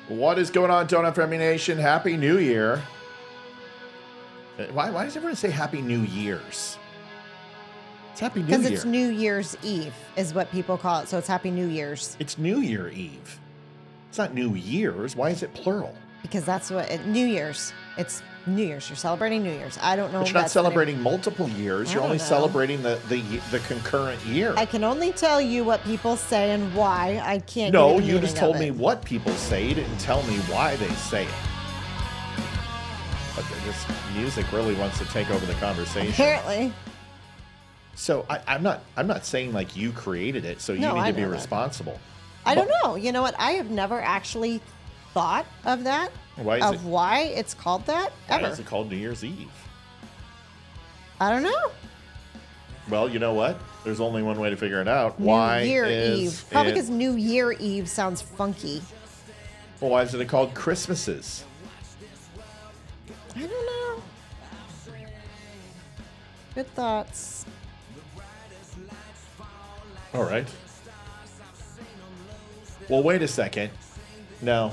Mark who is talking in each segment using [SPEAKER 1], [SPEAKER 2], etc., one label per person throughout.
[SPEAKER 1] What is going on, Donut Family Nation? Happy New Year. Why does everyone say Happy New Year's? It's Happy New Year.
[SPEAKER 2] Because it's New Year's Eve is what people call it. So it's Happy New Year's.
[SPEAKER 1] It's New Year Eve. It's not New Year's. Why is it plural?
[SPEAKER 2] Because that's what New Year's. It's New Year's. You're celebrating New Year's. I don't know.
[SPEAKER 1] But you're not celebrating multiple years. You're only celebrating the concurrent year.
[SPEAKER 2] I can only tell you what people say and why. I can't.
[SPEAKER 1] No, you just told me what people say. You didn't tell me why they say it. But this music really wants to take over the conversation.
[SPEAKER 2] Apparently.
[SPEAKER 1] So I'm not saying like you created it, so you need to be responsible.
[SPEAKER 2] I don't know. You know what? I have never actually thought of that. Why it's called that ever.
[SPEAKER 1] Why is it called New Year's Eve?
[SPEAKER 2] I don't know.
[SPEAKER 1] Well, you know what? There's only one way to figure it out.
[SPEAKER 2] New Year Eve. Probably because New Year Eve sounds funky.
[SPEAKER 1] Well, why is it called Christmases?
[SPEAKER 2] I don't know. Good thoughts.
[SPEAKER 1] All right. Well, wait a second. No.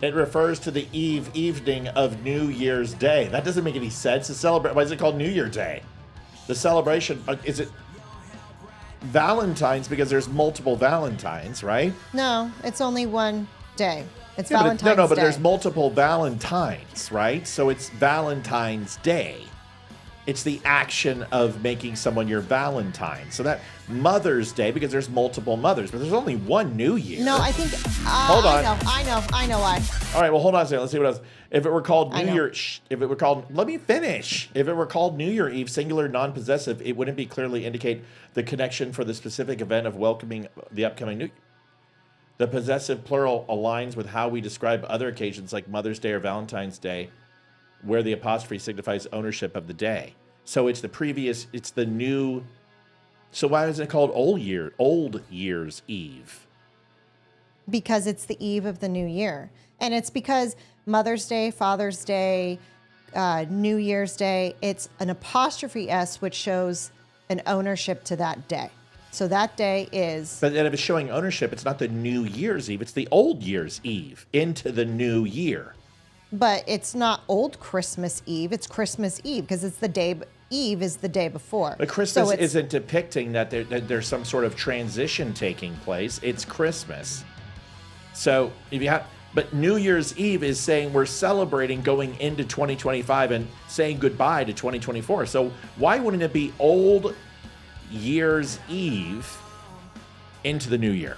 [SPEAKER 1] It refers to the evening of New Year's Day. That doesn't make any sense. Why is it called New Year Day? The celebration, is it Valentine's because there's multiple Valentines, right?
[SPEAKER 2] No, it's only one day. It's Valentine's Day.
[SPEAKER 1] But there's multiple Valentines, right? So it's Valentine's Day. It's the action of making someone your Valentine. So that Mother's Day, because there's multiple mothers, but there's only one New Year.
[SPEAKER 2] No, I think.
[SPEAKER 1] Hold on.
[SPEAKER 2] I know why.
[SPEAKER 1] All right, well, hold on a second. Let's see what else. If it were called New Year, let me finish. If it were called New Year Eve, singular, non-possessive, it wouldn't be clearly indicate the connection for the specific event of welcoming the upcoming New Year. The possessive plural aligns with how we describe other occasions like Mother's Day or Valentine's Day, where the apostrophe signifies ownership of the day. So it's the new. So why is it called Old Year's Eve?
[SPEAKER 2] Because it's the eve of the new year. And it's because Mother's Day, Father's Day, New Year's Day, it's an apostrophe S, which shows an ownership to that day. So that day is. But
[SPEAKER 1] then if it's showing ownership, it's not the New Year's Eve. It's the Old Year's Eve into the new year.
[SPEAKER 2] But it's not Old Christmas Eve. It's Christmas Eve because it's the day. Eve is the day before.
[SPEAKER 1] But Christmas isn't depicting that there's some sort of transition taking place. It's Christmas. So but New Year's Eve is saying we're celebrating going into 2025 and saying goodbye to 2024. So why wouldn't it be Old Year's Eve into the new year?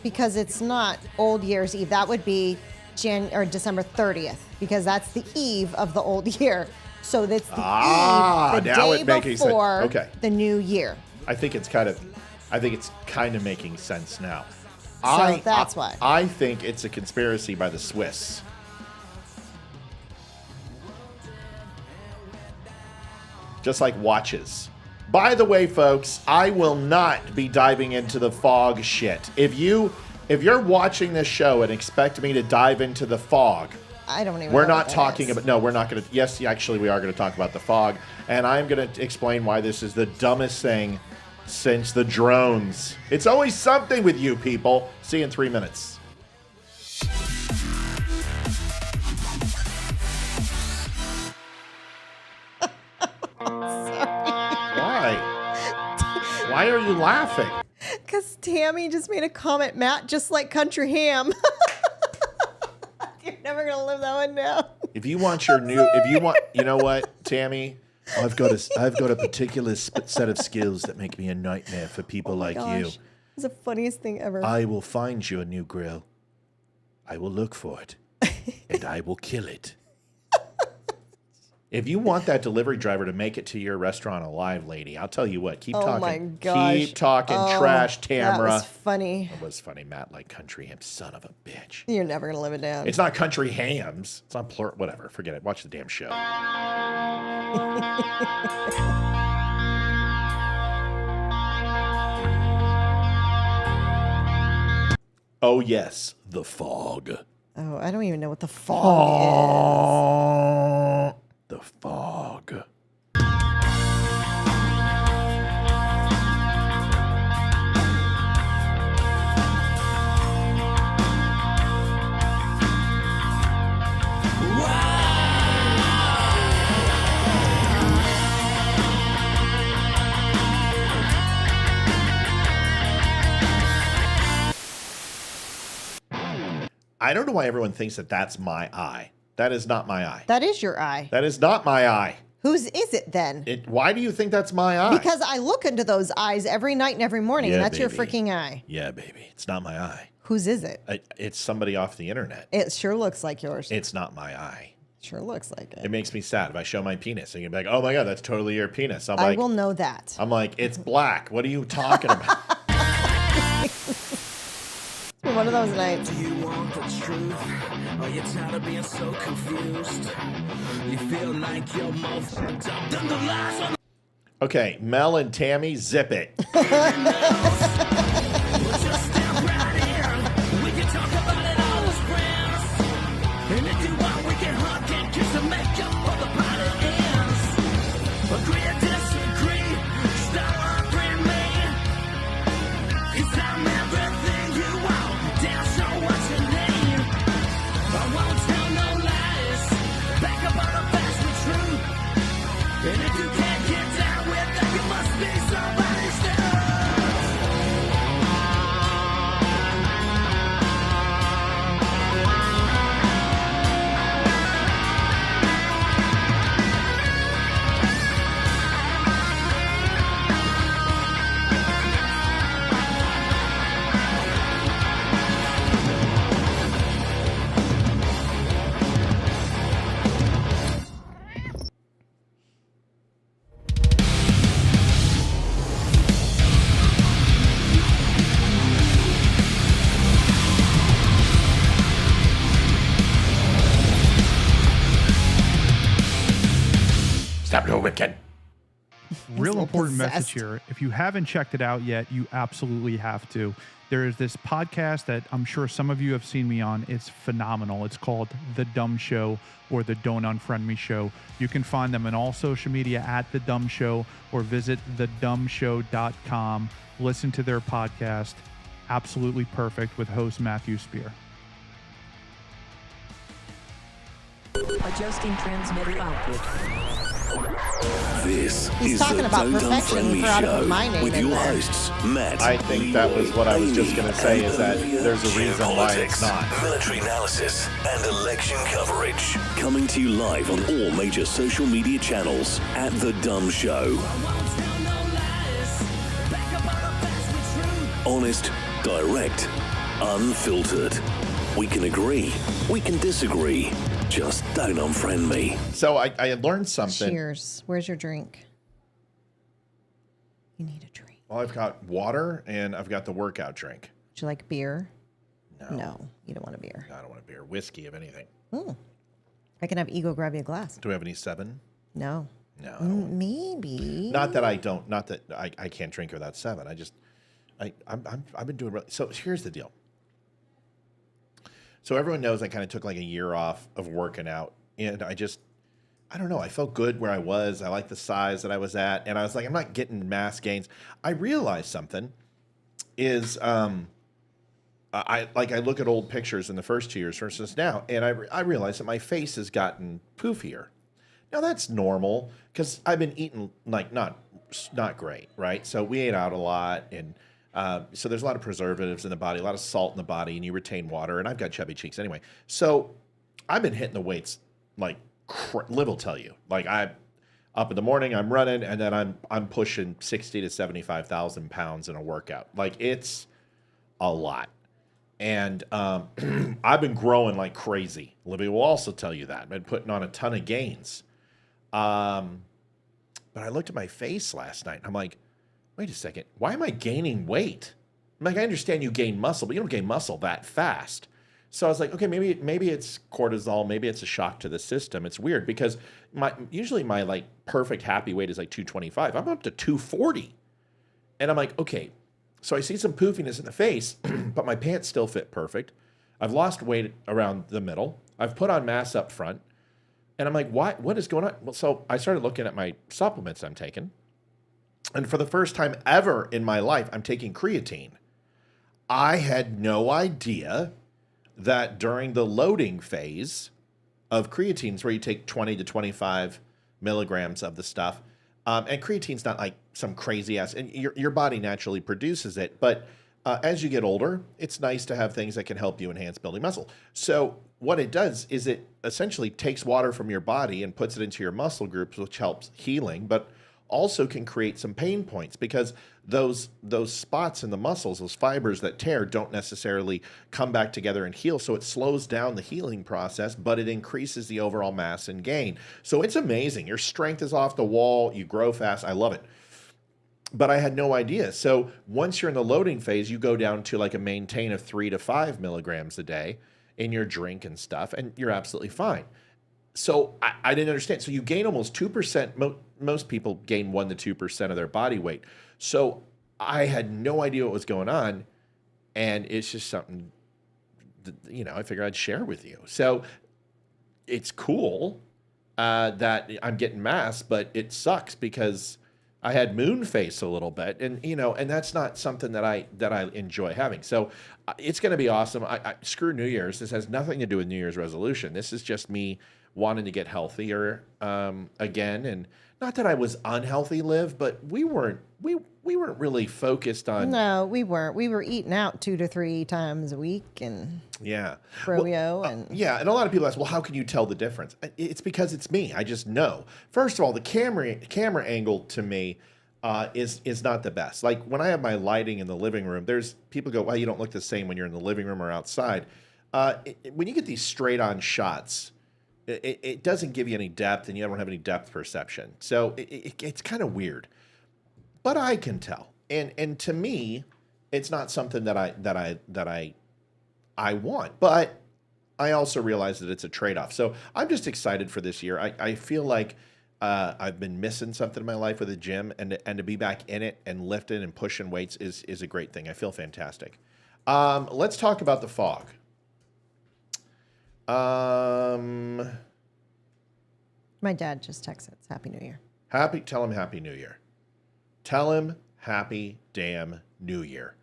[SPEAKER 2] Because it's not Old Year's Eve. That would be December 30th because that's the eve of the old year. So that's the eve, the day before the new year.
[SPEAKER 1] I think it's kind of making sense now.
[SPEAKER 2] So that's why.
[SPEAKER 1] I think it's a conspiracy by the Swiss. Just like watches. By the way, folks, I will not be diving into the fog shit. If you're watching this show and expect me to dive into the fog,
[SPEAKER 2] I don't even
[SPEAKER 1] We're
[SPEAKER 2] know
[SPEAKER 1] not talking about. No, we're not going to. Yes, actually, we are going to talk about the fog. And I'm going to explain why this is the dumbest thing since the drones. It's always something with you people. See you in 3 minutes. Why? Why are you laughing?
[SPEAKER 2] Because Tammy just made a comment, Matt, just like country ham. You're never going to live that one down.
[SPEAKER 1] If you want you know what, Tammy? I've got a particular set of skills that make me a nightmare for people like you.
[SPEAKER 2] It's the funniest thing ever.
[SPEAKER 1] I will find you a new grill. I will look for it. And I will kill it. If you want that delivery driver to make it to your restaurant alive, lady, I'll tell you what. Keep talking.
[SPEAKER 2] Oh my gosh.
[SPEAKER 1] Keep talking trash, Tamara.
[SPEAKER 2] That was funny.
[SPEAKER 1] It was funny, Matt. Like country ham, son of a bitch.
[SPEAKER 2] You're never gonna live it down.
[SPEAKER 1] It's not country hams. It's not plural. Whatever. Forget it. Watch the damn show. Oh yes, the fog.
[SPEAKER 2] Oh, I don't even know what the fog is.
[SPEAKER 1] The fog. I don't know why everyone thinks that that's my eye. That is not my eye.
[SPEAKER 2] That is your eye.
[SPEAKER 1] That is not my eye.
[SPEAKER 2] Whose is it then?
[SPEAKER 1] Why do you think that's my eye?
[SPEAKER 2] Because I look into those eyes every night and every morning, and that's
[SPEAKER 1] baby.
[SPEAKER 2] your freaking eye.
[SPEAKER 1] Yeah, baby. It's not my eye.
[SPEAKER 2] Whose is it?
[SPEAKER 1] It's somebody off the internet.
[SPEAKER 2] It sure looks like yours.
[SPEAKER 1] It's not my eye.
[SPEAKER 2] Sure looks like it.
[SPEAKER 1] It makes me sad if I show my penis and you're like, oh my God, that's totally your penis.
[SPEAKER 2] I will know that.
[SPEAKER 1] I'm like, it's black. What are you talking about?
[SPEAKER 2] One of those nights.
[SPEAKER 3] Do you want the truth? Are you tired of being so confused? You feel like you're more fucked up than the last one.
[SPEAKER 1] Okay, Mel and Tammy, zip it.
[SPEAKER 3] Just step right in. We can talk about it all as friends. And if you want, we can hug and kiss and make up for the party ends. Agree or disagree, stop offering me. 'Cause I'm everything you want. Damn, so what's your name? I won't tell no lies. Back up on the facts with truth. And if you can't get down with that, you must be somebody's stuff.
[SPEAKER 1] Stop your wicked.
[SPEAKER 4] Real important
[SPEAKER 2] possessed.
[SPEAKER 4] message here. If you haven't checked it out yet, you absolutely have to. There is this podcast that I'm sure some of you have seen me on. It's phenomenal. It's called The Dumb Show or The Don't Unfriend Me Show. You can find them on all social media at The Dumb Show or visit thedumbshow.com. Listen to their podcast. Absolutely perfect with host Matthew Spear.
[SPEAKER 5] Adjusting transmitter output.
[SPEAKER 6] This
[SPEAKER 2] He's
[SPEAKER 6] is
[SPEAKER 2] talking
[SPEAKER 6] the
[SPEAKER 2] about
[SPEAKER 6] Don't
[SPEAKER 2] perfection.
[SPEAKER 6] Unfriend
[SPEAKER 2] He
[SPEAKER 6] Me
[SPEAKER 2] forgot to put
[SPEAKER 6] Show
[SPEAKER 2] my name
[SPEAKER 6] with
[SPEAKER 2] in
[SPEAKER 6] your
[SPEAKER 2] there.
[SPEAKER 6] hosts, Matt.
[SPEAKER 1] I think that was what I was just going to say is that there's a reason why it's not.
[SPEAKER 6] Military analysis and election coverage. Coming to you live on all major social media channels at The Dumb Show. Honest, direct, unfiltered. We can agree, we can disagree. Just don't unfriend me.
[SPEAKER 1] So I had learned something.
[SPEAKER 2] Cheers. Where's your drink? You need a drink.
[SPEAKER 1] Well, I've got water and I've got the workout drink.
[SPEAKER 2] Would you like beer?
[SPEAKER 1] No.
[SPEAKER 2] No, you don't want a beer.
[SPEAKER 1] I don't want a beer. Whiskey, if anything.
[SPEAKER 2] I can have Ego grab you a glass.
[SPEAKER 1] Do we have any 7?
[SPEAKER 2] No.
[SPEAKER 1] No.
[SPEAKER 2] Maybe.
[SPEAKER 1] Not that I don't. Not that I can't drink without 7. I've been doing. So here's the deal. So everyone knows I kind of took like a year off of working out, and I don't know. I felt good where I was. I liked the size that I was at, and I was like, I'm not getting mass gains. I realized something is, I look at old pictures in the first 2 years versus now, and I realized that my face has gotten poofier. Now that's normal because I've been eating like not great, right? So we ate out a lot, and so there's a lot of preservatives in the body, a lot of salt in the body, and you retain water. And I've got chubby cheeks anyway. So I've been hitting the weights like Liv will tell you. Like I'm up in the morning, I'm running, and then I'm pushing 60 to 75,000 pounds in a workout. Like it's a lot. And I've been growing like crazy. Libby will also tell you that. I've been putting on a ton of gains. But I looked at my face last night, and I'm like, wait a second, why am I gaining weight? I'm like, I understand you gain muscle, but you don't gain muscle that fast. So I was like, okay, maybe it's cortisol, maybe it's a shock to the system. It's weird because usually my like perfect happy weight is like 225. I'm up to 240. And I'm like, okay, so I see some poofiness in the face, but my pants still fit perfect. I've lost weight around the middle. I've put on mass up front. And I'm like, what is going on? Well, so I started looking at my supplements I'm taking. And for the first time ever in my life, I'm taking creatine. I had no idea that during the loading phase of creatines, where you take 20 to 25 milligrams of the stuff, and creatine's not like some crazy ass, and your body naturally produces it, but as you get older, it's nice to have things that can help you enhance building muscle. So what it does is it essentially takes water from your body and puts it into your muscle groups, which helps healing, but also can create some pain points because those spots in the muscles, those fibers that tear, don't necessarily come back together and heal. So it slows down the healing process, but it increases the overall mass and gain. So it's amazing. Your strength is off the wall. You grow fast. I love it. But I had no idea. So once you're in the loading phase, you go down to like a maintain of 3 to 5 milligrams a day in your drink and stuff, and you're absolutely fine. So I didn't understand. So you gain almost 2%. Most people gain 1 to 2% of their body weight. So I had no idea what was going on. And it's just something, I figured I'd share with you. So it's cool that I'm getting mass, but it sucks because I had moon face a little bit, and and that's not something that I enjoy having. So it's going to be awesome. I screw New Year's. This has nothing to do with New Year's resolution. This is just me wanting to get healthier again, and not that I was unhealthy, Liv, but we weren't really focused on.
[SPEAKER 2] No, we weren't. We were eating out 2 to 3 times a week, and froyo,
[SPEAKER 1] and a lot of people ask, well, how can you tell the difference? It's because it's me. I just know. First of all, the camera angle to me is not the best. Like when I have my lighting in the living room, there's people go, well, you don't look the same when you're in the living room or outside. When you get these straight on shots, it doesn't give you any depth, and you don't have any depth perception. So it's kind of weird, but I can tell. And to me, it's not something that I want, but I also realize that it's a trade-off. So I'm just excited for this year. I feel like I've been missing something in my life with the gym, and to be back in it and lifting and pushing weights is a great thing. I feel fantastic. Let's talk about the fog.
[SPEAKER 2] my dad just texted, it's Happy New Year.
[SPEAKER 1] Tell him Happy New Year. Tell him Happy damn New Year.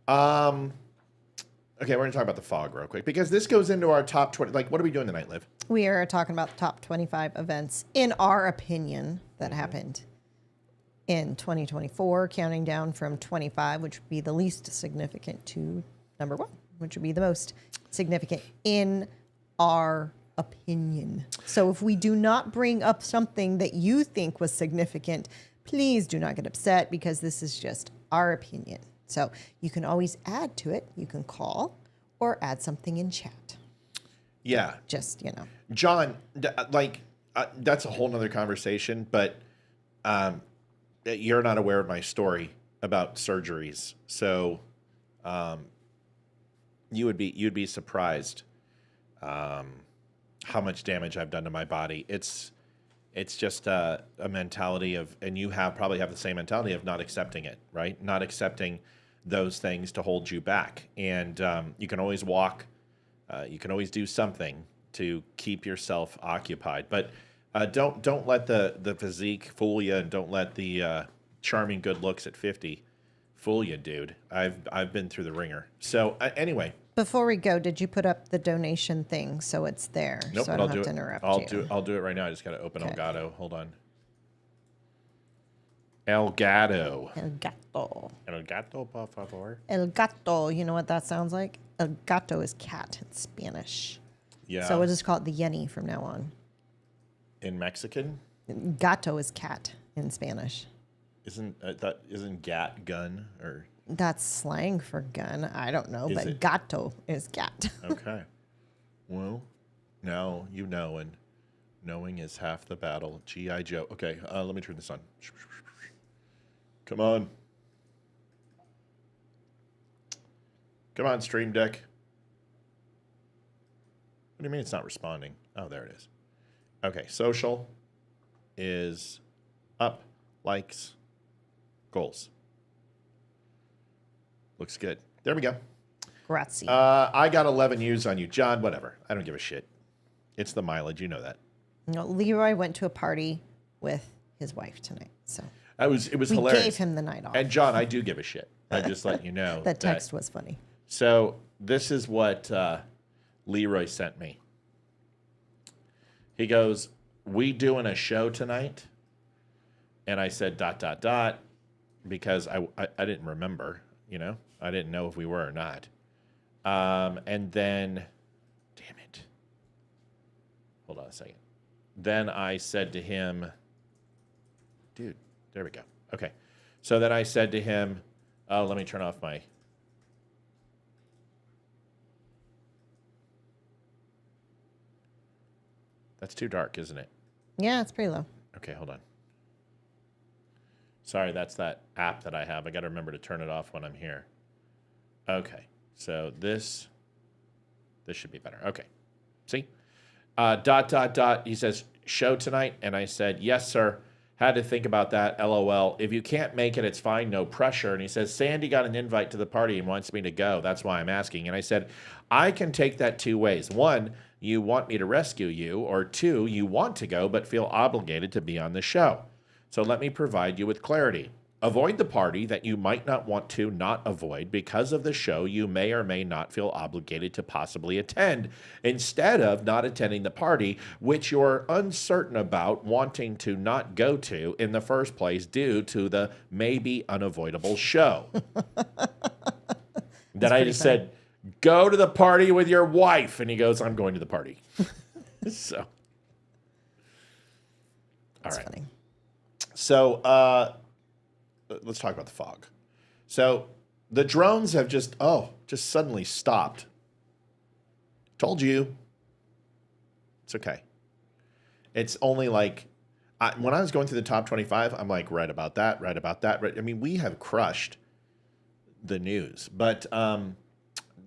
[SPEAKER 1] Okay, we're going to talk about the fog real quick because this goes into our top 20. Like, what are we doing tonight, Liv?
[SPEAKER 2] We are talking about the top 25 events, in our opinion, that happened in 2024, counting down from 25, which would be the least significant, to number 1, which would be the most significant in our opinion. So if we do not bring up something that you think was significant, please do not get upset because this is just our opinion. So you can always add to it. You can call or add something in chat.
[SPEAKER 1] Yeah.
[SPEAKER 2] Just,
[SPEAKER 1] John, that's a whole nother conversation, but you're not aware of my story about surgeries. So you'd be surprised how much damage I've done to my body. It's just a mentality of, and you probably have the same mentality of not accepting it, right? Not accepting those things to hold you back. And you can always walk, you can always do something to keep yourself occupied. But don't let the physique fool you, and don't let the charming good looks at 50 fool you, dude. I've been through the ringer. So anyway.
[SPEAKER 2] Before we go, did you put up the donation thing so it's there?
[SPEAKER 1] Nope,
[SPEAKER 2] so I don't have to interrupt you.
[SPEAKER 1] I'll do it right now. I just got to open Elgato. Hold on. Elgato.
[SPEAKER 2] El gato.
[SPEAKER 1] El gato, por favor.
[SPEAKER 2] El gato. You know what that sounds like? El gato is cat in Spanish.
[SPEAKER 1] Yeah.
[SPEAKER 2] So we'll just call it the Yeni from now on.
[SPEAKER 1] In Mexican?
[SPEAKER 2] Gato is cat in Spanish.
[SPEAKER 1] Isn't gat gun or?
[SPEAKER 2] That's slang for gun. I don't know,
[SPEAKER 1] Is
[SPEAKER 2] but
[SPEAKER 1] it?
[SPEAKER 2] gato is cat.
[SPEAKER 1] Okay. Well, now you know, and knowing is half the battle. G.I. Joe. Okay, let me turn this on. Come on. Come on, Stream Deck. What do you mean it's not responding? Oh, there it is. Okay, social is up, likes, goals. Looks good. There we go.
[SPEAKER 2] Grazie.
[SPEAKER 1] I got 11 views on you. John, whatever. I don't give a shit. It's the mileage. You know that.
[SPEAKER 2] Leroy went to a party with his wife tonight. So
[SPEAKER 1] it was
[SPEAKER 2] we
[SPEAKER 1] hilarious.
[SPEAKER 2] gave him the night off.
[SPEAKER 1] And John, I do give a shit. I'm just letting you know.
[SPEAKER 2] That text was funny.
[SPEAKER 1] So this is what Leroy sent me. He goes, "We doing a show tonight?" And I said ... because I didn't remember. You know, I didn't know if we were or not. And then, damn it. Hold on a second. Then I said to him, dude, there we go. Okay. So then I said to him, let me turn off my. That's too dark, isn't it?
[SPEAKER 2] Yeah, it's pretty low.
[SPEAKER 1] Okay, hold on. Sorry, that's that app that I have. I got to remember to turn it off when I'm here. Okay, so this should be better. Okay, see? ... He says, show tonight? And I said, yes, sir. Had to think about that, LOL. If you can't make it, it's fine, no pressure. And he says, Sandy got an invite to the party and wants me to go. That's why I'm asking. And I said, I can take that two ways. One, you want me to rescue you, or two, you want to go but feel obligated to be on the show. So let me provide you with clarity. Avoid the party that you might not want to not avoid because of the show you may or may not feel obligated to possibly attend, instead of not attending the party, which you're uncertain about wanting to not go to in the first place due to the maybe unavoidable show. Then I just said, go to the party with your wife. And he goes, I'm going to the party. So, all
[SPEAKER 2] That's
[SPEAKER 1] right.
[SPEAKER 2] funny.
[SPEAKER 1] So, let's talk about the fog. So, the drones have just suddenly stopped. Told you. It's okay. It's only like, when I was going through the top 25, I'm like, right about that. Right. I mean, we have crushed the news. But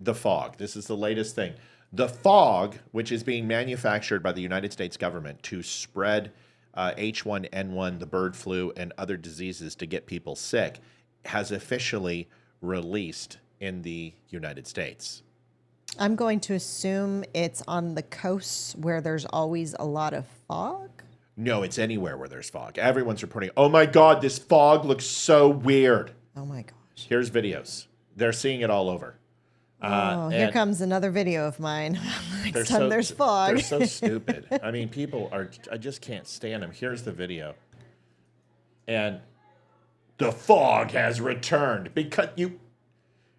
[SPEAKER 1] the fog, this is the latest thing. The fog, which is being manufactured by the United States government to spread H1N1, the bird flu, and other diseases to get people sick, has officially released in the United States.
[SPEAKER 2] I'm going to assume it's on the coasts where there's always a lot of fog.
[SPEAKER 1] No, it's anywhere where there's fog. Everyone's reporting, oh my God, this fog looks so weird.
[SPEAKER 2] Oh my gosh.
[SPEAKER 1] Here's videos. They're seeing it all over.
[SPEAKER 2] Here comes another video of mine. Next time there's fog.
[SPEAKER 1] They're so stupid. I mean, I just can't stand them. Here's the video. And the fog has returned because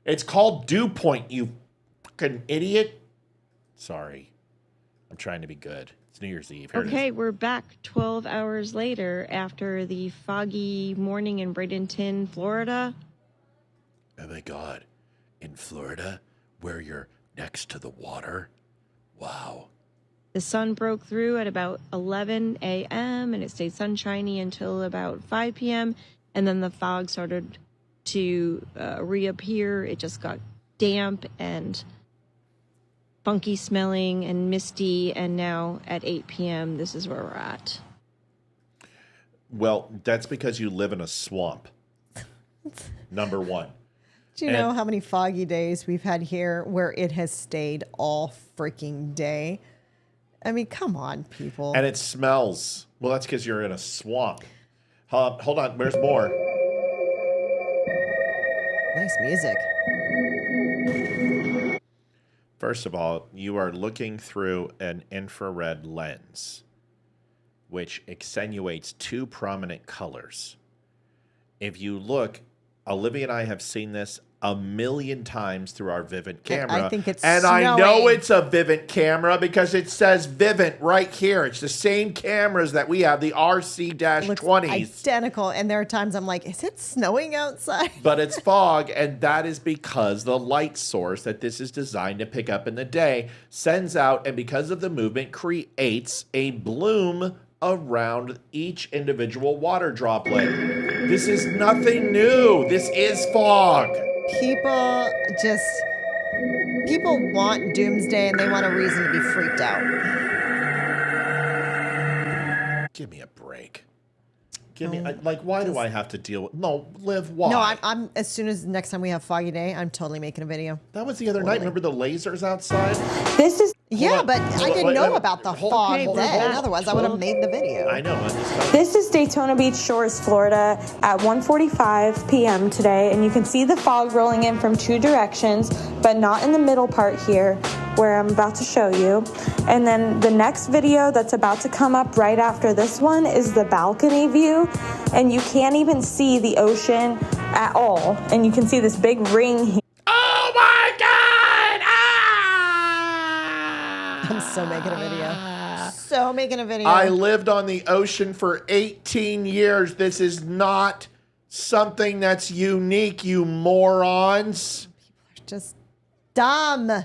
[SPEAKER 1] it's called dew point, you fucking idiot. Sorry. I'm trying to be good. It's New Year's Eve. Here
[SPEAKER 5] Okay, we're back 12 hours later after the foggy morning in Bradenton, Florida.
[SPEAKER 1] Oh my God. In Florida, where you're next to the water? Wow.
[SPEAKER 5] The sun broke through at about 11 a.m. and it stayed sunshiny until about 5 p.m. And then the fog started to reappear. It just got damp and funky smelling and misty. And now at 8 p.m., this is where we're at.
[SPEAKER 1] Well, that's because you live in a swamp. Number one.
[SPEAKER 2] Do you know how many foggy days we've had here where it has stayed all freaking day? I mean, come on, people.
[SPEAKER 1] And it smells. Well, that's because you're in a swamp. Hold on. There's more.
[SPEAKER 2] Nice music.
[SPEAKER 1] First of all, you are looking through an infrared lens, which accentuates two prominent colors. If you look, Olivia and I have seen this a million times through our Vivint camera.
[SPEAKER 2] I think it's
[SPEAKER 1] and
[SPEAKER 2] snowing.
[SPEAKER 1] I know it's a Vivint camera because it says Vivint right here. It's the same cameras that we have, the RC-20s.
[SPEAKER 2] Identical. And there are times I'm like, is it snowing outside?
[SPEAKER 1] But it's fog, and that is because the light source that this is designed to pick up in the day sends out, and because of the movement, creates a bloom around each individual water droplet. This is nothing new. This is fog.
[SPEAKER 2] People want doomsday and they want a reason to be freaked out.
[SPEAKER 1] Give me a break. Why do I have to deal with... No, Liv, why?
[SPEAKER 2] No, I'm as soon as next time we have foggy day, I'm totally making a video.
[SPEAKER 1] That was the other night. Remember the lasers outside?
[SPEAKER 7] This is
[SPEAKER 2] Yeah, but I didn't know about the fog then. Otherwise, I would have made the video.
[SPEAKER 1] I know. I'm just telling
[SPEAKER 7] This is Daytona Beach Shores, Florida at 1:45 p.m. today, and you can see the fog rolling in from two directions, but not in the middle part here where I'm about to show you. And then the next video that's about to come up right after this one is the balcony view, and you can't even see the ocean at all. And you can see this big ring here.
[SPEAKER 1] Oh my God!
[SPEAKER 2] I'm so making a video. So making a video.
[SPEAKER 1] I lived on the ocean for 18 years. This is not something that's unique, you morons.
[SPEAKER 2] Just dumb.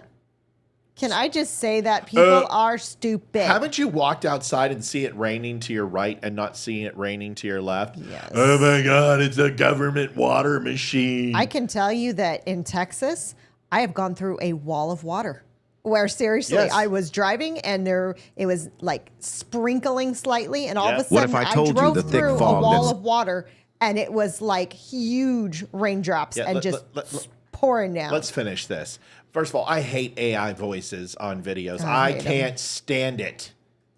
[SPEAKER 2] Can I just say that people are stupid?
[SPEAKER 1] Haven't you walked outside and see it raining to your right and not seeing it raining to your left?
[SPEAKER 2] Yes.
[SPEAKER 1] Oh my God, it's a government water machine.
[SPEAKER 2] I can tell you that in Texas, I have gone through a wall of water where seriously,
[SPEAKER 1] Yes.
[SPEAKER 2] I was driving and it was like sprinkling slightly, and all of a
[SPEAKER 1] Yeah.
[SPEAKER 2] sudden
[SPEAKER 8] What if I told you
[SPEAKER 2] drove
[SPEAKER 8] the thick
[SPEAKER 2] through a
[SPEAKER 8] fog
[SPEAKER 2] wall
[SPEAKER 8] that's-
[SPEAKER 2] of water and it was like huge raindrops
[SPEAKER 1] Yeah,
[SPEAKER 2] and pouring down.
[SPEAKER 1] Let's finish this. First of all, I hate AI voices on videos.
[SPEAKER 2] I
[SPEAKER 1] I
[SPEAKER 2] hate 'em.
[SPEAKER 1] can't stand it.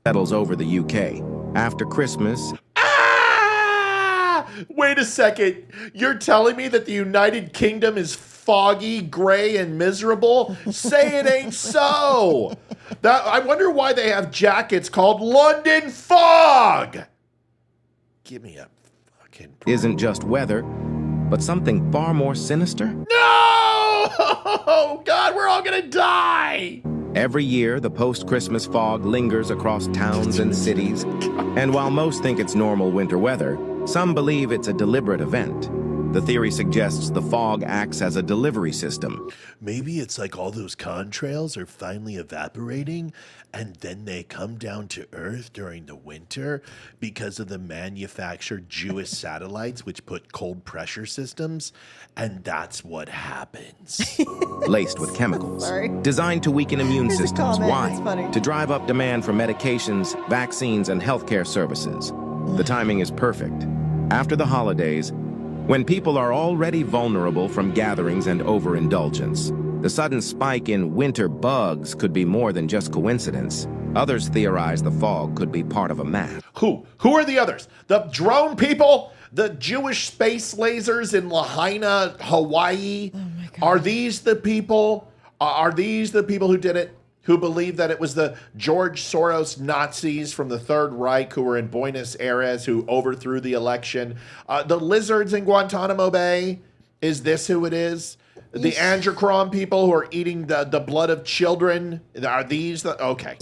[SPEAKER 8] Settles over the UK. After Christmas,
[SPEAKER 1] Ah! Wait a second. You're telling me that the United Kingdom is foggy, gray, and miserable? Say it ain't so. I wonder why they have jackets called London Fog. Give me a fucking break.
[SPEAKER 8] isn't just weather, but something far more sinister.
[SPEAKER 1] No! God, we're all gonna die.
[SPEAKER 8] Every year, the post-Christmas fog lingers across towns and cities, and while most think it's normal winter weather, some believe it's a deliberate event. The theory suggests the fog acts as a delivery system.
[SPEAKER 1] Maybe it's like all those contrails are finally evaporating and then they come down to Earth during the winter because of the manufactured Jewish satellites which put cold pressure systems, and that's what happens.
[SPEAKER 8] Laced with chemicals,
[SPEAKER 2] Sorry.
[SPEAKER 8] designed to weaken immune
[SPEAKER 2] Here's a
[SPEAKER 8] systems.
[SPEAKER 2] comment. It's funny.
[SPEAKER 8] Why? To drive up demand for medications, vaccines, and healthcare services. The timing is perfect. After the holidays, when people are already vulnerable from gatherings and overindulgence, the sudden spike in winter bugs could be more than just coincidence. Others theorize the fog could be part of a map.
[SPEAKER 1] Who are the others? The drone people? The Jewish space lasers in Lahaina, Hawaii?
[SPEAKER 2] Oh my God.
[SPEAKER 1] Are these the people? Are these the people who did it? Who believe that it was the George Soros Nazis from the Third Reich who were in Buenos Aires who overthrew the election? The lizards in Guantanamo Bay? Is this who it is? The Androcron people who are eating the blood of children? Are these the... Okay.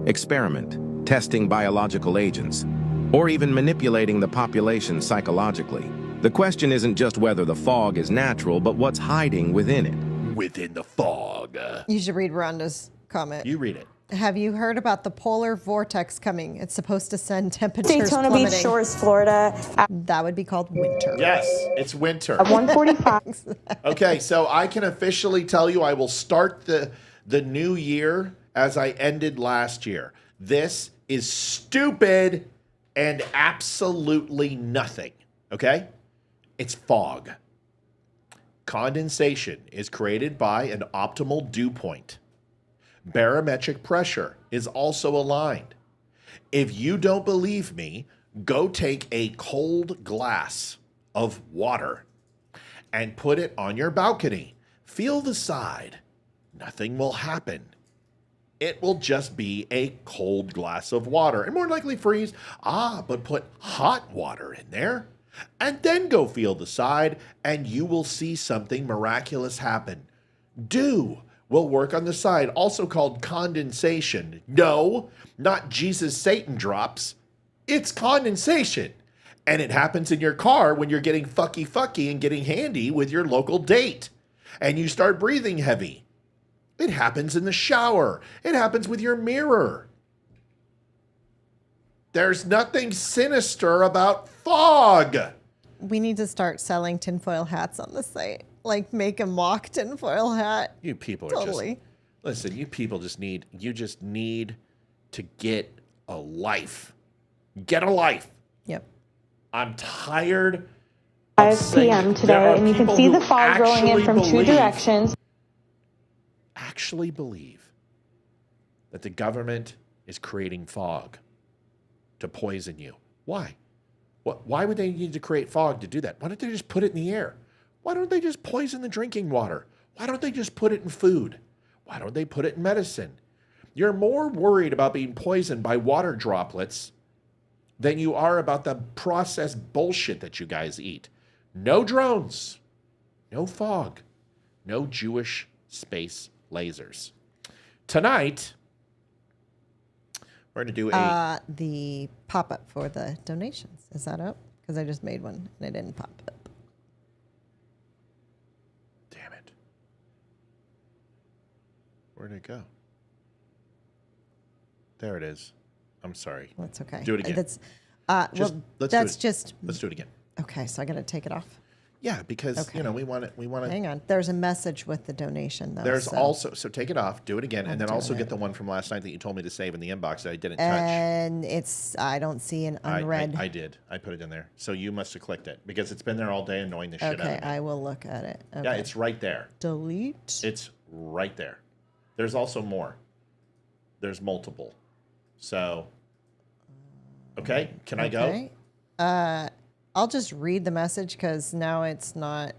[SPEAKER 8] Experiment, testing biological agents, or even manipulating the population psychologically. The question isn't just whether the fog is natural, but what's hiding within it.
[SPEAKER 1] Within the fog.
[SPEAKER 2] You should read Rhonda's comment.
[SPEAKER 1] You read it.
[SPEAKER 2] Have you heard about the polar vortex coming? It's supposed to send temperatures
[SPEAKER 7] Daytona
[SPEAKER 2] plummeting.
[SPEAKER 7] Beach Shores, Florida
[SPEAKER 2] That would be called winter.
[SPEAKER 1] Yes, it's winter.
[SPEAKER 7] at 1:45.
[SPEAKER 1] Okay, so I can officially tell you I will start the new year as I ended last year. This is stupid and absolutely nothing, okay? It's fog. Condensation is created by an optimal dew point. Barometric pressure is also aligned. If you don't believe me, go take a cold glass of water and put it on your balcony. Feel the side. Nothing will happen. It will just be a cold glass of water and more likely freeze. But put hot water in there and then go feel the side and you will see something miraculous happen. Dew will work on the side, also called condensation. No, not Jesus Satan drops. It's condensation. And it happens in your car when you're getting fucky and getting handy with your local date. And you start breathing heavy. It happens in the shower. It happens with your mirror. There's nothing sinister about fog.
[SPEAKER 2] We need to start selling tinfoil hats on the site. Like make a mock tinfoil hat.
[SPEAKER 1] You people are
[SPEAKER 2] Totally.
[SPEAKER 1] just, listen, you people just need to get a life. Get a life.
[SPEAKER 2] Yep.
[SPEAKER 1] I'm tired.
[SPEAKER 7] 5 p.m. today, and you can see the fog rolling in from two directions.
[SPEAKER 1] Actually believe that the government is creating fog to poison you. Why? Why would they need to create fog to do that? Why don't they just put it in the air? Why don't they just poison the drinking water? Why don't they just put it in food? Why don't they put it in medicine? You're more worried about being poisoned by water droplets than you are about the processed bullshit that you guys eat. No drones, no fog, no Jewish space lasers. Tonight, we're going to do
[SPEAKER 2] the pop-up for the donations. Is that up? Because I just made one and it didn't pop up.
[SPEAKER 1] Damn it. Where'd it go? There it is. I'm sorry.
[SPEAKER 2] That's okay.
[SPEAKER 1] Do it again.
[SPEAKER 2] Let's
[SPEAKER 1] do it again.
[SPEAKER 2] Okay, so I got to take it off.
[SPEAKER 1] Yeah, because we want it.
[SPEAKER 2] Hang on. There's a message with the donation though.
[SPEAKER 1] There's also take it off, do it again, and then also get the one from last night that you told me to save in the inbox that I didn't touch.
[SPEAKER 2] And I don't see an unread.
[SPEAKER 1] I did. I put it in there. So you must have clicked it because it's been there all day, annoying the shit out of me.
[SPEAKER 2] Okay, I will look at it. Okay.
[SPEAKER 1] Yeah, it's right there.
[SPEAKER 2] Delete.
[SPEAKER 1] It's right there. There's also more. There's multiple. So, okay, can I go?
[SPEAKER 2] I'll just read the message because now it's not.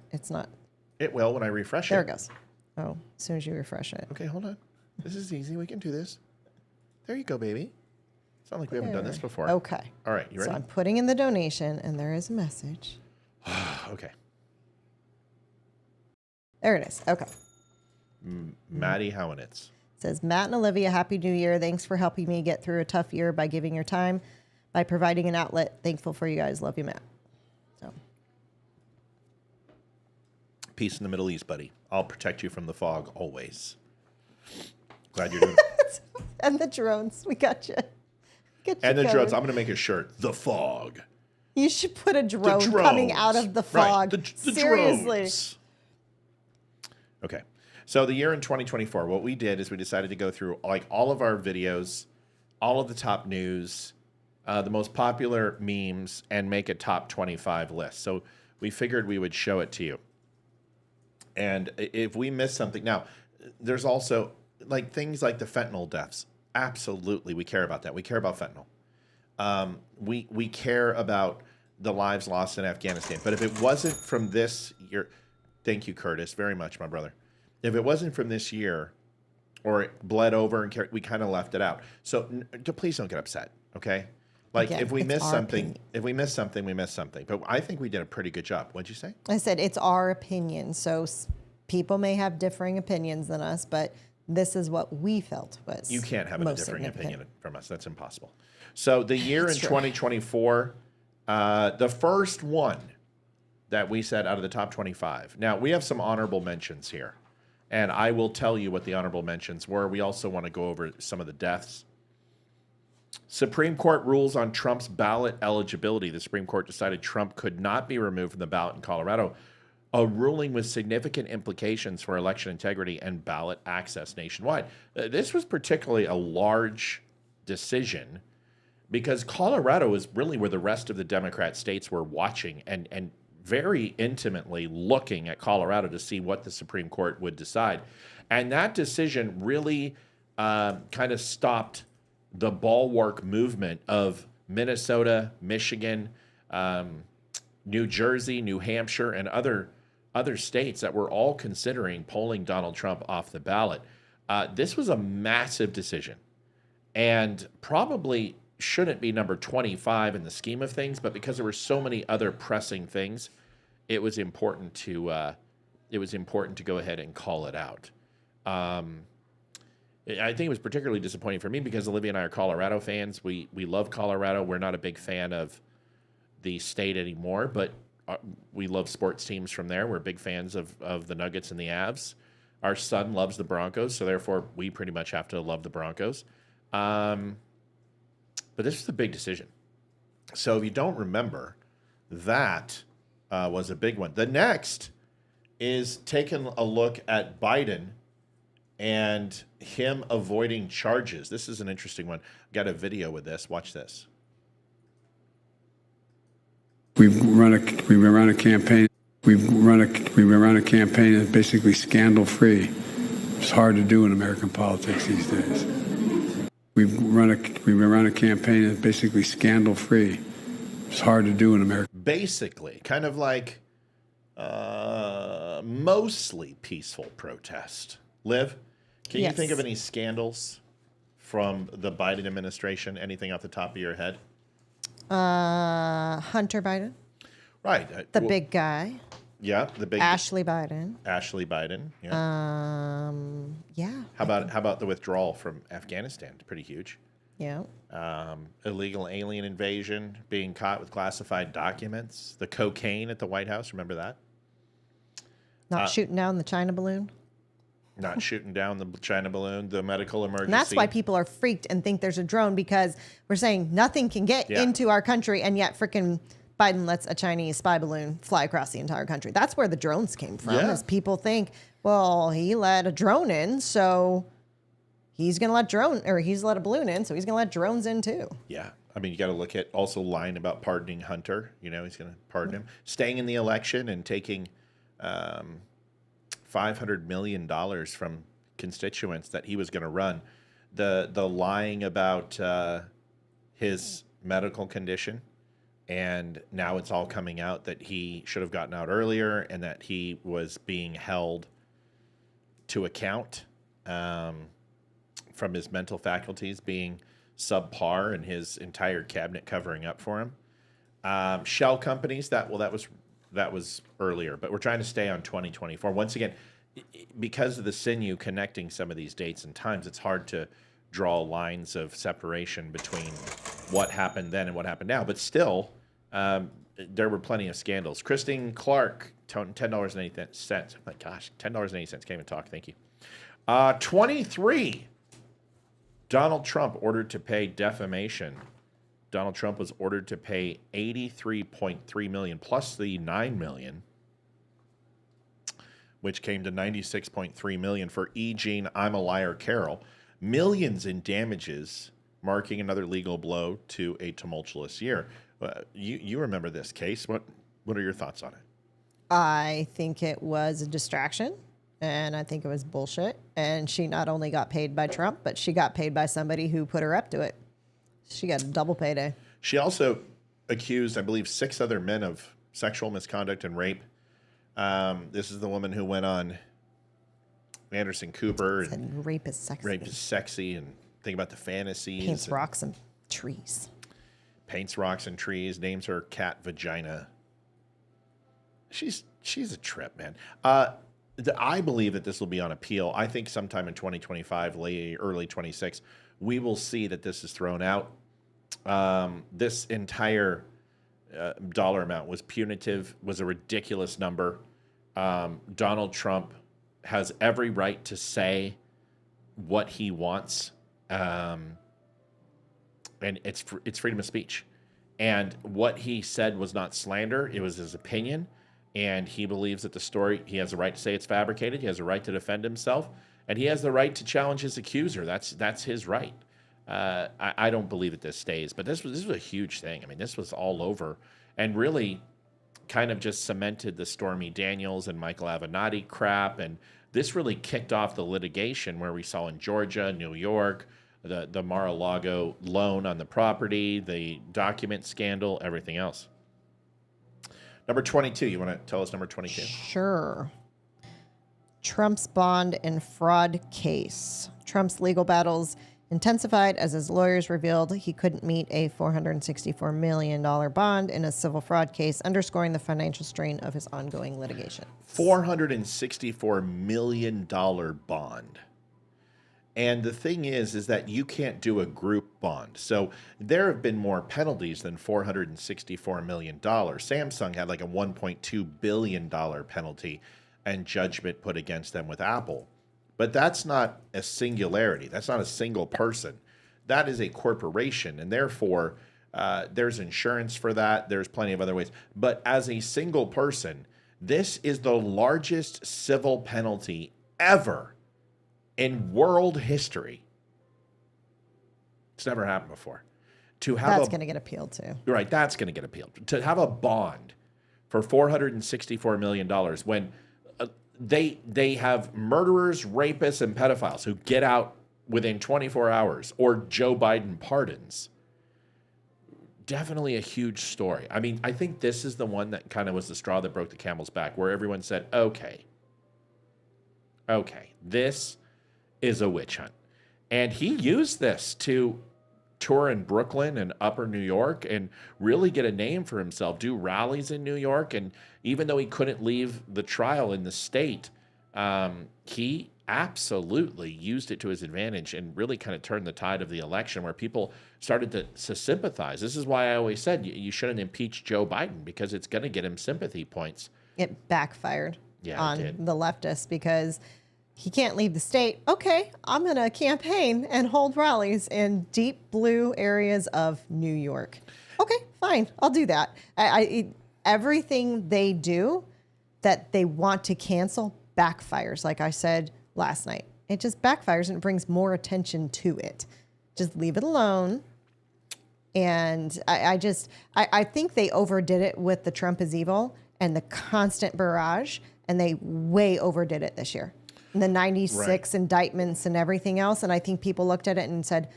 [SPEAKER 1] It will when I refresh
[SPEAKER 2] There
[SPEAKER 1] it.
[SPEAKER 2] it goes. Oh, as soon as you refresh it.
[SPEAKER 1] Okay, hold on. This is easy. We can do this. There you go, baby. It's not like we haven't done this before.
[SPEAKER 2] Okay.
[SPEAKER 1] All right, you ready?
[SPEAKER 2] So I'm putting in the donation, and there is a message.
[SPEAKER 1] Okay.
[SPEAKER 2] There it is. Okay.
[SPEAKER 1] Maddie Howenitz.
[SPEAKER 2] It says, Matt and Olivia, Happy New Year. Thanks for helping me get through a tough year by giving your time, by providing an outlet. Thankful for you guys. Love you, Matt. So.
[SPEAKER 1] Peace in the Middle East, buddy. I'll protect you from the fog always. Glad you're doing it.
[SPEAKER 2] And the drones. We got you.
[SPEAKER 1] And the drones. I'm going to make a shirt. The fog.
[SPEAKER 2] You should put a drone coming out of the fog.
[SPEAKER 1] Right. The
[SPEAKER 2] Seriously.
[SPEAKER 1] Drones. Okay. So the year in 2024, what we did is we decided to go through like all of our videos, all of the top news, the most popular memes, and make a top 25 list. So we figured we would show it to you. And if we miss something, now there's also like things like the fentanyl deaths. Absolutely, we care about that. We care about fentanyl. We care about the lives lost in Afghanistan. But if it wasn't from this year, thank you, Curtis, very much, my brother. If it wasn't from this year, or it bled over and we kind of left it out. So please don't get upset, okay? Like
[SPEAKER 2] Again,
[SPEAKER 1] if we miss something,
[SPEAKER 2] opinion.
[SPEAKER 1] we miss something. But I think we did a pretty good job. What'd you say?
[SPEAKER 2] I said it's our opinion. So people may have differing opinions than us, but this is what we felt was
[SPEAKER 1] You can't have a
[SPEAKER 2] most
[SPEAKER 1] differing
[SPEAKER 2] significant.
[SPEAKER 1] opinion from us. That's impossible. So the year in
[SPEAKER 2] true.
[SPEAKER 1] 2024, the first one that we said out of the top 25. Now, we have some honorable mentions here. And I will tell you what the honorable mentions were. We also want to go over some of the deaths. Supreme Court rules on Trump's ballot eligibility. The Supreme Court decided Trump could not be removed from the ballot in Colorado, a ruling with significant implications for election integrity and ballot access nationwide. This was particularly a large decision because Colorado is really where the rest of the Democrat states were watching and very intimately looking at Colorado to see what the Supreme Court would decide. And that decision really kind of stopped the bulwark movement of Minnesota, Michigan, New Jersey, New Hampshire, and other states that were all considering pulling Donald Trump off the ballot. This was a massive decision and probably shouldn't be number 25 in the scheme of things, but because there were so many other pressing things, it was important to go ahead and call it out. I think it was particularly disappointing for me because Olivia and I are Colorado fans. We love Colorado. We're not a big fan of the state anymore, but we love sports teams from there. We're big fans of the Nuggets and the Avs. Our son loves the Broncos, so therefore we pretty much have to love the Broncos. But this was a big decision. So if you don't remember, that was a big one. The next is taking a look at Biden and him avoiding charges. This is an interesting one. Got a video with this. Watch this.
[SPEAKER 9] We've run a campaign. We've run a campaign that's basically scandal-free. It's hard to do in American politics these days. We've run a campaign that's basically scandal-free. It's hard to do in America.
[SPEAKER 1] Basically, kind of like mostly peaceful protest. Liv, can you think of any scandals from the Biden administration? Anything off the top of your head?
[SPEAKER 2] Hunter Biden.
[SPEAKER 1] Right.
[SPEAKER 2] The big guy.
[SPEAKER 1] Yeah, the big
[SPEAKER 2] Ashley Biden.
[SPEAKER 1] Ashley Biden. Yeah.
[SPEAKER 2] Yeah.
[SPEAKER 1] How about the withdrawal from Afghanistan? Pretty huge.
[SPEAKER 2] Yeah.
[SPEAKER 1] Illegal alien invasion, being caught with classified documents, the cocaine at the White House. Remember that?
[SPEAKER 2] Not shooting down the China balloon.
[SPEAKER 1] Not shooting down the China balloon, the medical emergency.
[SPEAKER 2] And that's why people are freaked and think there's a drone, because we're saying nothing can get into our country, and yet freaking Biden lets a Chinese spy balloon fly across the entire country. That's where the drones came from.
[SPEAKER 1] Yeah.
[SPEAKER 2] Is people think, well, he let a drone in, so he's going to he's let a balloon in, so he's going to let drones in too.
[SPEAKER 1] Yeah. I mean, you got to look at also lying about pardoning Hunter. You know, he's going to pardon him. Staying in the election and taking $500 million from constituents that he was going to run. The lying about his medical condition, and now it's all coming out that he should have gotten out earlier and that he was being held to account from his mental faculties being subpar and his entire cabinet covering up for him. Shell companies, that was earlier, but we're trying to stay on 2024. Once again, because of the sinew connecting some of these dates and times, it's hard to draw lines of separation between what happened then and what happened now. But still, there were plenty of scandals. Christine Clark, $10.80. Oh my gosh, $10.80. Can't even talk. Thank you. 23. Donald Trump ordered to pay defamation. Donald Trump was ordered to pay $83.3 million plus the $9 million, which came to $96.3 million for E. Jean I'm a Liar Carroll. Millions in damages, marking another legal blow to a tumultuous year. You remember this case. What are your thoughts on it?
[SPEAKER 2] I think it was a distraction, and I think it was bullshit. And she not only got paid by Trump, but she got paid by somebody who put her up to it. She got a double payday.
[SPEAKER 1] She also accused, I believe, 6 other men of sexual misconduct and rape. This is the woman who went on Anderson Cooper.
[SPEAKER 2] And rape is sexy.
[SPEAKER 1] Rape is sexy, and think about the fantasies.
[SPEAKER 2] Paints rocks and trees.
[SPEAKER 1] Paints rocks and trees. Names her cat Vagina. She's a trip, man. I believe that this will be on appeal. I think sometime in 2025, early 26, we will see that this is thrown out. This entire dollar amount was punitive, was a ridiculous number. Donald Trump has every right to say what he wants, and it's freedom of speech. And what he said was not slander; it was his opinion. And he believes that the story, he has a right to say it's fabricated. He has a right to defend himself, and he has the right to challenge his accuser. That's his right. I don't believe that this stays, but this was a huge thing. I mean, this was all over, and really kind of just cemented the Stormy Daniels and Michael Avenatti crap. And this really kicked off the litigation where we saw in Georgia, New York, the Mar-a-Lago loan on the property, the document scandal, everything else. Number 22. You want to tell us number 22?
[SPEAKER 2] Sure. Trump's bond and fraud case. Trump's legal battles intensified as his lawyers revealed he couldn't meet a $464 million bond in a civil fraud case, underscoring the financial strain of his ongoing litigation.
[SPEAKER 1] $464 million bond. And the thing is that you can't do a group bond. So there have been more penalties than $464 million. Samsung had like a $1.2 billion penalty and judgment put against them with Apple. But that's not a singularity. That's not a single person. That is a corporation. And therefore, there's insurance for that. There's plenty of other ways. But as a single person, this is the largest civil penalty ever in world history. It's never happened before.
[SPEAKER 2] That's going to get appealed to.
[SPEAKER 1] Right, that's going to get appealed. To have a bond for $464 million when they have murderers, rapists, and pedophiles who get out within 24 hours, or Joe Biden pardons. Definitely a huge story. I mean, I think this is the one that kind of was the straw that broke the camel's back, where everyone said, okay, this is a witch hunt. And he used this to tour in Brooklyn and upper New York and really get a name for himself, do rallies in New York. And even though he couldn't leave the trial in the state, he absolutely used it to his advantage and really kind of turned the tide of the election where people started to sympathize. This is why I always said you shouldn't impeach Joe Biden because it's going to get him sympathy points.
[SPEAKER 2] It backfired on
[SPEAKER 1] did.
[SPEAKER 2] the leftists because he can't leave the state. Okay, I'm going to campaign and hold rallies in deep blue areas of New York. Okay, fine, I'll do that. Everything they do that they want to cancel backfires, like I said last night. It just backfires and it brings more attention to it. Just leave it alone. And I think they overdid it with the Trump is evil and the constant barrage, and they way overdid it this year. And the 96 indictments and everything else. And I think people looked at it and said,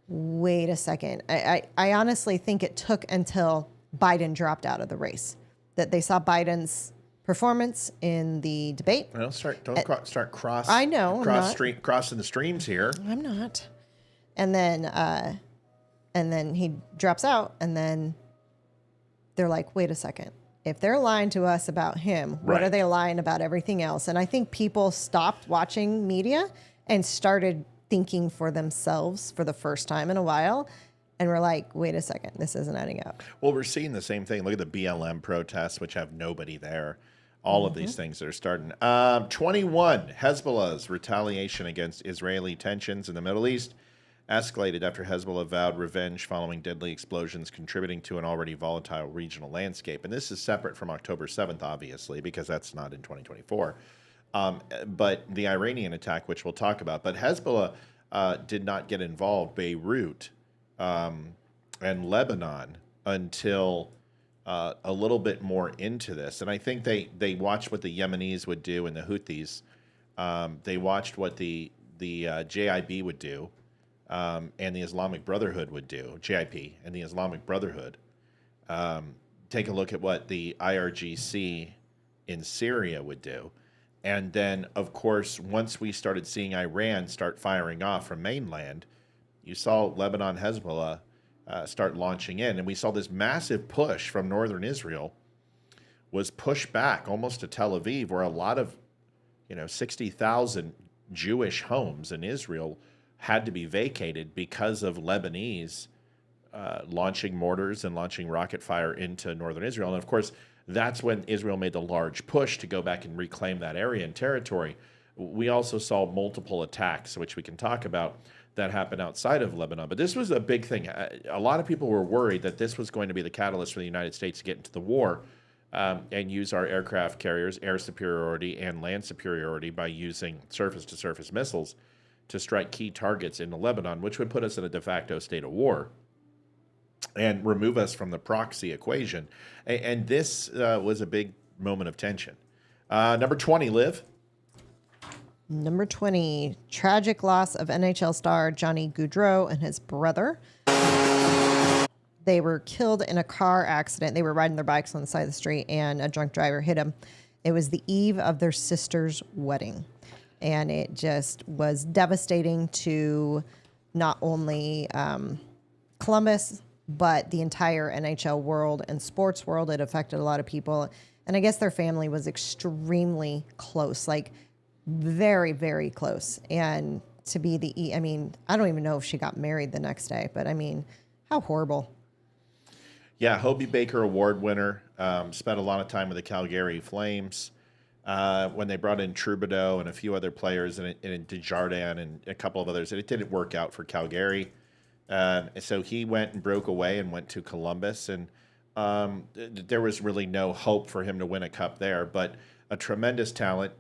[SPEAKER 2] wait a second. I honestly think it took until Biden dropped out of the race that they saw Biden's performance in the debate.
[SPEAKER 1] Well, start crossing the streams here.
[SPEAKER 2] I'm not. And then he drops out, and then they're like, wait a second. If they're lying to us about him, what are they lying about everything else? And I think people stopped watching media and started thinking for themselves for the first time in a while. And we're like, wait a second, this isn't adding up.
[SPEAKER 1] Well, we're seeing the same thing. Look at the BLM protests, which have nobody there. All of these things that are starting. 21, Hezbollah's retaliation against Israeli tensions in the Middle East escalated after Hezbollah vowed revenge following deadly explosions contributing to an already volatile regional landscape. And this is separate from October 7th, obviously, because that's not in 2024. But the Iranian attack, which we'll talk about. But Hezbollah did not get involved, Beirut and Lebanon, until a little bit more into this. And I think they watched what the Yemenis would do and the Houthis. They watched what the JIB would do. And the Islamic Brotherhood would do, JIP and the Islamic Brotherhood. Take a look at what the IRGC in Syria would do. And then, of course, once we started seeing Iran start firing off from mainland, you saw Lebanon Hezbollah start launching in. And we saw this massive push from northern Israel was pushed back almost to Tel Aviv, where a lot of, 60,000 Jewish homes in Israel had to be vacated because of Lebanese launching mortars and launching rocket fire into northern Israel. And of course, that's when Israel made the large push to go back and reclaim that area and territory. We also saw multiple attacks, which we can talk about, that happened outside of Lebanon. But this was a big thing. A lot of people were worried that this was going to be the catalyst for the United States to get into the war and use our aircraft carriers, air superiority and land superiority by using surface-to-surface missiles to strike key targets into Lebanon, which would put us in a de facto state of war and remove us from the proxy equation. And this was a big moment of tension. Number 20, Liv.
[SPEAKER 2] Number 20, tragic loss of NHL star Johnny Gaudreau and his brother. They were killed in a car accident. They were riding their bikes on the side of the street, and a drunk driver hit them. It was the eve of their sister's wedding. And it just was devastating to not only Columbus, but the entire NHL world and sports world. It affected a lot of people. And I guess their family was extremely close, like very, very close. And to be I don't even know if she got married the next day, but how horrible.
[SPEAKER 1] Yeah, Hobie Baker Award winner, spent a lot of time with the Calgary Flames. When they brought in Troubadour and a few other players and Desjardins and a couple of others, and it didn't work out for Calgary. So he went and broke away and went to Columbus, and there was really no hope for him to win a cup there, but a tremendous talent.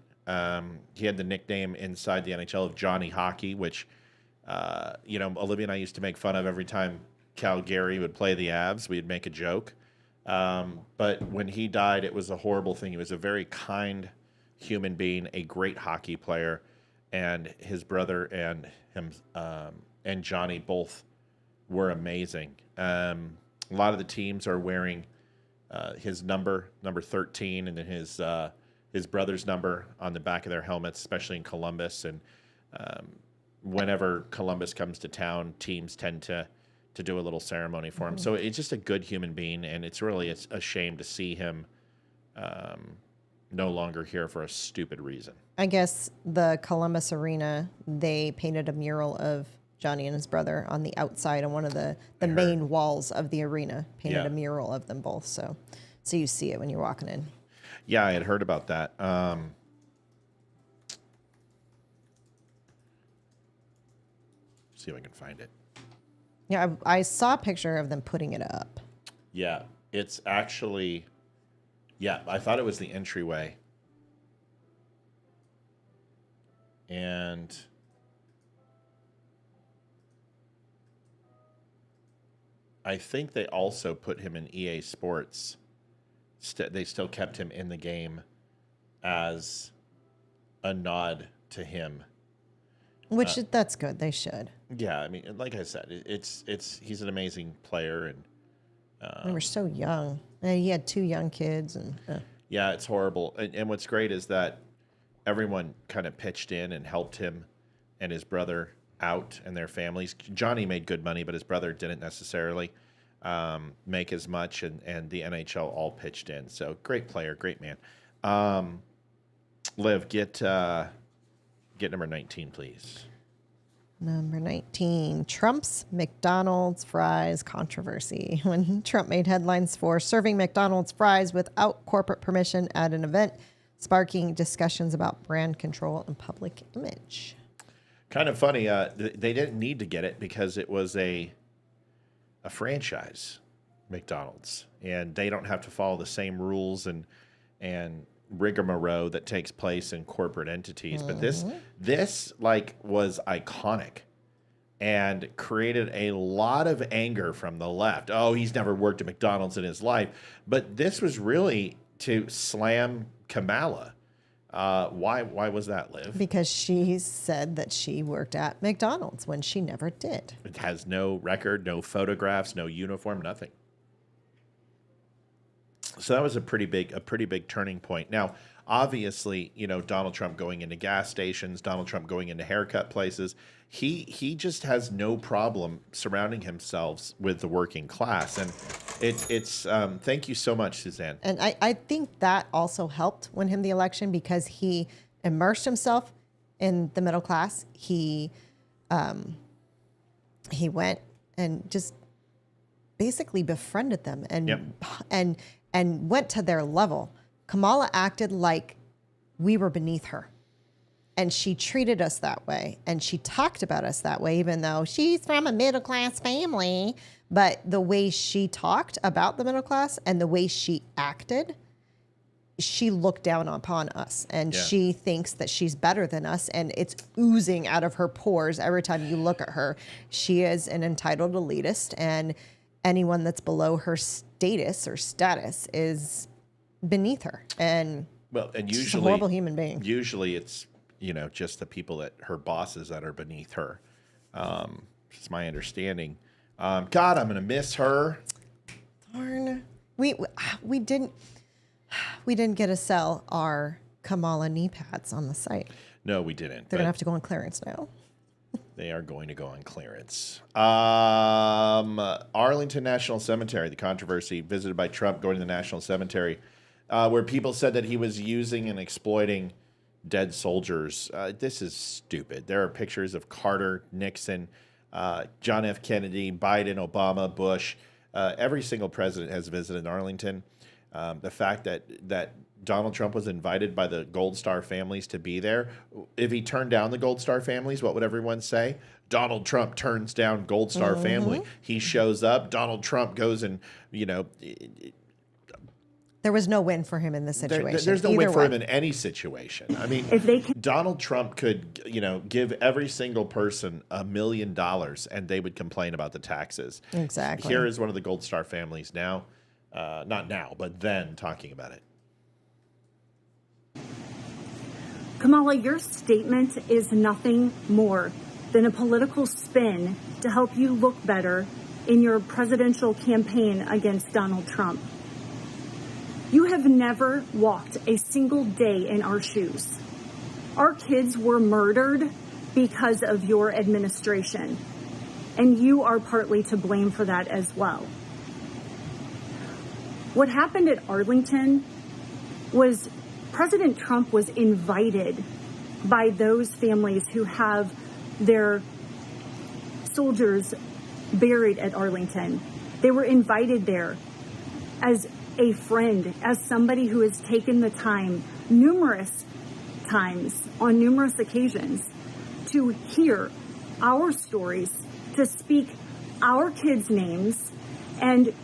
[SPEAKER 1] He had the nickname inside the NHL of Johnny Hockey, which, Olivia and I used to make fun of every time Calgary would play the Avs. We'd make a joke. But when he died, it was a horrible thing. He was a very kind human being, a great hockey player, and his brother and him and Johnny both were amazing. A lot of the teams are wearing his number 13, and then his brother's number on the back of their helmets, especially in Columbus. And whenever Columbus comes to town, teams tend to to do a little ceremony for him. So it's just a good human being, and it's really a shame to see him no longer here for a stupid reason.
[SPEAKER 2] I guess the Columbus Arena, they painted a mural of Johnny and his brother on the outside on one of the main walls of the arena. Painted a mural of them both, so you see it when you're walking in.
[SPEAKER 1] Yeah, I had heard about that. See if I can find it.
[SPEAKER 2] Yeah, I saw a picture of them putting it up.
[SPEAKER 1] Yeah, it's actually... Yeah, I thought it was the entryway. And... I think they also put him in EA Sports. They still kept him in the game as a nod to him.
[SPEAKER 2] Which that's good. They should.
[SPEAKER 1] Yeah, I mean, like I said, he's an amazing player, and
[SPEAKER 2] they were so young. And he had 2 young kids, and
[SPEAKER 1] yeah, it's horrible. And what's great is that everyone kind of pitched in and helped him and his brother out and their families. Johnny made good money, but his brother didn't necessarily make as much, and the NHL all pitched in. So great player, great man. Liv, get number 19, please.
[SPEAKER 2] Number 19, Trump's McDonald's fries controversy. When Trump made headlines for serving McDonald's fries without corporate permission at an event, sparking discussions about brand control and public image.
[SPEAKER 1] Kind of funny. They didn't need to get it because it was a franchise, McDonald's, and they don't have to follow the same rules and rigmarole that takes place in corporate entities. But this like was iconic and created a lot of anger from the left. Oh, he's never worked at McDonald's in his life. But this was really to slam KAMALA. Why was that, Liv?
[SPEAKER 2] Because she said that she worked at McDonald's when she never did.
[SPEAKER 1] It has no record, no photographs, no uniform, nothing. So that was a pretty big turning point. Now, obviously, Donald Trump going into gas stations, Donald Trump going into haircut places, he just has no problem surrounding himself with the working class. And it's thank you so much, Suzanne.
[SPEAKER 2] And I think that also helped win him the election because he immersed himself in the middle class. He went and just basically befriended them and went to their level. KAMALA acted like we were beneath her. And she treated us that way. And she talked about us that way, even though she's from a middle-class family. But the way she talked about the middle class and the way she acted, she looked down upon us. And she thinks that she's better than us. And it's oozing out of her pores every time you look at her. She is an entitled elitist. And anyone that's below her status is beneath her. And
[SPEAKER 1] usually
[SPEAKER 2] she's a horrible human being.
[SPEAKER 1] Usually it's just the people that her bosses that are beneath her. It's my understanding. God, I'm gonna miss her.
[SPEAKER 2] Darn, we didn't get to sell our KAMALA knee pads on the site.
[SPEAKER 1] No, we didn't.
[SPEAKER 2] They're gonna have to go on clearance now.
[SPEAKER 1] They are going to go on clearance. Arlington National Cemetery, the controversy visited by Trump going to the National Cemetery, where people said that he was using and exploiting dead soldiers. This is stupid. There are pictures of Carter, Nixon, John F. Kennedy, Biden, Obama, Bush. Every single president has visited Arlington. The fact that Donald Trump was invited by the Gold Star families to be there. If he turned down the Gold Star families, what would everyone say? Donald Trump turns down Gold Star family. He shows up. Donald Trump goes and,
[SPEAKER 2] there was no win for him in this situation.
[SPEAKER 1] There's no win for him in any situation. I mean, Donald Trump could, give every single person $1 million and they would complain about the taxes.
[SPEAKER 2] Exactly.
[SPEAKER 1] Here is one of the Gold Star families now, not now, but then talking about it.
[SPEAKER 10] KAMALA, your statement is nothing more than a political spin to help you look better in your presidential campaign against Donald Trump. You have never walked a single day in our shoes. Our kids were murdered because of your administration. and you are partly to blame for that as well. What happened at Arlington was President Trump was invited by those families who have their soldiers buried at Arlington. They were invited there as a friend, as somebody who has taken the time numerous times on numerous occasions to hear our stories, to speak our kids' names, and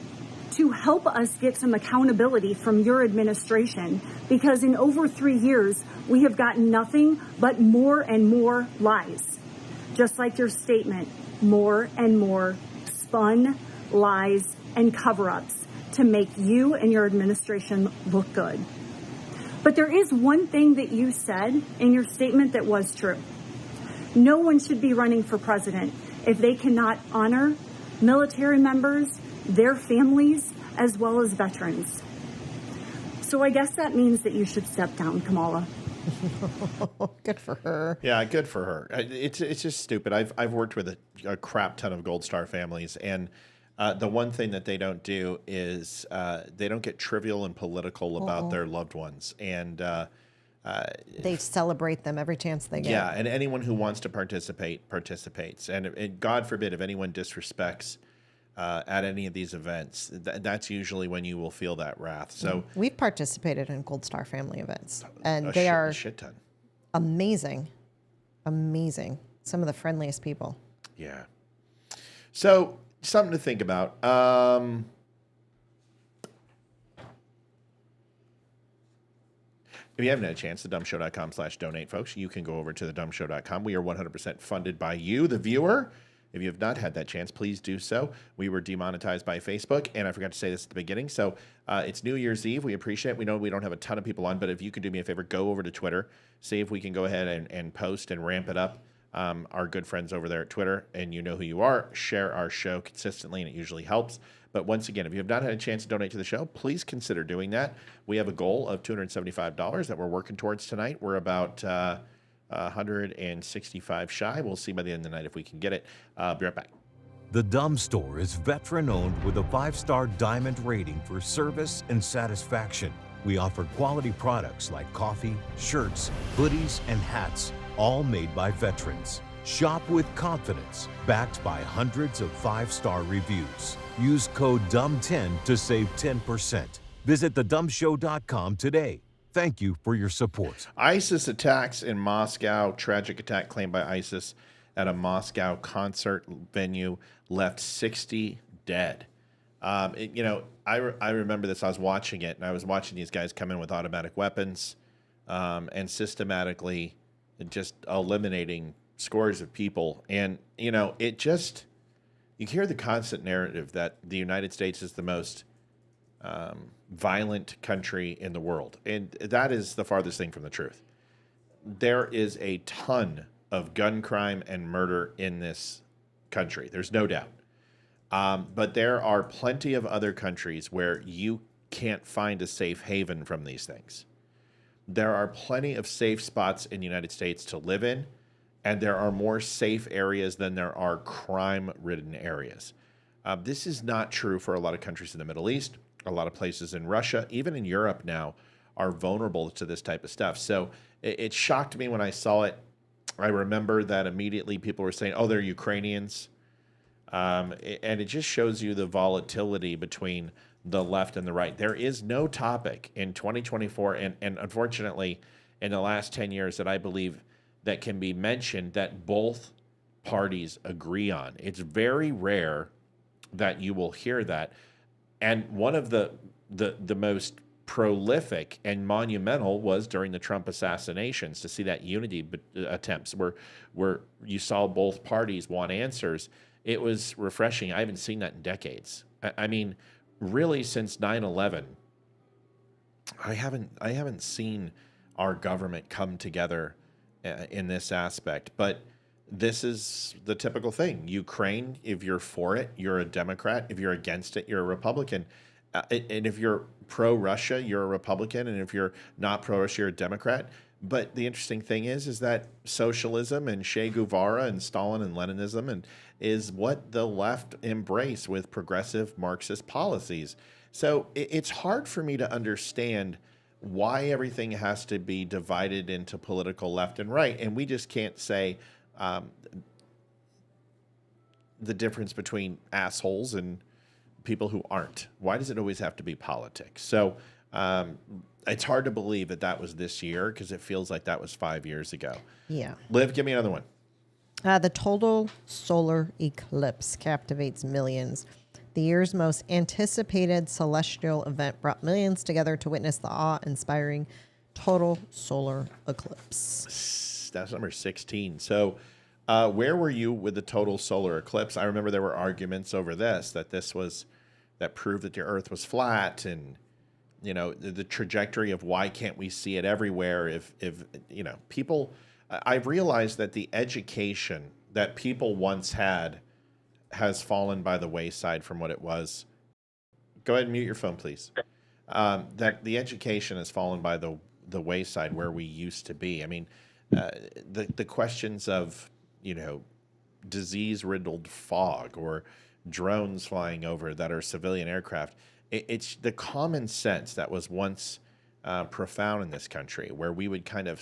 [SPEAKER 10] to help us get some accountability from your administration, because in over 3 years, we have gotten nothing but more and more lies. Just like your statement, more and more spun lies and cover-ups to make you and your administration look good. But there is one thing that you said in your statement that was true. No one should be running for president if they cannot honor military members, their families, as well as veterans. So I guess that means that you should step down, Kamala.
[SPEAKER 2] Good for her.
[SPEAKER 1] Yeah, good for her. It's just stupid. I've worked with a crap ton of Gold Star families, and the one thing that they don't do is they don't get trivial and political about their loved ones. And
[SPEAKER 2] they celebrate them every chance they get.
[SPEAKER 1] Yeah, and anyone who wants to participate participates. And God forbid if anyone disrespects at any of these events, that's usually when you will feel that wrath. So
[SPEAKER 2] we've participated in Gold Star family events, and they are
[SPEAKER 1] a shit ton.
[SPEAKER 2] Amazing. Some of the friendliest people.
[SPEAKER 1] Yeah. So something to think about. If you haven't had a chance, thedumbshow.com/donate, folks, you can go over to thedumbshow.com. We are 100% funded by you, the viewer. If you have not had that chance, please do so. We were demonetized by Facebook, and I forgot to say this at the beginning. So it's New Year's Eve. We appreciate it. We know we don't have a ton of people on, but if you could do me a favor, go over to Twitter, see if we can go ahead and post and ramp it up. Our good friends over there at Twitter, and you know who you are, share our show consistently, and it usually helps. But once again, if you have not had a chance to donate to the show, please consider doing that. We have a goal of $275 that we're working towards tonight. We're about 165 shy. We'll see by the end of the night if we can get it. Be right back.
[SPEAKER 11] The Dumb Store is veteran-owned with a 5-star diamond rating for service and satisfaction. We offer quality products like coffee, shirts, hoodies, and hats, all made by veterans. Shop with confidence, backed by hundreds of 5-star reviews. Use code DUMB10 to save 10%. Visit thedumbshow.com today. Thank you for your support.
[SPEAKER 1] ISIS attacks in Moscow. Tragic attack claimed by ISIS at a Moscow concert venue left 60 dead. I remember this. I was watching it, and I was watching these guys come in with automatic weapons and systematically just eliminating scores of people. And, it just, you hear the constant narrative that the United States is the most violent country in the world. And that is the farthest thing from the truth. There is a ton of gun crime and murder in this country. There's no doubt. But there are plenty of other countries where you can't find a safe haven from these things. There are plenty of safe spots in the United States to live in, and there are more safe areas than there are crime-ridden areas. This is not true for a lot of countries in the Middle East. A lot of places in Russia, even in Europe now, are vulnerable to this type of stuff. So it shocked me when I saw it. I remember that immediately people were saying, oh, they're Ukrainians. And it just shows you the volatility between the left and the right. There is no topic in 2024, and unfortunately in the last 10 years that I believe that can be mentioned that both parties agree on. It's very rare that you will hear that. And one of the most prolific and monumental was during the Trump assassinations, to see that unity attempts where you saw both parties want answers. It was refreshing. I haven't seen that in decades. I mean, really since 9/11, I haven't seen our government come together in this aspect. But this is the typical thing. Ukraine, if you're for it, you're a Democrat. If you're against it, you're a Republican. And if you're pro-Russia, you're a Republican. And if you're not pro-Russia, you're a Democrat. But the interesting thing is that socialism and Che Guevara and Stalin and Leninism and is what the left embrace with progressive Marxist policies. So it's hard for me to understand why everything has to be divided into political left and right, and we just can't say the difference between assholes and people who aren't. Why does it always have to be politics? So it's hard to believe that was this year because it feels like that was 5 years ago.
[SPEAKER 2] Yeah.
[SPEAKER 1] Liv, give me another one.
[SPEAKER 2] The total solar eclipse captivates millions. The year's most anticipated celestial event brought millions together to witness the awe-inspiring total solar eclipse.
[SPEAKER 1] That's number 16. So where were you with the total solar eclipse? I remember there were arguments over that proved that the Earth was flat, and the trajectory of why can't we see it everywhere if people. I've realized that the education that people once had has fallen by the wayside from what it was. Go ahead and mute your phone, please. That the education has fallen by the wayside where we used to be. I mean, the questions of disease-riddled fog or drones flying over that are civilian aircraft. It's the common sense that was once profound in this country, where we would kind of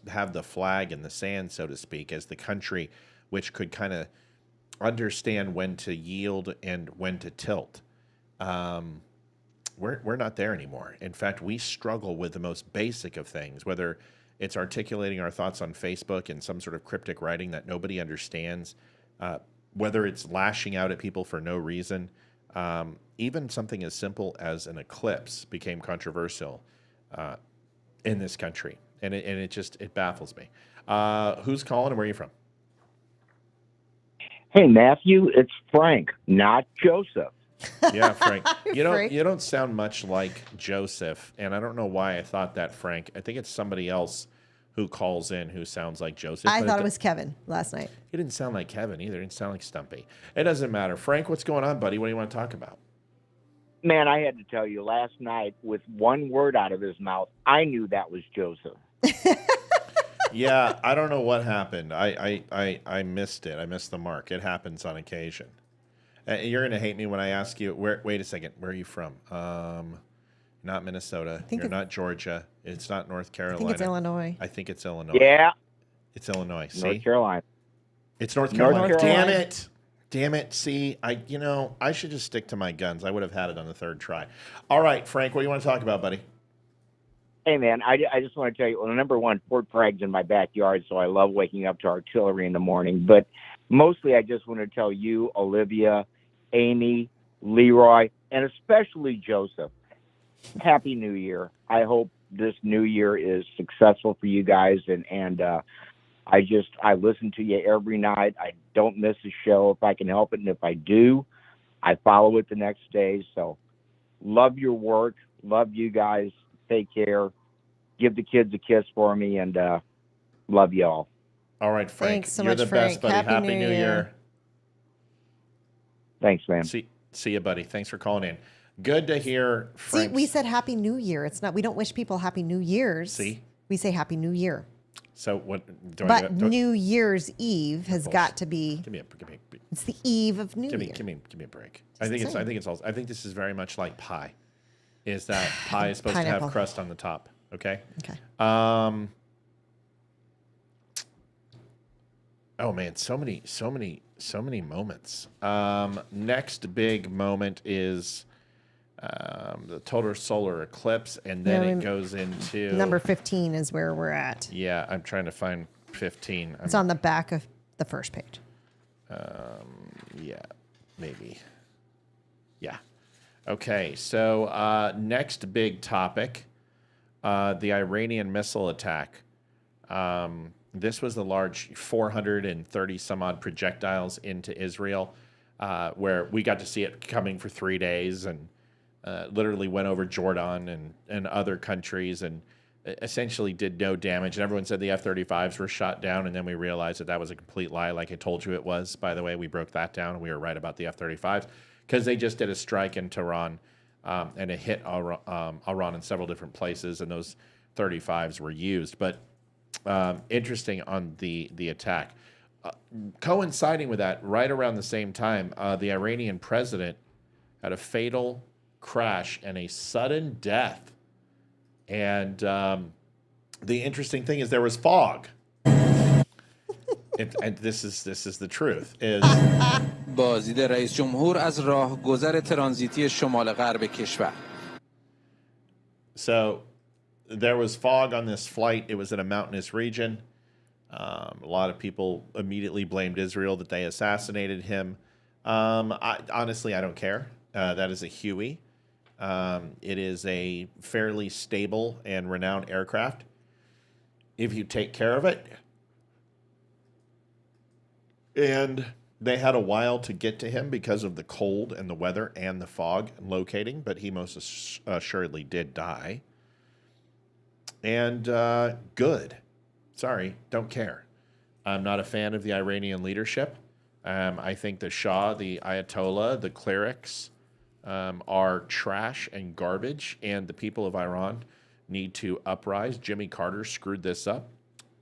[SPEAKER 1] have the flag in the sand, so to speak, as the country which could kind of understand when to yield and when to tilt. We're not there anymore. In fact, we struggle with the most basic of things, whether it's articulating our thoughts on Facebook in some sort of cryptic writing that nobody understands, whether it's lashing out at people for no reason. Even something as simple as an eclipse became controversial in this country, and it baffles me. Who's calling and where are you from?
[SPEAKER 12] Hey, Matthew, it's Frank, not Joseph.
[SPEAKER 1] Yeah, Frank.
[SPEAKER 2] Frank.
[SPEAKER 1] You don't sound much like Joseph, and I don't know why I thought that, Frank. I think it's somebody else who calls in who sounds like Joseph.
[SPEAKER 2] I thought it was Kevin last night.
[SPEAKER 1] He didn't sound like Kevin either. He didn't sound like Stumpy. It doesn't matter. Frank, what's going on, buddy? What do you want to talk about?
[SPEAKER 12] Man, I had to tell you, last night, with one word out of his mouth, I knew that was Joseph.
[SPEAKER 1] Yeah, I don't know what happened. I missed it. I missed the mark. It happens on occasion. You're going to hate me when I ask you, wait a second, where are you from? Not Minnesota. You're not Georgia. It's not North Carolina.
[SPEAKER 2] I think it's Illinois.
[SPEAKER 1] I think it's Illinois.
[SPEAKER 12] Yeah.
[SPEAKER 1] It's Illinois. See?
[SPEAKER 12] North Carolina.
[SPEAKER 1] It's North Carolina.
[SPEAKER 12] North Carolina.
[SPEAKER 1] Damn it. Damn it. See, I should just stick to my guns. I would have had it on the third try. All right, Frank, what do you want to talk about, buddy?
[SPEAKER 12] Hey, man, I just want to tell you, well, number one, Fort Bragg's in my backyard, so I love waking up to artillery in the morning. But mostly I just want to tell you, Olivia, Amy, Leroy, and especially Joseph, Happy New Year. I hope this new year is successful for you guys. And I listen to you every night. I don't miss a show if I can help it. And if I do, I follow it the next day. So love your work. Love you guys. Take care. Give the kids a kiss for me, and love you all.
[SPEAKER 1] All right, Frank.
[SPEAKER 2] Thanks so
[SPEAKER 1] You're
[SPEAKER 2] much,
[SPEAKER 1] the best,
[SPEAKER 2] Frank.
[SPEAKER 1] buddy. Happy New Year.
[SPEAKER 12] Thanks, man.
[SPEAKER 1] See you, buddy. Thanks for calling in. Good to hear, Frank.
[SPEAKER 2] See, we said Happy New Year. It's not. We don't wish people Happy New Year's.
[SPEAKER 1] See?
[SPEAKER 2] We say Happy New Year.
[SPEAKER 1] So what?
[SPEAKER 2] New Year's Eve has got to be.
[SPEAKER 1] Give me a.
[SPEAKER 2] It's the eve of New Year.
[SPEAKER 1] Give me a break. I think this is very much like pie. Is that pie is supposed to have crust on the top? Okay.
[SPEAKER 2] Okay.
[SPEAKER 1] Oh man, so many moments. Next big moment is the total solar eclipse, and then it goes into
[SPEAKER 2] number 15 is where we're at.
[SPEAKER 1] Yeah, I'm trying to find 15.
[SPEAKER 2] It's on the back of the first page.
[SPEAKER 1] Yeah, maybe. Yeah. Okay, so next big topic, the Iranian missile attack. This was the large 430 some odd projectiles into Israel, where we got to see it coming for 3 days and literally went over Jordan and other countries and essentially did no damage. And everyone said the F-35s were shot down, and then we realized that was a complete lie, like I told you it was. By the way, we broke that down, and we were right about the F-35s because they just did a strike in Tehran, and it hit Iran in several different places, and those 35s were used. But interesting on the attack. Coinciding with that, right around the same time, the Iranian president had a fatal crash and a sudden death. And the interesting thing is there was fog. And this is the truth.
[SPEAKER 13] بازدید رئیس جمهور از راهگذر ترانزیتی شمال غرب کشور.
[SPEAKER 1] So there was fog on this flight. It was in a mountainous region. A lot of people immediately blamed Israel that they assassinated him. Honestly, I don't care. That is a Huey. It is a fairly stable and renowned aircraft. If you take care of it. And they had a while to get to him because of the cold and the weather and the fog locating, but he most assuredly did die. And good. Sorry, don't care. I'm not a fan of the Iranian leadership. I think the Shah, the Ayatollah, the clerics are trash and garbage, and the people of Iran need to uprise. Jimmy Carter screwed this up.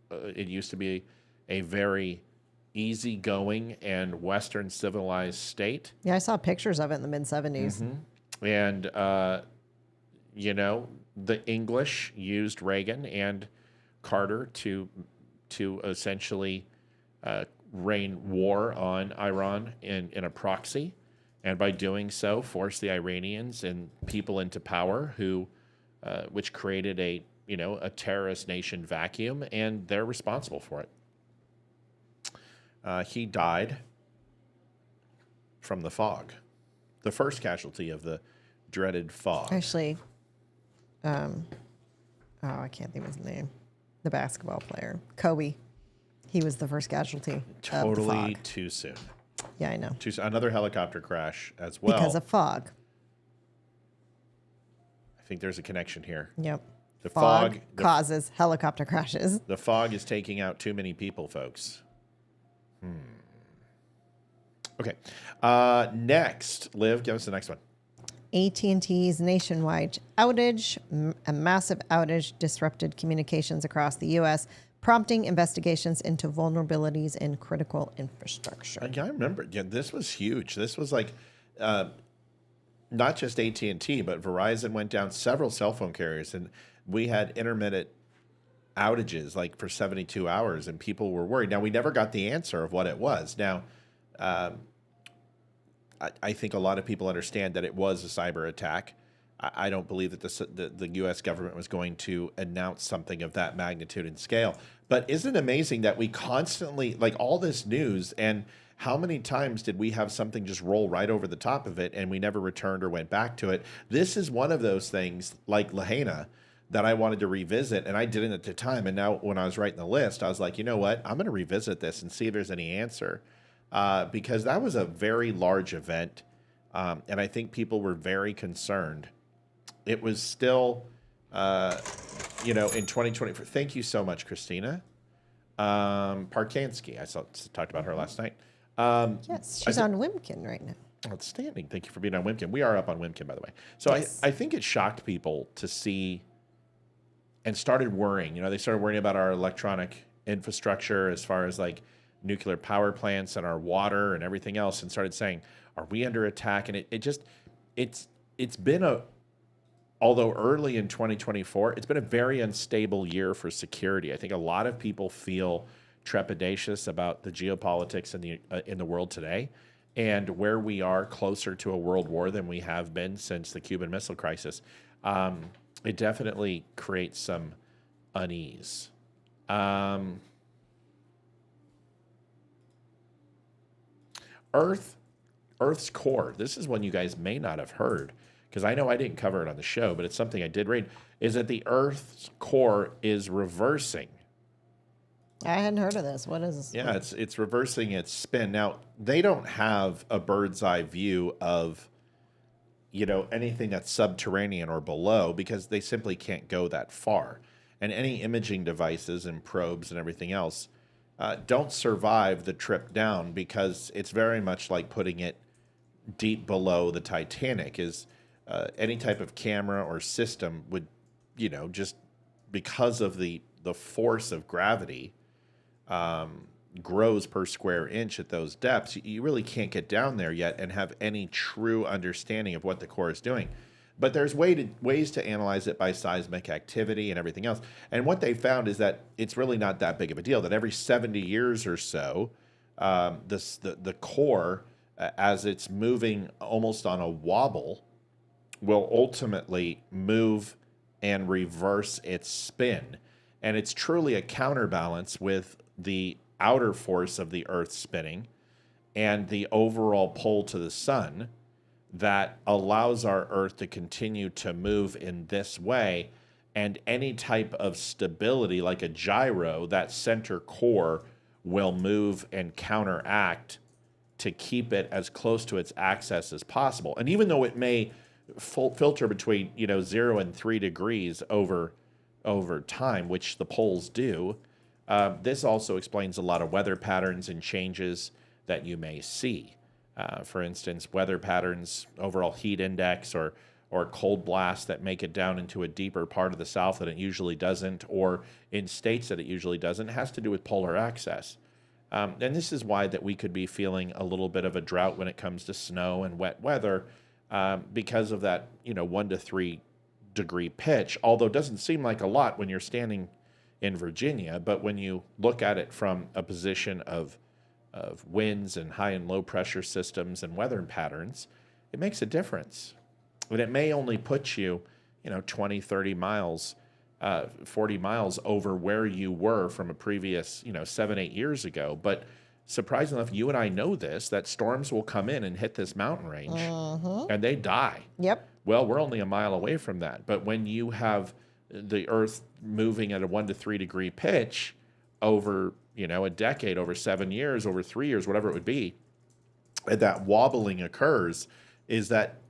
[SPEAKER 1] It used to be a very easygoing and Western civilized state.
[SPEAKER 2] Yeah, I saw pictures of it in the mid-'70s.
[SPEAKER 1] Mm-hmm. And, you know, the English used Reagan and Carter to essentially rain war on Iran in a proxy, and by doing so, force the Iranians and people into power who, which created a terrorist nation vacuum, and they're responsible for it. He died from the fog, the first casualty of the dreaded fog.
[SPEAKER 2] Actually, I can't think of his name. The basketball player, Kobe. He was the first casualty.
[SPEAKER 1] Totally too soon.
[SPEAKER 2] Yeah, I know.
[SPEAKER 1] Another helicopter crash as well.
[SPEAKER 2] Because of fog.
[SPEAKER 1] I think there's a connection here.
[SPEAKER 2] Yep.
[SPEAKER 1] The
[SPEAKER 2] fog causes helicopter crashes.
[SPEAKER 1] The fog is taking out too many people, folks. Okay. Next, Liv, give us the next one.
[SPEAKER 2] AT&T's nationwide outage, a massive outage, disrupted communications across the U.S., prompting investigations into vulnerabilities in critical infrastructure.
[SPEAKER 1] Yeah, I remember. Yeah, this was huge. This was like not just AT&T, but Verizon went down, several cell phone carriers, and we had intermittent outages like for 72 hours, and people were worried. Now, we never got the answer of what it was. Now, I think a lot of people understand that it was a cyber attack. I don't believe that the U.S. government was going to announce something of that magnitude and scale. But isn't it amazing that we constantly, like all this news, and how many times did we have something just roll right over the top of it and we never returned or went back to it? This is one of those things like Lahaina that I wanted to revisit, and I didn't at the time. And now when I was writing the list, I was like, you know what? I'm going to revisit this and see if there's any answer. Because that was a very large event, and I think people were very concerned. It was still, in 2020. Thank you so much, Christina Parkansky. I talked about her last night.
[SPEAKER 2] Yes, she's on Wimkin right now.
[SPEAKER 1] Outstanding. Thank you for being on Wimkin. We are up on Wimkin, by the way. So yes. I think it shocked people to see and started worrying. They started worrying about our electronic infrastructure as far as like nuclear power plants and our water and everything else, and started saying, are we under attack? And it's been although early in 2024, it's been a very unstable year for security. I think a lot of people feel trepidatious about the geopolitics in the world today, and where we are closer to a world war than we have been since the Cuban Missile Crisis. It definitely creates some unease. Earth's core, this is one you guys may not have heard, because I know I didn't cover it on the show, but it's something I did read, is that the Earth's core is reversing.
[SPEAKER 2] I hadn't heard of this. What is this?
[SPEAKER 1] Yeah, it's reversing its spin. Now, they don't have a bird's eye view of, anything that's subterranean or below, because they simply can't go that far. And any imaging devices and probes and everything else don't survive the trip down, because it's very much like putting it deep below the Titanic. Is any type of camera or system would, just because of the the force of gravity grows per square inch at those depths, you really can't get down there yet and have any true understanding of what the core is doing. But there's ways to analyze it by seismic activity and everything else. And what they found is that it's really not that big of a deal, that every 70 years or so, the core, as it's moving almost on a wobble, will ultimately move and reverse its spin. And it's truly a counterbalance with the outer force of the Earth spinning and the overall pull to the sun that allows our Earth to continue to move in this way. And any type of stability, like a gyro, that center core will move and counteract to keep it as close to its axis as possible. And even though it may filter between 0 and 3 degrees over time, which the poles do, this also explains a lot of weather patterns and changes that you may see. For instance, weather patterns, overall heat index, or cold blasts that make it down into a deeper part of the South that it usually doesn't, or in states that it usually doesn't, has to do with polar access. And this is why that we could be feeling a little bit of a drought when it comes to snow and wet weather, because of that 1 to 3 degree pitch, although it doesn't seem like a lot when you're standing in Virginia. But when you look at it from a position of winds and high and low pressure systems and weather patterns, it makes a difference. And it may only put you, 20, 30 miles, 40 miles over where you were from a previous, 7, 8 years ago. But surprisingly enough, you and I know this, that storms will come in and hit this mountain range and they die.
[SPEAKER 2] Yep.
[SPEAKER 1] Well, we're only a mile away from that. But when you have the Earth moving at a 1 to 3 degree pitch over, a decade, over 7 years, over 3 years, whatever it would be, and that wobbling occurs, is that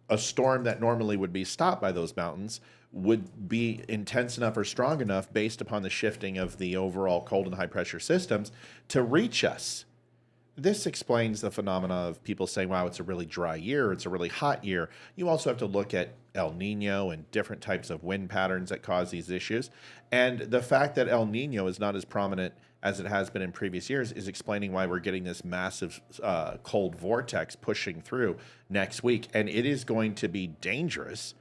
[SPEAKER 1] a storm that normally would be stopped by those mountains would be intense enough or strong enough based upon the shifting of the overall cold and high pressure systems to reach us. This explains the phenomena of people saying, wow, it's a really dry year, it's a really hot year. You also have to look at El Nino and different types of wind patterns that cause these issues. And the fact that El Nino is not as prominent as it has been in previous years is explaining why we're getting this massive cold vortex pushing through next week. And it is going to be dangerous,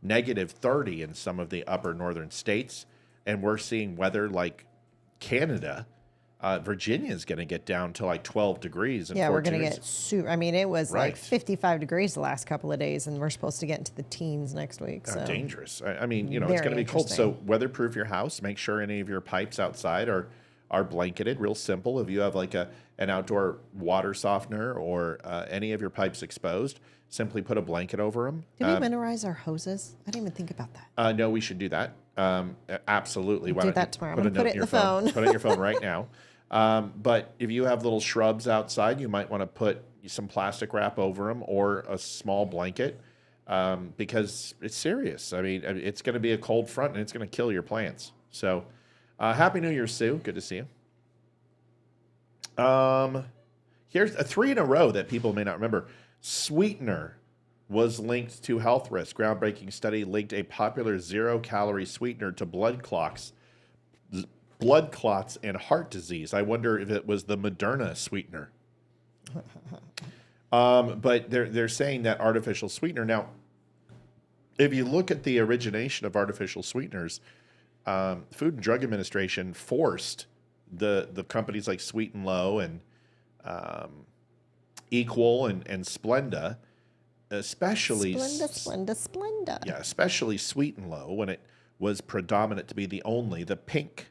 [SPEAKER 1] -30 in some of the upper northern states. And we're seeing weather like Canada. Virginia is going to get down to like 12 degrees.
[SPEAKER 2] Yeah, we're going to get super. I mean, it was like 55 degrees the last couple of days, and we're supposed to get into the teens next week. So
[SPEAKER 1] dangerous. I mean, it's going to be cold. So weatherproof your house. Make sure any of your pipes outside are blanketed. Real simple. If you have like an outdoor water softener or any of your pipes exposed, simply put a blanket over them.
[SPEAKER 2] Did we winterize our hoses? I didn't even think about that.
[SPEAKER 1] No, we should do that. Absolutely.
[SPEAKER 2] We'll do that tomorrow. I'm going to put it in the phone.
[SPEAKER 1] Put it in your phone right now. But if you have little shrubs outside, you might want to put some plastic wrap over them or a small blanket, because it's serious. I mean, it's going to be a cold front and it's going to kill your plants. So Happy New Year, Sue. Good to see you. Here's 3 in a row that people may not remember. Sweetener was linked to health risk. Groundbreaking study linked a popular 0-calorie sweetener to blood clots and heart disease. I wonder if it was the Moderna sweetener. But they're saying that artificial sweetener. Now, if you look at the origination of artificial sweeteners, Food and Drug Administration forced the companies like Sweet and Low and Equal and Splenda, especially
[SPEAKER 2] Splenda.
[SPEAKER 1] Yeah, especially Sweet and Low, when it was predominant to be the pink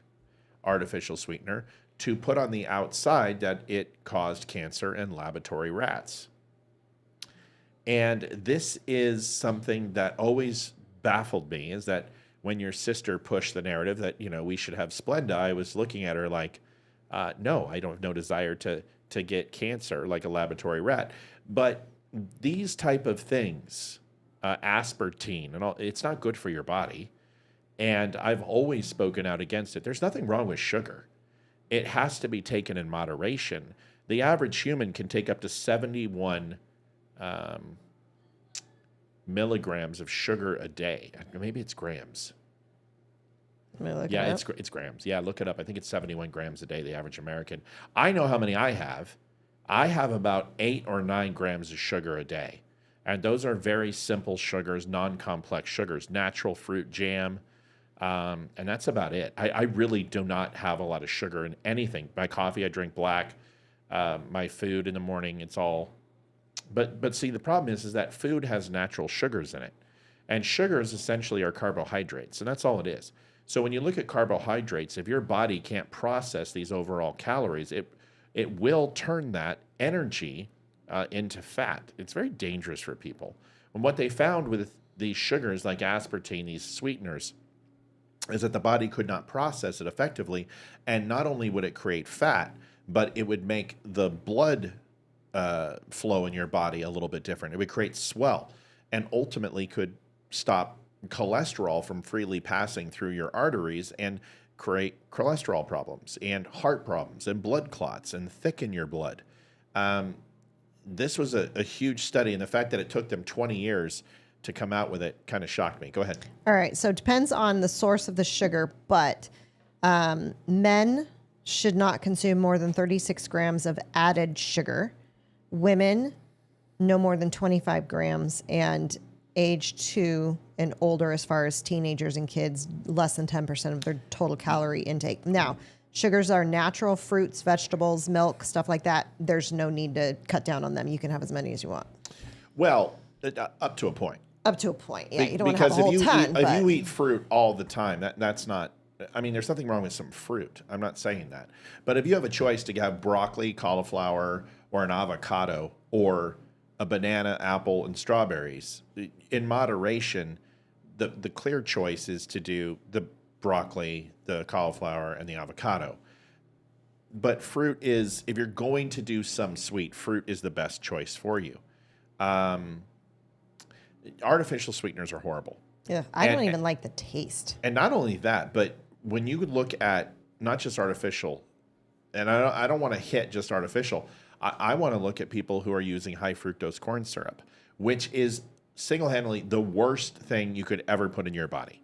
[SPEAKER 1] artificial sweetener, to put on the outside that it caused cancer in laboratory rats. And this is something that always baffled me, is that when your sister pushed the narrative that, we should have Splenda, I was looking at her like, no, I don't have no desire to get cancer like a laboratory rat. But these type of things, aspartame, and all, it's not good for your body. And I've always spoken out against it. There's nothing wrong with sugar. It has to be taken in moderation. The average human can take up to 71 milligrams of sugar a day. Maybe it's grams. Yeah, it's grams. Yeah, look it up. I think it's 71 grams a day, the average American. I know how many I have. I have about 8 or 9 grams of sugar a day. And those are very simple sugars, non-complex sugars, natural fruit jam. And that's about it. I really do not have a lot of sugar in anything. My coffee, I drink black. My food in the morning, it's all. But see, the problem is that food has natural sugars in it. And sugars essentially are carbohydrates, and that's all it is. So when you look at carbohydrates, if your body can't process these overall calories, it will turn that energy into fat. It's very dangerous for people. And what they found with these sugars like aspartame, these sweeteners, is that the body could not process it effectively. And not only would it create fat, but it would make the blood flow in your body a little bit different. It would create swell and ultimately could stop cholesterol from freely passing through your arteries and create cholesterol problems and heart problems and blood clots and thicken your blood. This was a huge study, and the fact that it took them 20 years to come out with it kind of shocked me. Go ahead.
[SPEAKER 2] All right. So it depends on the source of the sugar, but men should not consume more than 36 grams of added sugar. Women, no more than 25 grams, and age 2 and older, as far as teenagers and kids, less than 10% of their total calorie intake. Now, sugars are natural, fruits, vegetables, milk, stuff like that. There's no need to cut down on them. You can have as many as you want.
[SPEAKER 1] Well, up to a point.
[SPEAKER 2] Up to a point, yeah. You don't want to have a whole ton.
[SPEAKER 1] If you eat fruit all the time, that's not. I mean, there's nothing wrong with some fruit. I'm not saying that. But if you have a choice to have broccoli, cauliflower, or an avocado, or a banana, apple, and strawberries, in moderation, the clear choice is to do the broccoli, the cauliflower, and the avocado. But fruit is, if you're going to do some sweet, fruit is the best choice for you. Artificial sweeteners are horrible.
[SPEAKER 2] Yeah, I don't even like the taste.
[SPEAKER 1] And not only that, but when you look at not just artificial, and I don't want to hit just artificial, I want to look at people who are using high fructose corn syrup, which is single-handedly the worst thing you could ever put in your body.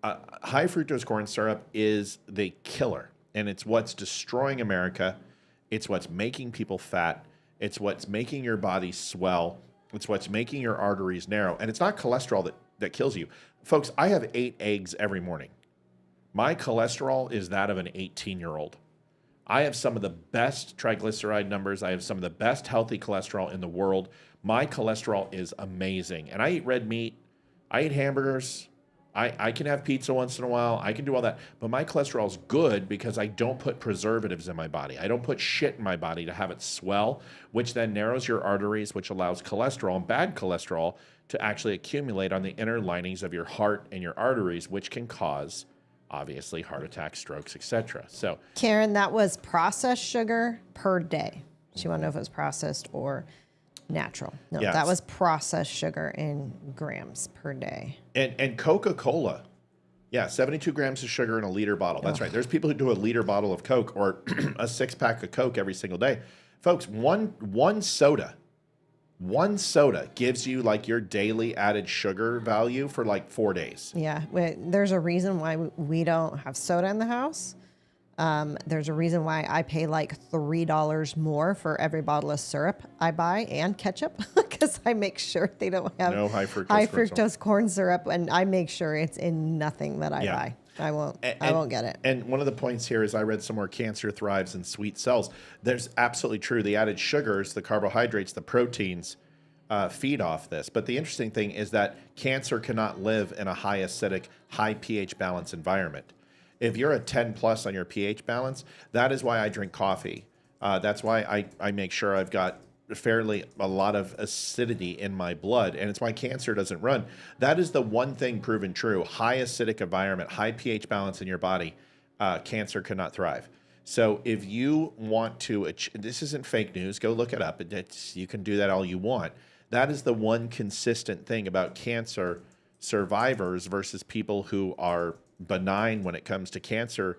[SPEAKER 1] High fructose corn syrup is the killer, and it's what's destroying America. It's what's making people fat. It's what's making your body swell. It's what's making your arteries narrow. And it's not cholesterol that kills you. Folks, I have 8 eggs every morning. My cholesterol is that of an 18-year-old. I have some of the best triglyceride numbers. I have some of the best healthy cholesterol in the world. My cholesterol is amazing. And I eat red meat. I eat hamburgers. I can have pizza once in a while. I can do all that. But my cholesterol is good because I don't put preservatives in my body. I don't put shit in my body to have it swell, which then narrows your arteries, which allows cholesterol and bad cholesterol to actually accumulate on the inner linings of your heart and your arteries, which can cause, obviously, heart attacks, strokes, etc. So,
[SPEAKER 2] Karen, that was processed sugar per day. So you want to know if it was processed or natural? No,
[SPEAKER 1] yes.
[SPEAKER 2] That was processed sugar in grams per day.
[SPEAKER 1] And Coca-Cola, 72 grams of sugar in a liter bottle. That's right. There's people who do a liter bottle of Coke or a 6-pack of Coke every single day. Folks, one soda gives you like your daily added sugar value for like 4 days.
[SPEAKER 2] Yeah, there's a reason why we don't have soda in the house. There's a reason why I pay like $3 more for every bottle of syrup I buy and ketchup because I make sure they don't have
[SPEAKER 1] no high fructose
[SPEAKER 2] corn syrup, and I make sure it's in nothing that I buy. I won't get it.
[SPEAKER 1] And one of the points here is I read somewhere cancer thrives in sweet cells. There's absolutely true. The added sugars, the carbohydrates, the proteins feed off this. But the interesting thing is that cancer cannot live in a high acidic, high pH balance environment. If you're a 10 plus on your pH balance, that is why I drink coffee. That's why I make sure I've got a lot of acidity in my blood, and it's why cancer doesn't run. That is the one thing proven true. High acidic environment, high pH balance in your body, cancer cannot thrive. So if you want to, this isn't fake news, go look it up. You can do that all you want. That is the one consistent thing about cancer survivors versus people who are benign when it comes to cancer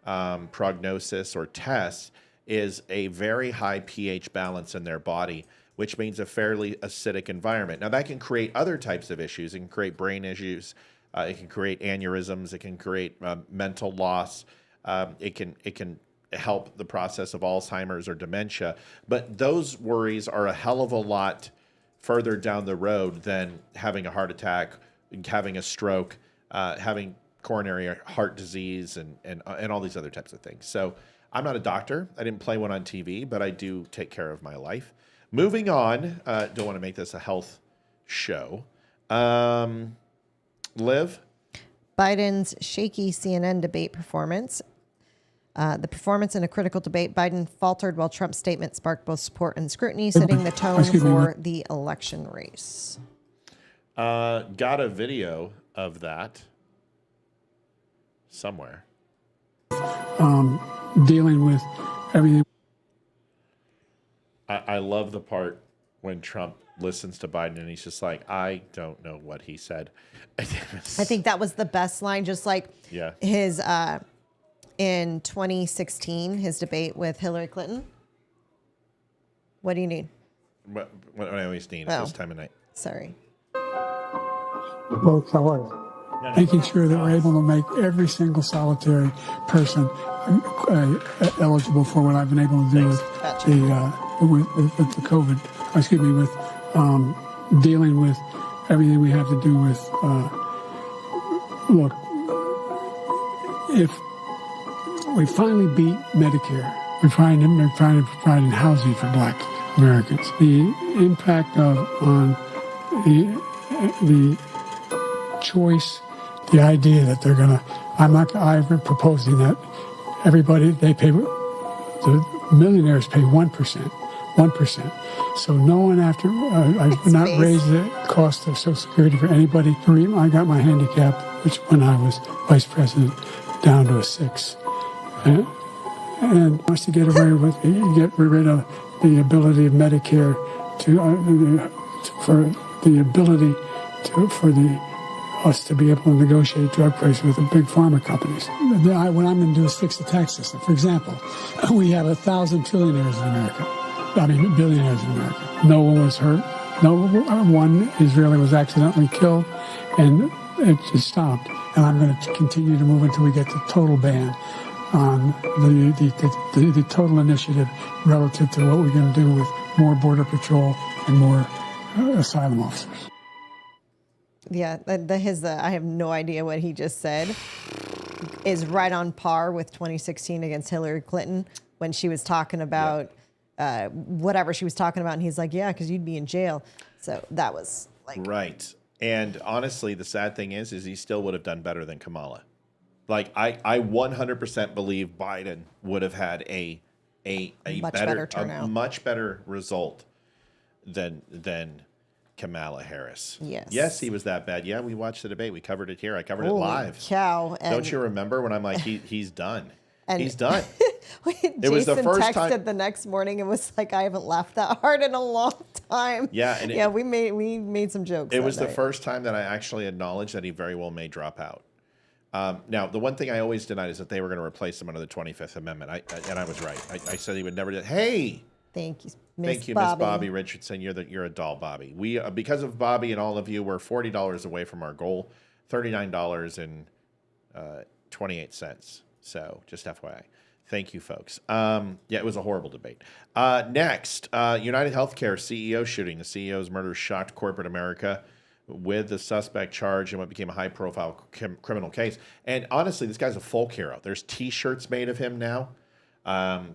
[SPEAKER 1] prognosis or tests is a very high pH balance in their body, which means a fairly acidic environment. Now that can create other types of issues. It can create brain issues, It can create aneurysms. It can create mental loss. It can help the process of Alzheimer's or dementia. But those worries are a hell of a lot further down the road than having a heart attack, having a stroke, having coronary heart disease, and all these other types of things. So I'm not a doctor. I didn't play one on TV, but I do take care of my life. Moving on. Don't want to make this a health show. Liv?
[SPEAKER 2] Biden's shaky CNN debate performance. The performance in a critical debate, Biden faltered while Trump's statement sparked both support and scrutiny, setting the tone for the election race.
[SPEAKER 1] Got a video of that somewhere.
[SPEAKER 9] Dealing with everything.
[SPEAKER 1] I love the part when Trump listens to Biden and he's just like, I don't know what he said.
[SPEAKER 2] I think that was the best line, just like his in 2016, his debate with Hillary Clinton. What do you need?
[SPEAKER 1] What I always need at this time of night.
[SPEAKER 2] Sorry.
[SPEAKER 9] Folks, how are you? Making sure that we're able to make every single solitary person eligible for what I've been able to do with the COVID. Excuse me, with dealing with everything we have to do with. Look, if we finally beat Medicare, we're trying to provide housing for Black Americans. The impact on the choice. The idea that they're gonna, I'm proposing that everybody, the millionaires pay 1%. So no one I would not raise the cost of Social Security for anybody. I got my handicap, which when I was vice president, down to a 6. And wants to get rid of the ability of Medicare for us to be able to negotiate drug prices with the big pharma companies. What I'm going to do is fix the tax system. For example, we have 1,000 trillionaires in America. Billionaires in America. No one was hurt. No one Israeli was accidentally killed, and it just stopped. And I'm going to continue to move until we get the total ban on the total initiative relative to what we're going to do with more border patrol and more asylum officers.
[SPEAKER 2] Yeah, I have no idea what he just said is right on par with 2016 against Hillary Clinton when she was talking about whatever she was talking about. And he's like, yeah, because you'd be in jail. So that was like.
[SPEAKER 1] Right. And honestly, the sad thing is he still would have done better than Kamala. Like I 100% believe Biden would have had a much better result than Kamala Harris. Yes, he was that bad. Yeah, we watched the debate. We covered it here. I covered it live.
[SPEAKER 2] Cow.
[SPEAKER 1] Don't you remember when I'm like, he's done? He's done.
[SPEAKER 2] Jason texted the next morning and was like, I haven't laughed that hard in a long time.
[SPEAKER 1] Yeah,
[SPEAKER 2] we made some jokes.
[SPEAKER 1] It was the first time that I actually acknowledged that he very well may drop out. Now, the one thing I always denied is that they were going to replace him under the 25th Amendment. And I was right. I said he would never do it. Hey!
[SPEAKER 2] Thank you,
[SPEAKER 1] Miss Bobby Richardson. You're a doll, Bobby. We because of Bobby and all of you, we're $40 away from our goal, $39.28. So just FYI. Thank you, folks. It was a horrible debate. Next, United Healthcare CEO shooting. The CEO's murder shocked corporate America with the suspect charged in what became a high-profile criminal case. And honestly, this guy's a folk hero. There's T-shirts made of him now.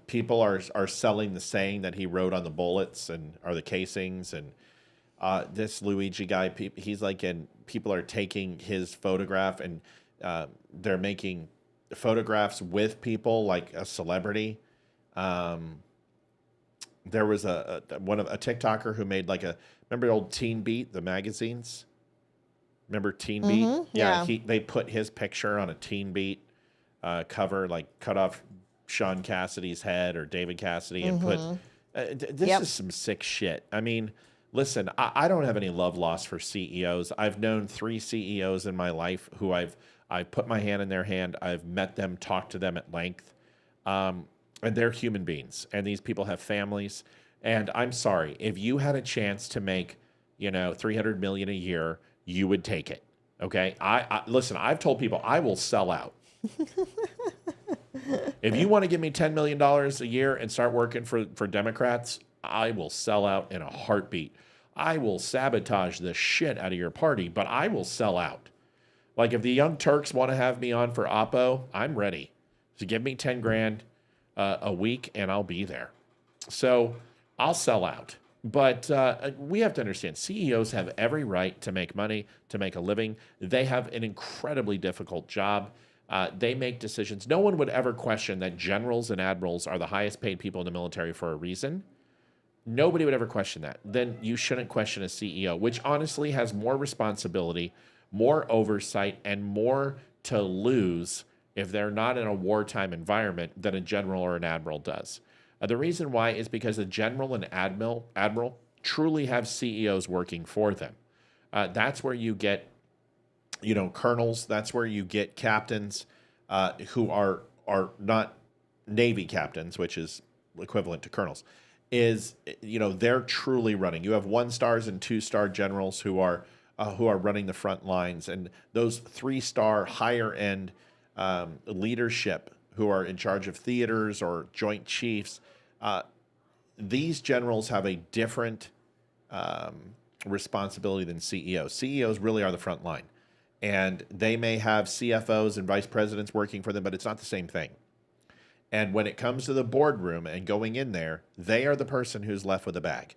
[SPEAKER 1] People are selling the saying that he wrote on the bullets or the casings. And this Luigi guy, he's like, and people are taking his photograph and they're making photographs with people like a celebrity. There was a TikToker who made remember old Teen Beat, the magazines? Remember Teen Beat? Yeah. They put his picture on a Teen Beat cover, like cut off Sean Cassidy's head or David Cassidy and put this is some sick shit. I mean, listen, I don't have any love lost for CEOs. I've known 3 CEOs in my life who I've put my hand in their hand. I've met them, talked to them at length, and they're human beings. And these people have families. And I'm sorry, if you had a chance to make, $300 million a year, you would take it. Okay, I listen. I've told people I will sell out. If you want to give me $10 million a year and start working for Democrats, I will sell out in a heartbeat. I will sabotage the shit out of your party, but I will sell out. Like if the Young Turks want to have me on for Oppo, I'm ready. So give me 10 grand a week and I'll be there. So I'll sell out. But we have to understand CEOs have every right to make money, to make a living. They have an incredibly difficult job. They make decisions. No one would ever question that generals and admirals are the highest paid people in the military for a reason. Nobody would ever question that. Then you shouldn't question a CEO, which honestly has more responsibility, more oversight, and more to lose if they're not in a wartime environment than a general or an admiral does. The reason why is because a general and admiral truly have CEOs working for them. That's where you get, colonels. That's where you get captains who are not Navy captains, which is equivalent to colonels. They're truly running. You have 1-stars and 2-star generals who are running the front lines, and those 3-star higher end leadership who are in charge of theaters or joint chiefs. These generals have a different responsibility than CEOs. CEOs really are the front line, and they may have CFOs and vice presidents working for them, but it's not the same thing. And when it comes to the boardroom and going in there, they are the person who's left with a bag.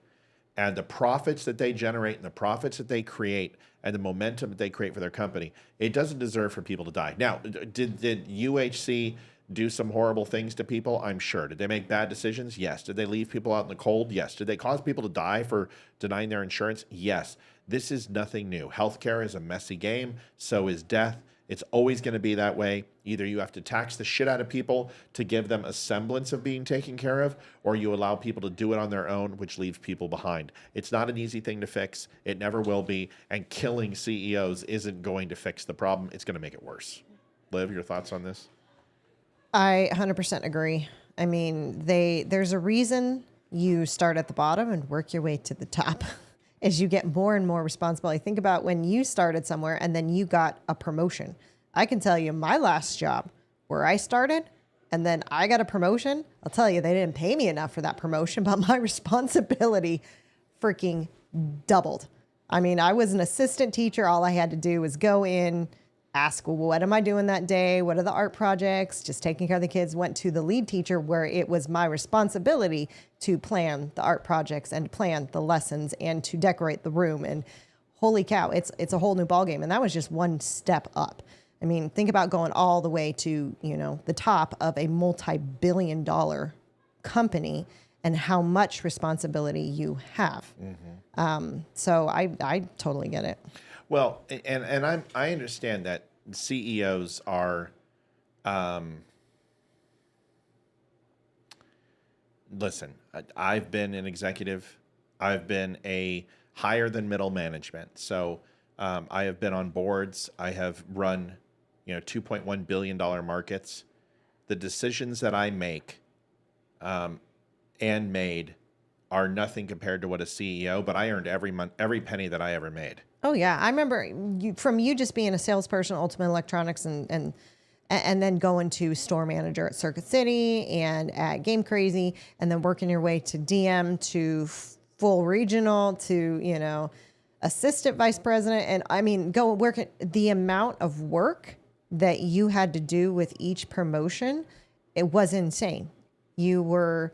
[SPEAKER 1] And the profits that they generate and the profits that they create and the momentum that they create for their company, it doesn't deserve for people to die. Now, did UHC do some horrible things to people? I'm sure. Did they make bad decisions? Yes. Did they leave people out in the cold? Yes. Did they cause people to die for denying their insurance? Yes. This is nothing new. Healthcare is a messy game. So is death. It's always going to be that way. Either you have to tax the shit out of people to give them a semblance of being taken care of, or you allow people to do it on their own, which leaves people behind. It's not an easy thing to fix. It never will be. And killing CEOs isn't going to fix the problem. It's going to make it worse. Liv, your thoughts on this?
[SPEAKER 2] I 100% agree. I mean, there's a reason you start at the bottom and work your way to the top. As you get more and more responsibility. Think about when you started somewhere and then you got a promotion. I can tell you my last job where I started and then I got a promotion. I'll tell you, they didn't pay me enough for that promotion, but my responsibility freaking doubled. I mean, I was an assistant teacher. All I had to do was go in, ask, well, what am I doing that day? What are the art projects? Just taking care of the kids. Went to the lead teacher where it was my responsibility to plan the art projects and plan the lessons and to decorate the room. And holy cow, it's a whole new ballgame. And that was just one step up. I mean, think about going all the way to, the top of a multi-billion-dollar company and how much responsibility you have. Mm-hmm. So I totally get it.
[SPEAKER 1] Well, and I understand that CEOs are, listen, I've been an executive. I've been a higher than middle management. So I have been on boards. I have run, $2.1 billion markets. The decisions that I make and made are nothing compared to what a CEO, but I earned every penny that I ever made.
[SPEAKER 2] Oh yeah, I remember you just being a salesperson at Ultimate Electronics and then going to store manager at Circuit City and at Game Crazy, and then working your way to DM to full regional to assistant vice president, and I mean go work at the amount of work that you had to do with each promotion. It was insane. You were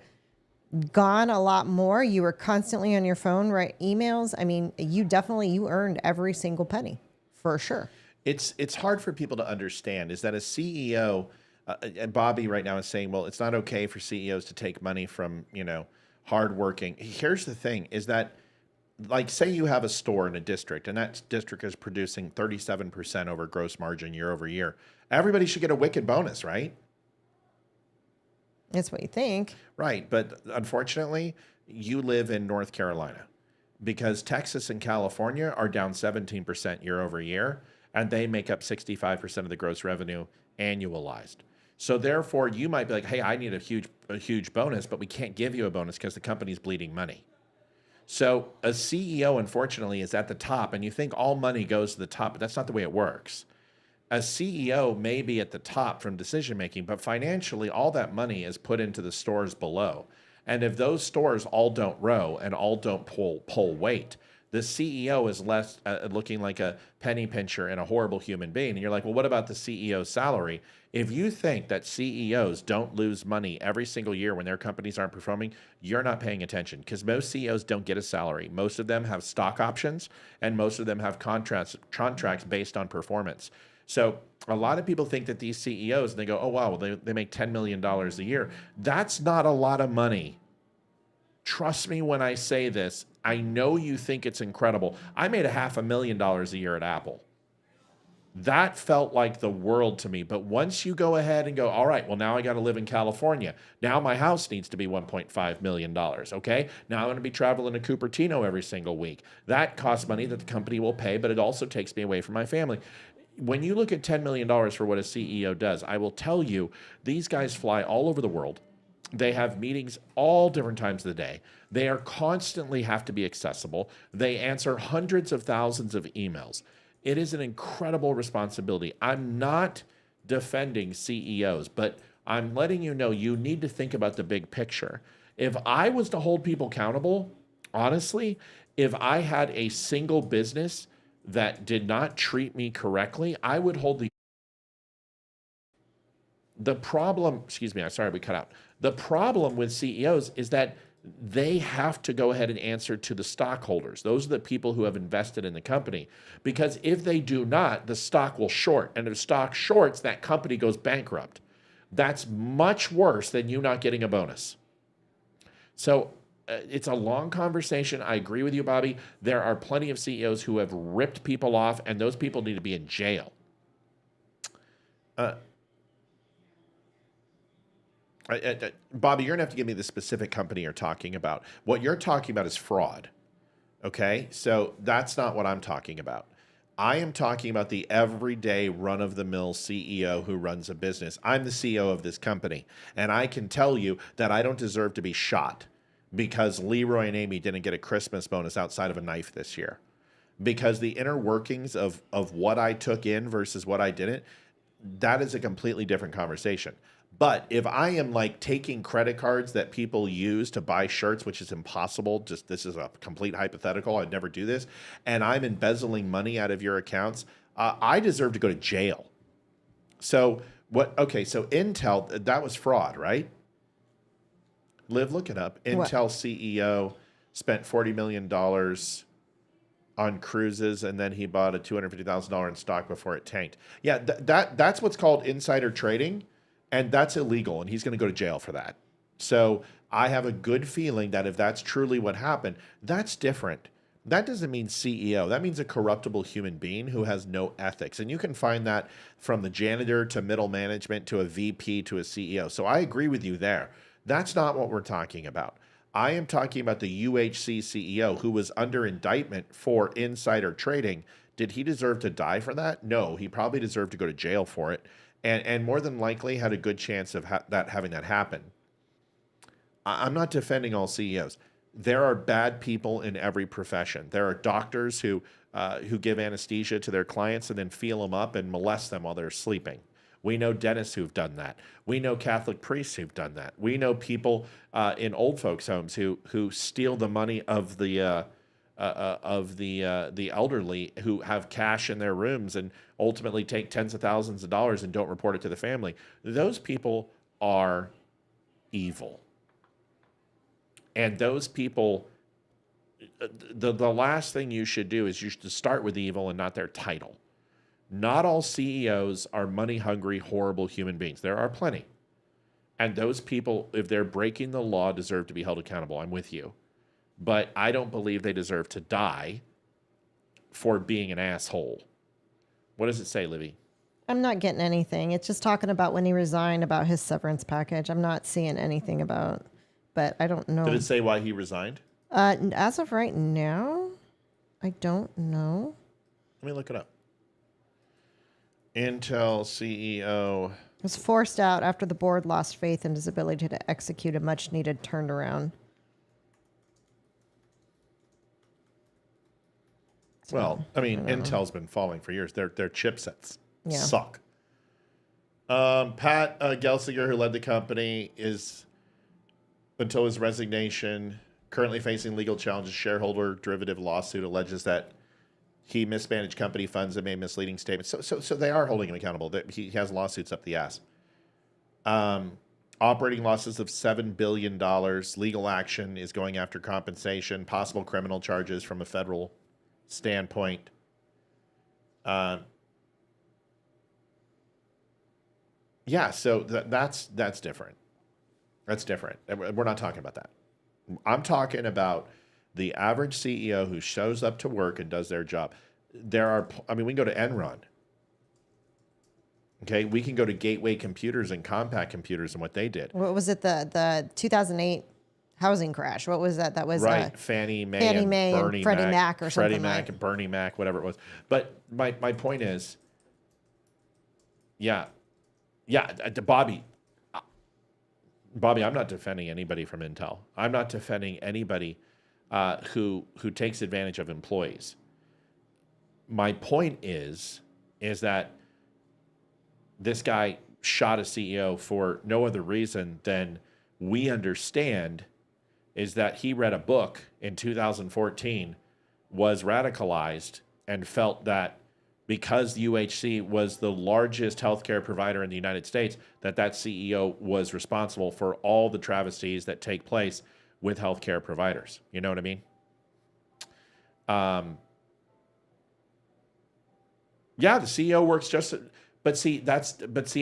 [SPEAKER 2] gone a lot more. You were constantly on your phone, right? Emails. I mean, you earned every single penny for sure.
[SPEAKER 1] It's hard for people to understand is that a CEO, and Bobby right now is saying, well, it's not okay for CEOs to take money from, hardworking. Here's the thing is that, like, say you have a store in a district and that district is producing 37% over gross margin year over year. Everybody should get a wicked bonus, right?
[SPEAKER 2] That's what you think.
[SPEAKER 1] Right. But unfortunately, you live in North Carolina because Texas and California are down 17% year over year, and they make up 65% of the gross revenue annualized. So therefore, you might be like, hey, I need a huge bonus, but we can't give you a bonus because the company's bleeding money. So a CEO, unfortunately, is at the top, and you think all money goes to the top, but that's not the way it works. A CEO may be at the top from decision making, but financially, all that money is put into the stores below. And if those stores all don't row and all don't pull weight, the CEO is less looking like a penny pincher and a horrible human being. And you're like, well, what about the CEO's salary? If you think that CEOs don't lose money every single year when their companies aren't performing, you're not paying attention, because most CEOs don't get a salary. Most of them have stock options, and most of them have contracts based on performance. So a lot of people think that these CEOs, and they go, oh, wow, well, they make $10 million a year. That's not a lot of money. Trust me when I say this. I know you think it's incredible. I made $500,000 a year at Apple. That felt like the world to me. But once you go ahead and go, all right, well, now I got to live in California. Now my house needs to be $1.5 million, okay? Now I'm going to be traveling to Cupertino every single week. That costs money that the company will pay, but it also takes me away from my family. When you look at $10 million for what a CEO does, I will tell you, these guys fly all over the world. They have meetings all different times of the day. They are constantly have to be accessible. They answer hundreds of thousands of emails. It is an incredible responsibility. I'm not defending CEOs, but I'm letting you know you need to think about the big picture. If I was to hold people accountable, honestly, if I had a single business that did not treat me correctly, I would hold the problem, excuse me, I'm sorry we cut out. The problem with CEOs is that they have to go ahead and answer to the stockholders. Those are the people who have invested in the company. Because if they do not, the stock will short. And if stock shorts, that company goes bankrupt. That's much worse than you not getting a bonus. So it's a long conversation. I agree with you, Bobby. There are plenty of CEOs who have ripped people off, and those people need to be in jail. Bobby, you're going to have to give me the specific company you're talking about. What you're talking about is fraud. Okay? So that's not what I'm talking about. I am talking about the everyday run-of-the-mill CEO who runs a business. I'm the CEO of this company, and I can tell you that I don't deserve to be shot because Leroy and Amy didn't get a Christmas bonus outside of a knife this year. Because the inner workings of what I took in versus what I didn't, that is a completely different conversation. But if I am like taking credit cards that people use to buy shirts, which is impossible, just this is a complete hypothetical, I'd never do this, and I'm embezzling money out of your accounts, I deserve to go to jail. So what? Okay, so Intel, that was fraud, right? Liv, look it up. Intel CEO spent $40 million on cruises, and then he bought a $250,000 in stock before it tanked. Yeah, that's what's called insider trading. And that's illegal, and he's going to go to jail for that. So I have a good feeling that if that's truly what happened, that's different. That doesn't mean CEO. That means a corruptible human being who has no ethics. And you can find that from the janitor to middle management to a VP to a CEO. So I agree with you there. That's not what we're talking about. I am talking about the UHC CEO who was under indictment for insider trading. Did he deserve to die for that? No, he probably deserved to go to jail for it. And more than likely had a good chance of having that happen. I'm not defending all CEOs. There are bad people in every profession. There are doctors who give anesthesia to their clients and then feel them up and molest them while they're sleeping. We know dentists who've done that. We know Catholic priests who've done that. We know people in old folks' homes who steal the money of the elderly who have cash in their rooms and ultimately take tens of thousands of dollars and don't report it to the family. Those people are evil. And those people, the last thing you should do is you should start with evil and not their title. Not all CEOs are money-hungry, horrible human beings. There are plenty. And those people, if they're breaking the law, deserve to be held accountable. I'm with you. But I don't believe they deserve to die for being an asshole. What does it say, Livy?
[SPEAKER 2] I'm not getting anything. It's just talking about when he resigned, about his severance package. I'm not seeing anything about, but I don't know.
[SPEAKER 1] Did it say why he resigned?
[SPEAKER 2] As of right now, I don't know.
[SPEAKER 1] Let me look it up. Intel CEO
[SPEAKER 2] was forced out after the board lost faith in his ability to execute a much-needed turnaround.
[SPEAKER 1] Well, I mean, Intel's been falling for years. Their chipsets suck. Pat Gelsinger, who led the company, is, until his resignation, currently facing legal challenges. Shareholder derivative lawsuit alleges that he mismanaged company funds and made misleading statements. So they are holding him accountable. He has lawsuits up the ass. Operating losses of $7 billion. Legal action is going after compensation, possible criminal charges from a federal standpoint. Yeah, so that's different. That's different. We're not talking about that. I'm talking about the average CEO who shows up to work and does their job. We can go to Enron. Okay, we can go to Gateway Computers and Compaq Computers and what they did.
[SPEAKER 2] What was it? The 2008 housing crash. What was that? That was
[SPEAKER 1] right. Fannie Mae and Bernie
[SPEAKER 2] Freddie Mac or something.
[SPEAKER 1] Freddie Mac and Bernie Mac, whatever it was. But my point is, Bobby, I'm not defending anybody from Intel. I'm not defending anybody who takes advantage of employees. My point is that this guy shot a CEO for no other reason than we understand is that he read a book in 2014, was radicalized, and felt that because UHC was the largest healthcare provider in the United States, that CEO was responsible for all the travesties that take place with healthcare providers. You know what I mean? The CEO works just... But see,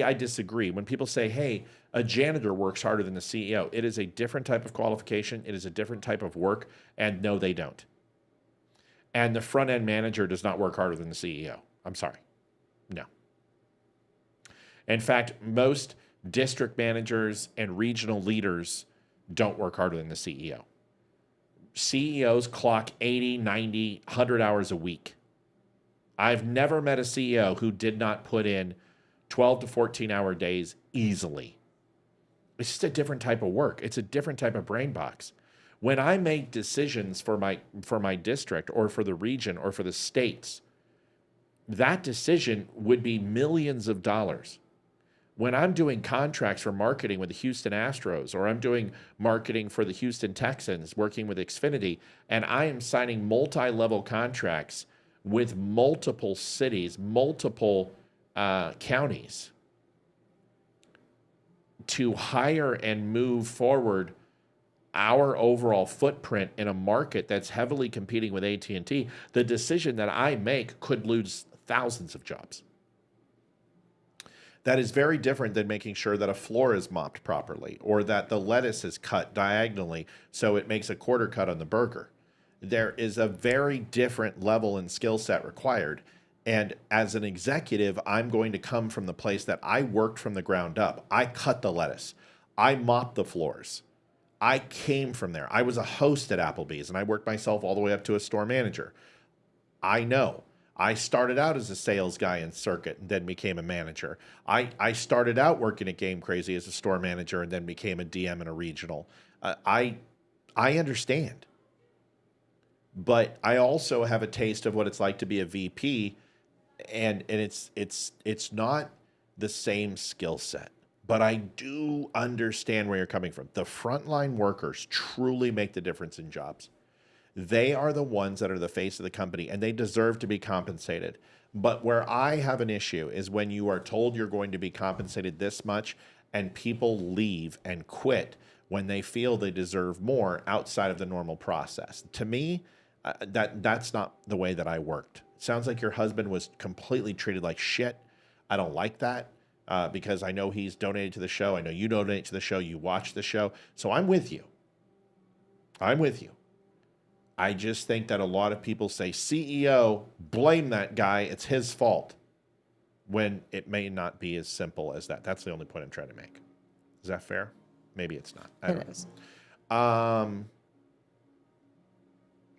[SPEAKER 1] I disagree. When people say, hey, a janitor works harder than the CEO, it is a different type of qualification. It is a different type of work. And no, they don't. And the front end manager does not work harder than the CEO. I'm sorry. No. In fact, most district managers and regional leaders don't work harder than the CEO. CEOs clock 80, 90, 100 hours a week. I've never met a CEO who did not put in 12 to 14-hour days easily. It's just a different type of work. It's a different type of brain box. When I make decisions for my district or for the region or for the states, that decision would be millions of dollars. When I'm doing contracts for marketing with the Houston Astros, or I'm doing marketing for the Houston Texans, working with Xfinity, and I am signing multi-level contracts with multiple cities, multiple counties to hire and move forward our overall footprint in a market that's heavily competing with AT&T, the decision that I make could lose thousands of jobs. That is very different than making sure that a floor is mopped properly or that the lettuce is cut diagonally so it makes a quarter cut on the burger. There is a very different level and skill set required. And as an executive, I'm going to come from the place that I worked from the ground up. I cut the lettuce. I mopped the floors. I came from there. I was a host at Applebee's, and I worked myself all the way up to a store manager. I know. I started out as a sales guy in Circuit and then became a manager. I started out working at Game Crazy as a store manager and then became a DM in a regional. I understand. But I also have a taste of what it's like to be a VP, and it's not the same skill set. But I do understand where you're coming from. The frontline workers truly make the difference in jobs. They are the ones that are the face of the company, and they deserve to be compensated. But where I have an issue is when you are told you're going to be compensated this much, and people leave and quit when they feel they deserve more outside of the normal process. To me, that's not the way that I worked. It sounds like your husband was completely treated like shit. I don't like that because I know he's donated to the show. I know you donate to the show. You watch the show. So I'm with you. I just think that a lot of people say, CEO, blame that guy. It's his fault. When it may not be as simple as that. That's the only point I'm trying to make. Is that fair? Maybe it's not.
[SPEAKER 2] It is.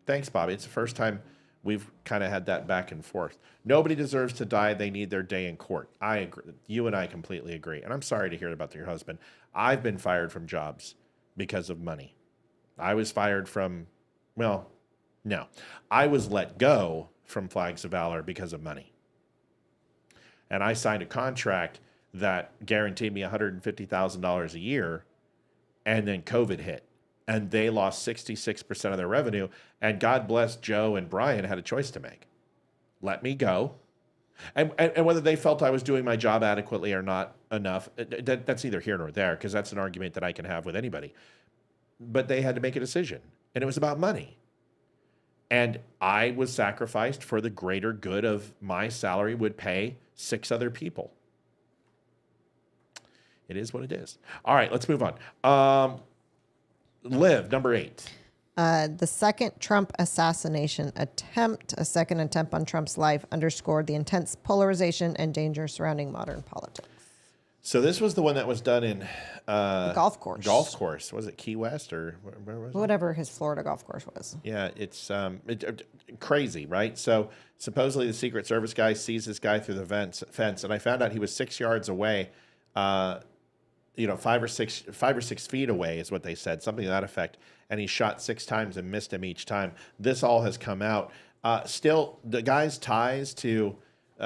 [SPEAKER 1] Thanks, Bobby. It's the first time we've kind of had that back and forth. Nobody deserves to die. They need their day in court. I agree. You and I completely agree. And I'm sorry to hear about your husband. I've been fired from jobs because of money. I was fired from, well, No, I was let go from Flags of Valor because of money. And I signed a contract that guaranteed me $150,000 a year, and then COVID hit. And they lost 66% of their revenue. And God bless Joe and Brian had a choice to make. Let me go. And whether they felt I was doing my job adequately or not enough, that's neither here nor there, because that's an argument that I can have with anybody. But they had to make a decision. And it was about money. And I was sacrificed for the greater good of my salary would pay 6 other people. It is what it is. All right, let's move on. Liv, number 8.
[SPEAKER 2] The second Trump assassination attempt, a second attempt on Trump's life, underscored the intense polarization and danger surrounding modern politics.
[SPEAKER 1] So this was the one that was done in
[SPEAKER 2] the golf course.
[SPEAKER 1] Golf course. Was it Key West or where was it?
[SPEAKER 2] Whatever his Florida golf course was.
[SPEAKER 1] Yeah, it's crazy, right? So supposedly the Secret Service guy sees this guy through the fence, and I found out he was 6 yards away. 5 or 6 feet away is what they said, something to that effect. And he shot 6 times and missed him each time. This all has come out. Still, the guy's ties to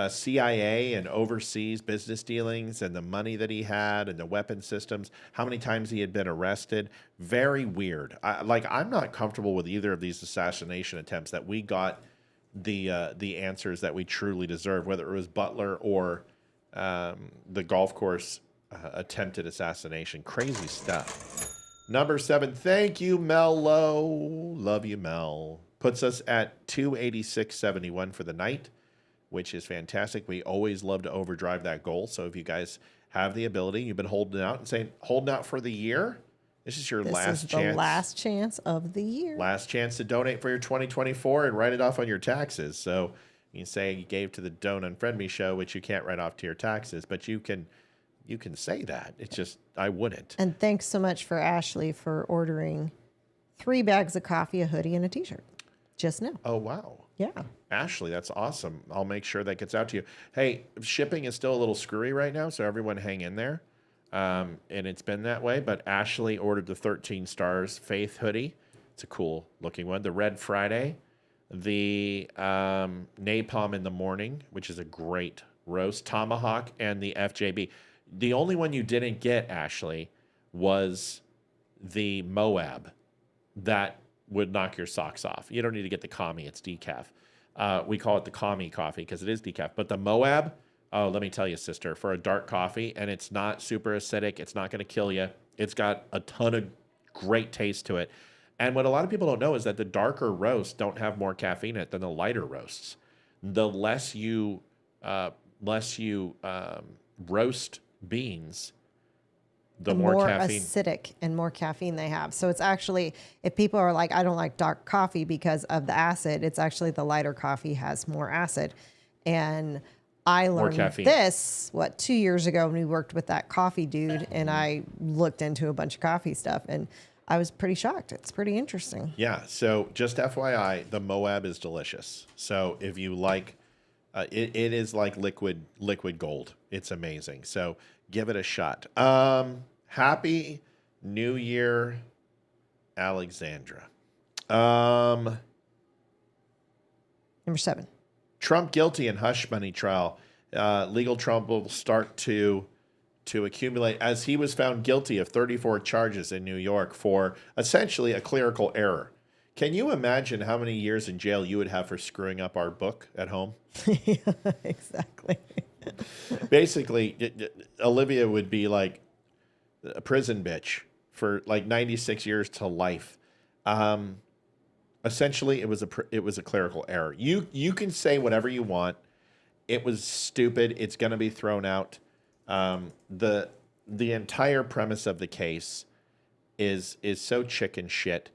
[SPEAKER 1] CIA and overseas business dealings and the money that he had and the weapon systems, how many times he had been arrested, very weird. I'm not comfortable with either of these assassination attempts that we got the answers that we truly deserve, whether it was Butler or the golf course attempted assassination. Crazy stuff. Number 7, thank you, Mello. Love you, Mel. Puts us at 286.71 for the night, which is fantastic. We always love to overdrive that goal. So if you guys have the ability, you've been holding out and saying, holding out for the year, this is your last chance.
[SPEAKER 2] The last chance of the year.
[SPEAKER 1] Last chance to donate for your 2024 and write it off on your taxes. So you can say you gave to the Don't Unfriend Me show, which you can't write off to your taxes, but you can say that. It's just, I wouldn't.
[SPEAKER 2] And thanks so much for Ashley for ordering 3 bags of coffee, a hoodie, and a t-shirt just now.
[SPEAKER 1] Oh, wow.
[SPEAKER 2] Yeah.
[SPEAKER 1] Ashley, that's awesome. I'll make sure that gets out to you. Hey, shipping is still a little screwy right now, so everyone hang in there. And it's been that way, but Ashley ordered the 13 Stars Faith hoodie. It's a cool looking one. The Red Friday, the Napalm in the Morning, which is a great roast, Tomahawk, and the FJB. The only one you didn't get, Ashley, was the Moab. That would knock your socks off. You don't need to get the Kami. It's decaf. We call it the Kami coffee because it is decaf. But the Moab, oh, let me tell you, sister, for a dark coffee, and it's not super acidic. It's not going to kill you. It's got a ton of great taste to it. And what a lot of people don't know is that the darker roasts don't have more caffeine in it than the lighter roasts. The less you roast beans, the more caffeine.
[SPEAKER 2] Acidic and more caffeine they have. So it's actually, if people are like, I don't like dark coffee because of the acid, it's actually the lighter coffee has more acid. And I learned this, 2 years ago when we worked with that coffee dude, and I looked into a bunch of coffee stuff, and I was pretty shocked. It's pretty interesting.
[SPEAKER 1] Yeah. So just FYI, the Moab is delicious. So if you like, it is like liquid gold. It's amazing. So give it a shot. Happy New Year, Alexandra.
[SPEAKER 2] Number 7.
[SPEAKER 1] Trump guilty in hush money trial. Legal trouble will start to accumulate as he was found guilty of 34 charges in New York for essentially a clerical error. Can you imagine how many years in jail you would have for screwing up our book at home?
[SPEAKER 2] Yeah, exactly.
[SPEAKER 1] Basically, Olivia would be like a prison bitch for like 96 years to life. Essentially, it was a clerical error. You can say whatever you want. It was stupid. It's going to be thrown out. The entire premise of the case is so chicken shit.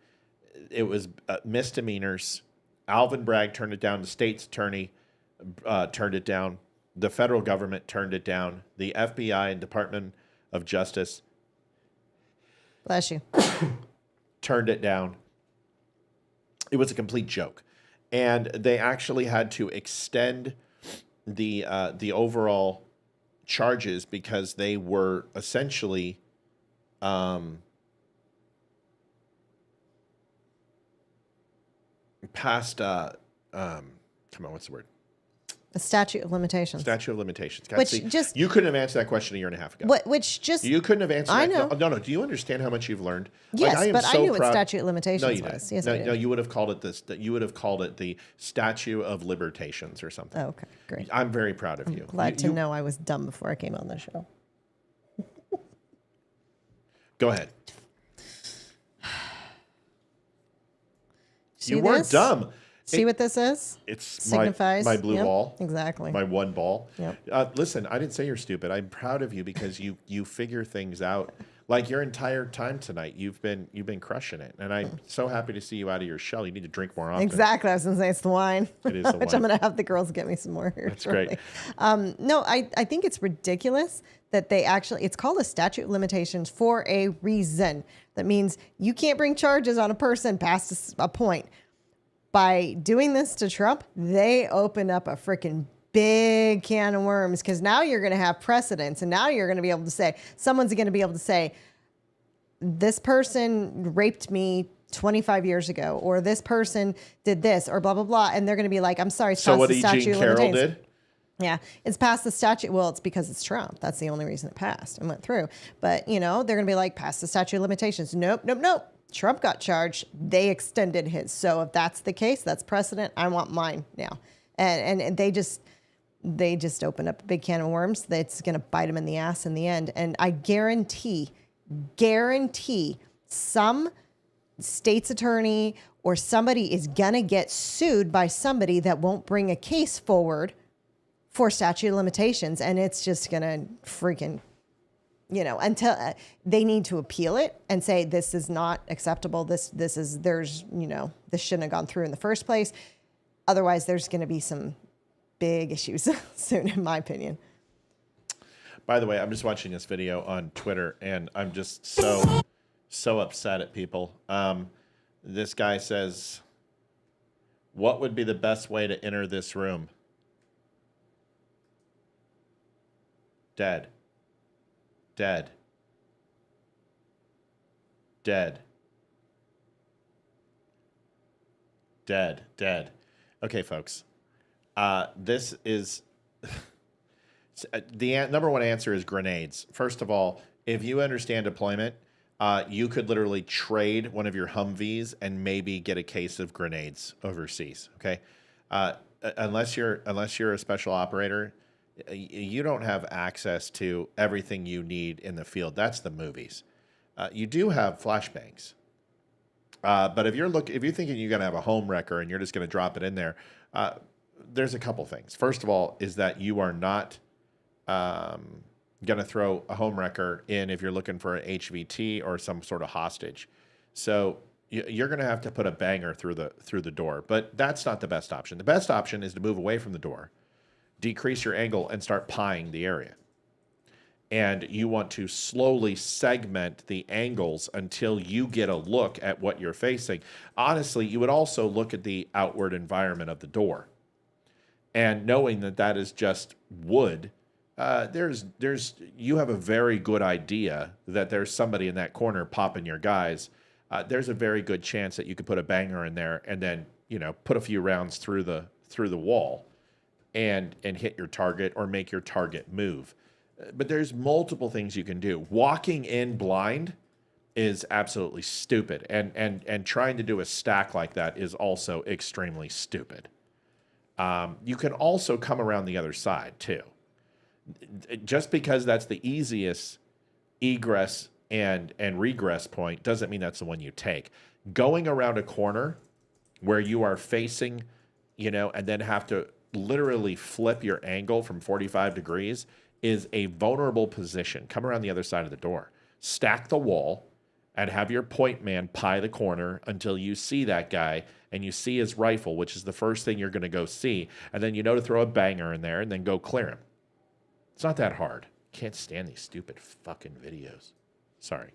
[SPEAKER 1] It was misdemeanors. Alvin Bragg turned it down. The state's attorney turned it down. The federal government turned it down. The FBI and Department of Justice,
[SPEAKER 2] bless you,
[SPEAKER 1] turned it down. It was a complete joke. And they actually had to extend the overall charges because they were essentially passed, come on, what's the word?
[SPEAKER 2] A statute of limitations.
[SPEAKER 1] Statute of limitations. God,
[SPEAKER 2] Which
[SPEAKER 1] see,
[SPEAKER 2] just-
[SPEAKER 1] you couldn't have answered that question a year and a half ago.
[SPEAKER 2] Which just
[SPEAKER 1] You couldn't have answered
[SPEAKER 2] I
[SPEAKER 1] that.
[SPEAKER 2] know.
[SPEAKER 1] No. Do you understand how much you've learned?
[SPEAKER 2] Yes,
[SPEAKER 1] I am
[SPEAKER 2] but
[SPEAKER 1] so
[SPEAKER 2] I knew what
[SPEAKER 1] proud.
[SPEAKER 2] statute of limitations
[SPEAKER 1] No, you
[SPEAKER 2] was.
[SPEAKER 1] didn't.
[SPEAKER 2] Yes,
[SPEAKER 1] no,
[SPEAKER 2] I did.
[SPEAKER 1] no, you would have called it this. You would have called it the Statue of Libertations or something.
[SPEAKER 2] Oh, okay, great.
[SPEAKER 1] I'm very proud of you.
[SPEAKER 2] Glad to know I was dumb before I came on the show.
[SPEAKER 1] Go ahead.
[SPEAKER 2] See
[SPEAKER 1] You weren't
[SPEAKER 2] this?
[SPEAKER 1] dumb.
[SPEAKER 2] See what this is?
[SPEAKER 1] It's
[SPEAKER 2] signifies
[SPEAKER 1] my blue
[SPEAKER 2] Yep,
[SPEAKER 1] ball.
[SPEAKER 2] Exactly.
[SPEAKER 1] My one ball.
[SPEAKER 2] Yep.
[SPEAKER 1] Listen, I didn't say you're stupid. I'm proud of you because you figure things out. Like your entire time tonight, you've been crushing it, and I'm so happy to see you out of your shell. You need to drink more often.
[SPEAKER 2] Exactly. I was going to say it's the wine.
[SPEAKER 1] It is the
[SPEAKER 2] Which
[SPEAKER 1] wine.
[SPEAKER 2] I'm going to have the girls get me some more here.
[SPEAKER 1] That's great.
[SPEAKER 2] No, I think it's ridiculous that they actually, it's called a statute of limitations for a reason. That means you can't bring charges on a person past a point. By doing this to Trump, they open up a freaking big can of worms because now you're going to have precedents, and now you're going to be able to say, someone's going to be able to say, this person raped me 25 years ago, or this person did this, or blah, blah, blah. And they're going to be like, I'm sorry, it's
[SPEAKER 1] So
[SPEAKER 2] past
[SPEAKER 1] what
[SPEAKER 2] the statute
[SPEAKER 1] Jean
[SPEAKER 2] of
[SPEAKER 1] Carroll
[SPEAKER 2] limitations.
[SPEAKER 1] did?
[SPEAKER 2] Yeah, it's past the statute. Well, it's because it's Trump. That's the only reason it passed and went through. But, they're going to be like, past the statute of limitations. Nope. Trump got charged. They extended his. So if that's the case, that's precedent. I want mine now. And they just opened up a big can of worms that's going to bite them in the ass in the end. And I guarantee some state's attorney or somebody is going to get sued by somebody that won't bring a case forward for statute of limitations. And it's just going to freaking, until they need to appeal it and say, this is not acceptable. This shouldn't have gone through in the first place. Otherwise, there's going to be some big issues soon, in my opinion.
[SPEAKER 1] By the way, I'm just watching this video on Twitter, and I'm just so upset at people. This guy says, what would be the best way to enter this room? Dead. Dead. Dead. Dead. Dead. Okay, folks. This is... the number one answer is grenades. First of all, if you understand deployment, you could literally trade one of your Humvees and maybe get a case of grenades overseas. Okay, unless you're a special operator, you don't have access to everything you need in the field. That's the movies. You do have flashbangs, but if you're thinking you're gonna have a home wrecker and you're just gonna drop it in there, there's a couple things. First of all, is that you are not going to throw a home wrecker in if you're looking for an HVT or some sort of hostage. So you're going to have to put a banger through the door, but that's not the best option. The best option is to move away from the door, decrease your angle, and start pieing the area. And you want to slowly segment the angles until you get a look at what you're facing. Honestly, you would also look at the outward environment of the door. And knowing that that is just wood, you have a very good idea that there's somebody in that corner popping your guys. There's a very good chance that you could put a banger in there and then, put a few rounds through the wall and hit your target or make your target move. But there's multiple things you can do. Walking in blind is absolutely stupid. And trying to do a stack like that is also extremely stupid. You can also come around the other side too. Just because that's the easiest egress and regress point doesn't mean that's the one you take. Going around a corner where you are facing, and then have to literally flip your angle from 45 degrees is a vulnerable position. Come around the other side of the door. Stack the wall and have your point man pie the corner until you see that guy and you see his rifle, which is the first thing you're going to go see. And then to throw a banger in there and then go clear him. It's not that hard. Can't stand these stupid fucking videos. Sorry.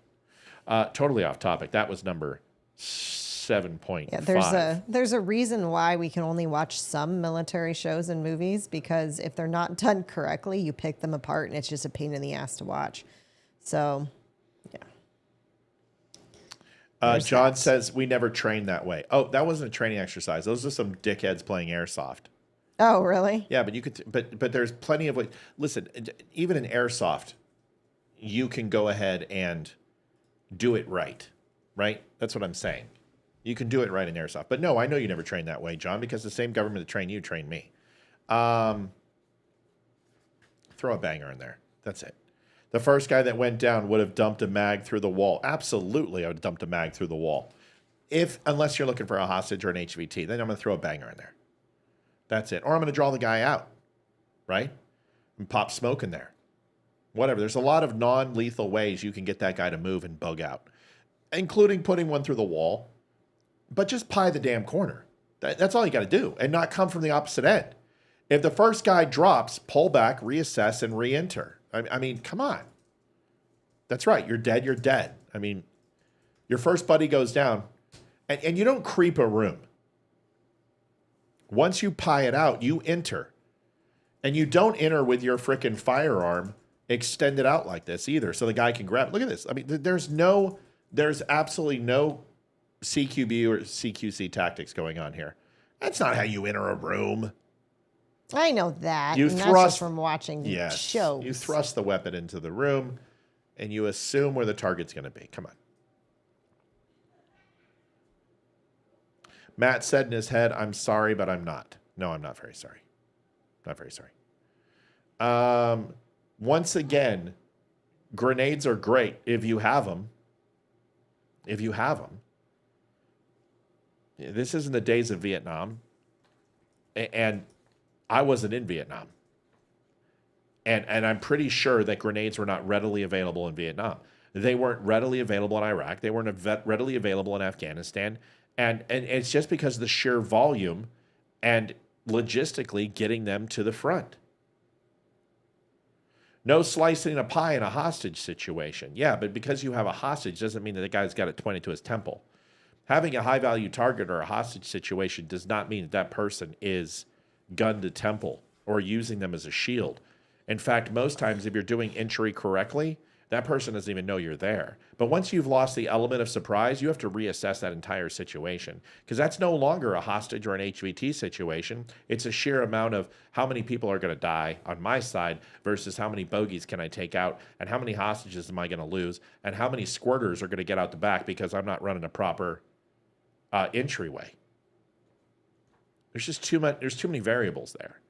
[SPEAKER 1] Totally off topic. That was number 7.5.
[SPEAKER 2] Yeah, there's a reason why we can only watch some military shows and movies, because if they're not done correctly, you pick them apart and it's just a pain in the ass to watch. So,
[SPEAKER 1] John says we never trained that way. Oh, that wasn't a training exercise. Those are some dickheads playing airsoft.
[SPEAKER 2] Oh, really?
[SPEAKER 1] Yeah, but you could. But there's plenty of ways. Listen, even in airsoft, you can go ahead and do it right. Right? That's what I'm saying. You can do it right in airsoft. But no, I know you never trained that way, John, because the same government that trained you trained me. Throw a banger in there. That's it. The first guy that went down would have dumped a mag through the wall. Absolutely, I would have dumped a mag through the wall. Unless you're looking for a hostage or an HVT, then I'm going to throw a banger in there. That's it. Or I'm going to draw the guy out, right? And pop smoke in there. Whatever. There's a lot of non-lethal ways you can get that guy to move and bug out, including putting one through the wall. But just pie the damn corner. That's all you got to do, and not come from the opposite end. If the first guy drops, pull back, reassess, and re-enter. I mean, come on. That's right. You're dead. You're dead. I mean, your first buddy goes down, and you don't creep a room. Once you pie it out, you enter. And you don't enter with your frickin' firearm extended out like this either, so the guy can grab it. Look at this. I mean, there's absolutely no CQB or CQC tactics going on here. That's not how you enter a room.
[SPEAKER 2] I know that.
[SPEAKER 1] You
[SPEAKER 2] and
[SPEAKER 1] thrust
[SPEAKER 2] that's just from watching
[SPEAKER 1] yes,
[SPEAKER 2] shows.
[SPEAKER 1] You thrust the weapon into the room, and you assume where the target's going to be. Come on. Matt said in his head, "I'm sorry, but I'm not." No, I'm not very sorry. Not very sorry. Once again, grenades are great if you have them. If you have them. This isn't the days of Vietnam. And I wasn't in Vietnam. And I'm pretty sure that grenades were not readily available in Vietnam. They weren't readily available in Iraq. They weren't readily available in Afghanistan. And it's just because of the sheer volume and logistically getting them to the front. No slicing a pie in a hostage situation. Yeah, but because you have a hostage doesn't mean that the guy's got it pointed to his temple. Having a high-value target or a hostage situation does not mean that that person is gun to temple or using them as a shield. In fact, most times if you're doing entry correctly, that person doesn't even know you're there. But once you've lost the element of surprise, you have to reassess that entire situation, because that's no longer a hostage or an HVT situation. It's a sheer amount of how many people are going to die on my side versus how many bogeys can I take out, and how many hostages am I going to lose, and how many squirters are going to get out the back because I'm not running a proper entryway. There's just too much. There's too many variables there.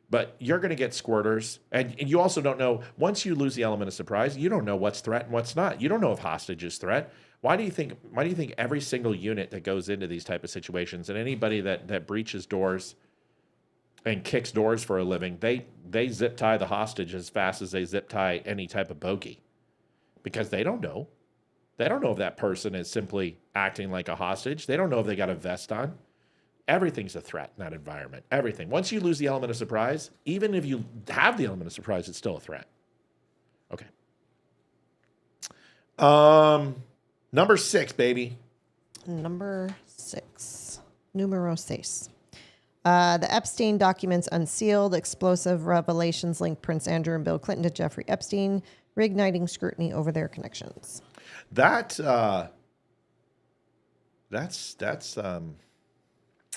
[SPEAKER 1] But you're going to get squirters, and you also don't know, once you lose the element of surprise, you don't know what's threat and what's not. You don't know if hostage is threat. Why do you think every single unit that goes into these type of situations, and anybody that breaches doors and kicks doors for a living, they zip tie the hostage as fast as they zip tie any type of bogey, because they don't know. They don't know if that person is simply acting like a hostage. They don't know if they got a vest on. Everything's a threat in that environment. Everything. Once you lose the element of surprise, even if you have the element of surprise, it's still a threat. Okay. Number 6, baby.
[SPEAKER 2] Number 6. Numero 6. The Epstein documents unsealed. Explosive revelations link Prince Andrew and Bill Clinton to Jeffrey Epstein, reigniting scrutiny over their connections.
[SPEAKER 1] That's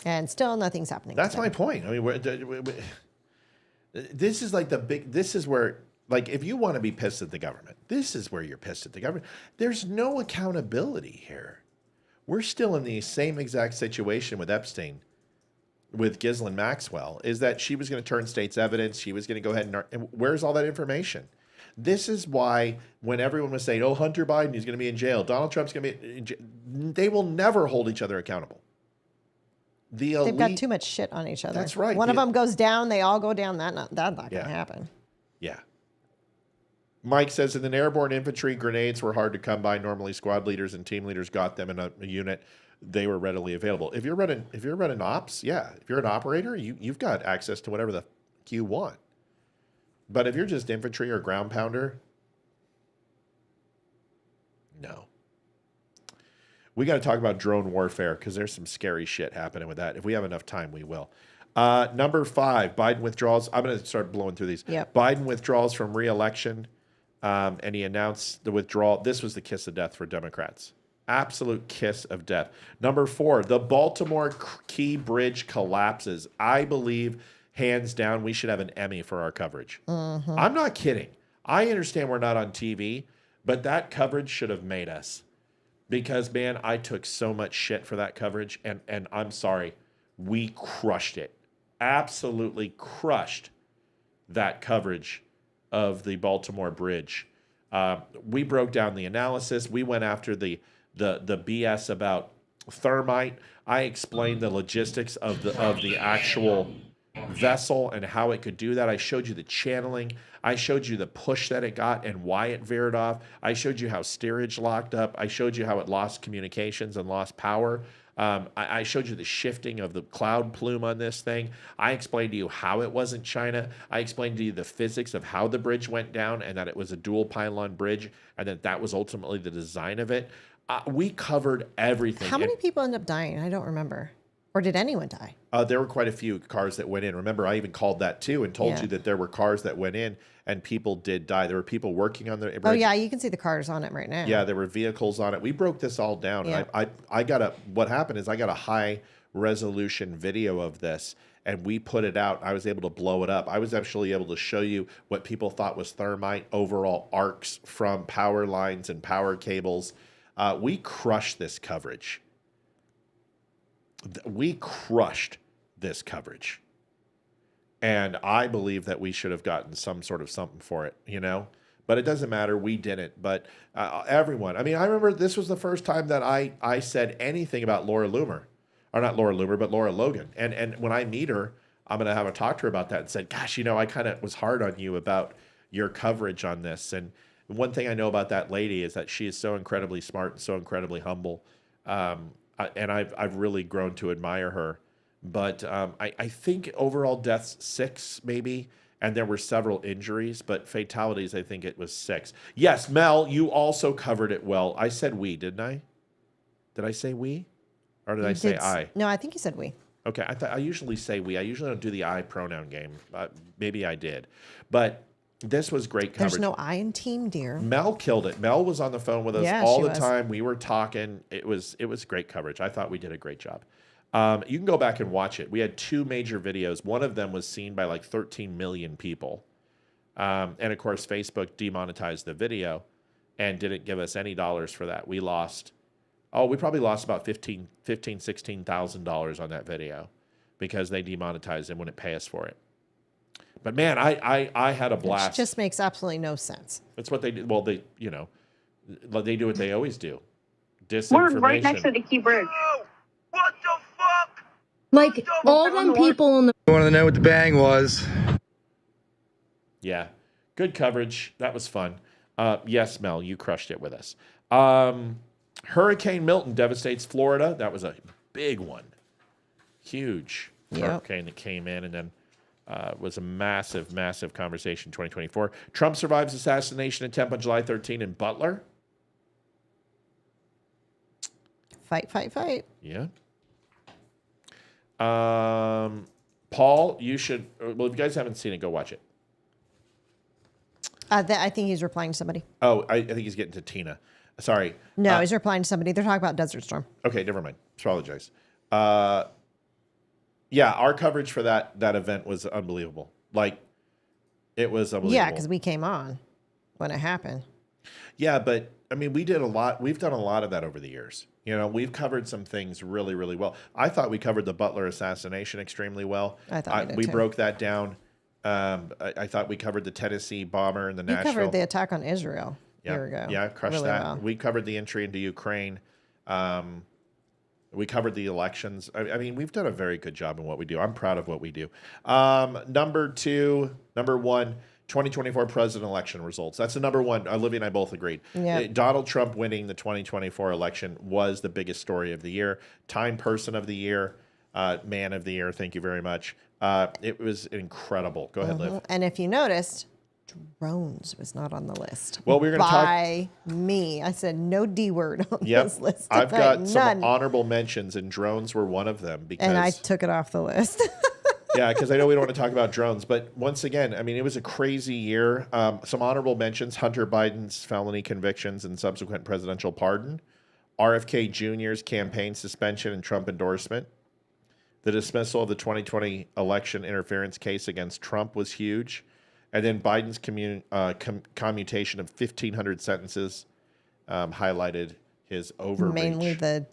[SPEAKER 2] and still nothing's happening.
[SPEAKER 1] That's my point. I mean, this is like this is where, like, if you want to be pissed at the government, this is where you're pissed at the government. There's no accountability here. We're still in the same exact situation with Epstein, with Ghislaine Maxwell, is that she was going to turn state's evidence. She was going to go ahead and where's all that information? This is why when everyone was saying, oh, Hunter Biden is going to be in jail, Donald Trump's going to be in jail, they will never hold each other accountable. They've
[SPEAKER 2] got too much shit on each other.
[SPEAKER 1] That's right.
[SPEAKER 2] One of them goes down, they all go down. That's not going to happen.
[SPEAKER 1] Yeah. Mike says in the airborne infantry, grenades were hard to come by. Normally, squad leaders and team leaders got them in a unit. They were readily available. If you're running ops, yeah. If you're an operator, you've got access to whatever the you want. But if you're just infantry or ground pounder, no. We got to talk about drone warfare because there's some scary shit happening with that. If we have enough time, we will. Number 5, Biden withdrawals. I'm going to start blowing through these.
[SPEAKER 2] Yep.
[SPEAKER 1] Biden withdrawals from re-election, and he announced the withdrawal. This was the kiss of death for Democrats. Absolute kiss of death. Number 4, the Baltimore Key Bridge collapses. I believe, hands down, we should have an Emmy for our coverage. I'm not kidding. I understand we're not on TV, but that coverage should have made us. Because, man, I took so much shit for that coverage, and I'm sorry. We crushed it. Absolutely crushed that coverage of the Baltimore Bridge. We broke down the analysis. We went after the BS about thermite. I explained the logistics of the actual vessel and how it could do that. I showed you the channeling. I showed you the push that it got and why it veered off. I showed you how steerage locked up. I showed you how it lost communications and lost power. I showed you the shifting of the cloud plume on this thing. I explained to you how it wasn't China. I explained to you the physics of how the bridge went down and that it was a dual pylon bridge and that was ultimately the design of it. We covered everything.
[SPEAKER 2] How many people end up dying? I don't remember. Or did anyone die?
[SPEAKER 1] There were quite a few cars that went in. Remember, I even called that too and told you that there were cars that went in and people did die. There were people working on the bridge.
[SPEAKER 2] Oh, yeah, you can see the cars on it right now.
[SPEAKER 1] Yeah, there were vehicles on it. We broke this all down.
[SPEAKER 2] Yeah.
[SPEAKER 1] And what happened is I got a high resolution video of this and we put it out. I was able to blow it up. I was actually able to show you what people thought was thermite, overall arcs from power lines and power cables. We crushed this coverage. We crushed this coverage. And I believe that we should have gotten some sort of something for it, But it doesn't matter. We didn't. But everyone, I remember this was the first time that I said anything about Laura Loomer. Or not Laura Loomer, but Laura Logan. And when I meet her, I'm going to have a talk to her about that and said, gosh, I kind of was hard on you about your coverage on this. And one thing I know about that lady is that she is so incredibly smart and so incredibly humble. And I've really grown to admire her. But I think overall deaths 6 maybe, and there were several injuries, but fatalities I think it was 6. Yes, Mel, you also covered it well. I said we, didn't I? Did I say we, or did I say I?
[SPEAKER 2] No, I think you said we.
[SPEAKER 1] Okay, I usually say we. I usually don't do the I pronoun game. Maybe I did, but this was great coverage.
[SPEAKER 2] There's no I in team, dear.
[SPEAKER 1] Mel killed it. Mel was on the phone with us all the time. We were talking. It was great coverage. I thought we did a great job. You can go back and watch it. We had 2 major videos. One of them was seen by like 13 million people. And of course, Facebook demonetized the video and didn't give us any dollars for that. We probably lost about $16,000 on that video because they demonetized and wouldn't pay us for it. But man, I had a blast.
[SPEAKER 2] It just makes absolutely no sense.
[SPEAKER 1] That's what they do. Well, they do what they always do. Disinformation.
[SPEAKER 14] We're right next to the Key Bridge.
[SPEAKER 3] What the fuck?
[SPEAKER 14] Like, all them people in the...
[SPEAKER 15] I wanted to know what the bang was.
[SPEAKER 1] Yeah. Good coverage. That was fun. Yes, Mel, you crushed it with us. Hurricane Milton devastates Florida. That was a big one. Huge hurricane that came in and then was a massive, massive conversation in 2024. Trump survives assassination attempt on July 13 in Butler.
[SPEAKER 2] Fight, fight, fight.
[SPEAKER 1] Yeah. Paul, you should... Well, if you guys haven't seen it, go watch it.
[SPEAKER 2] I think he's replying to somebody.
[SPEAKER 1] Oh, I think he's getting to Tina. Sorry.
[SPEAKER 2] No, he's replying to somebody. They're talking about Desert Storm.
[SPEAKER 1] Okay, never mind. Apologize. Yeah, our coverage for that event was unbelievable. Like, it was unbelievable.
[SPEAKER 2] Yeah, because we came on when it happened.
[SPEAKER 1] Yeah, but we did a lot. We've done a lot of that over the years. We've covered some things really, really well. I thought we covered the Butler assassination extremely well.
[SPEAKER 2] I thought
[SPEAKER 1] we broke that down. I thought we covered the Tennessee bomber and the Nashville.
[SPEAKER 2] You covered the attack on Israel a year ago.
[SPEAKER 1] Yeah, crushed
[SPEAKER 2] really
[SPEAKER 1] that.
[SPEAKER 2] Well.
[SPEAKER 1] We covered the entry into Ukraine. We covered the elections. We've done a very good job in what we do. I'm proud of what we do. Number 1, 2024 president election results. That's the number 1. Olivia and I both agreed.
[SPEAKER 2] Yep.
[SPEAKER 1] Donald Trump winning the 2024 election was the biggest story of the year. Time person of the year, man of the year. Thank you very much. It was incredible. Go ahead, Liv.
[SPEAKER 2] And if you noticed, drones was not on the list.
[SPEAKER 1] Well, we're going to talk
[SPEAKER 2] by me. I said no D word on
[SPEAKER 1] Yep.
[SPEAKER 2] this list.
[SPEAKER 1] I've got
[SPEAKER 2] None.
[SPEAKER 1] some honorable mentions, and drones were one of them. Because,
[SPEAKER 2] and I took it off the list.
[SPEAKER 1] yeah, because I know we don't want to talk about drones, but once again, it was a crazy year. Some honorable mentions: Hunter Biden's felony convictions and subsequent presidential pardon. RFK Jr.'s campaign suspension and Trump endorsement. The dismissal of the 2020 election interference case against Trump was huge. And then Biden's commutation of 1,500 sentences highlighted his overreach.
[SPEAKER 2] Mainly the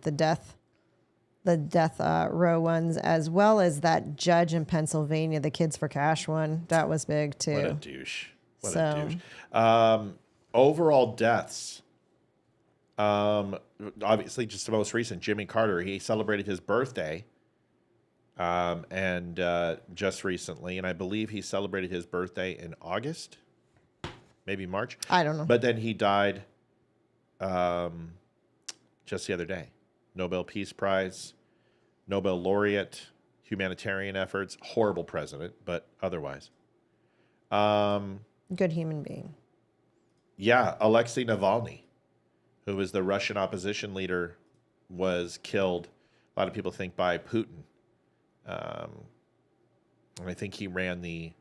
[SPEAKER 2] death row ones, as well as that judge in Pennsylvania, the Kids for Cash one. That was big too.
[SPEAKER 1] What a douche. What a douche. Overall deaths. Obviously, just the most recent, Jimmy Carter. He celebrated his birthday. And just recently, and I believe he celebrated his birthday in August, maybe March.
[SPEAKER 2] I don't know.
[SPEAKER 1] But then he died just the other day. Nobel Peace Prize, Nobel laureate, humanitarian efforts, horrible president, but otherwise.
[SPEAKER 2] Good human being.
[SPEAKER 1] Yeah, Alexei Navalny, who was the Russian opposition leader, was killed, a lot of people think, by Putin. And I think he ran the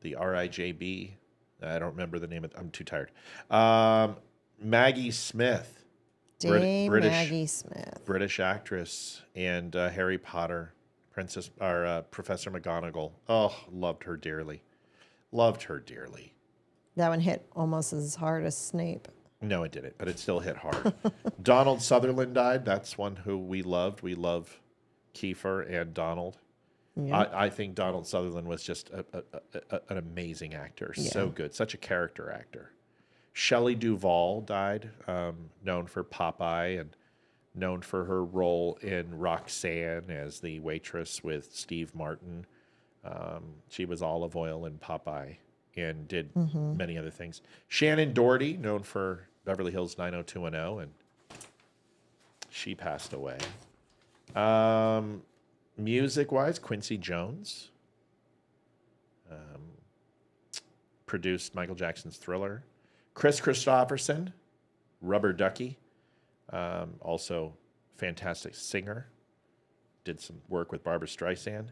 [SPEAKER 1] RIJB. I don't remember the name of it. I'm too tired. Maggie Smith.
[SPEAKER 2] Maggie Smith.
[SPEAKER 1] British actress and Harry Potter, Professor McGonagall. Oh, loved her dearly. Loved her dearly.
[SPEAKER 2] That one hit almost as hard as Snape.
[SPEAKER 1] No, it didn't, but it still hit hard. Donald Sutherland died. That's one who we loved. We love Kiefer and Donald. Yeah. I think Donald Sutherland was just an amazing actor. Yeah. So good. Such a character actor. Shelley Duvall died, known for Popeye and known for her role in Roxanne as the waitress with Steve Martin. She was olive oil in Popeye and did many other things. Shannon Doherty, known for Beverly Hills 90210, and she passed away. Music-wise, Quincy Jones produced Michael Jackson's Thriller. Chris Christopherson, Rubber Ducky, also fantastic singer. Did some work with Barbra Streisand.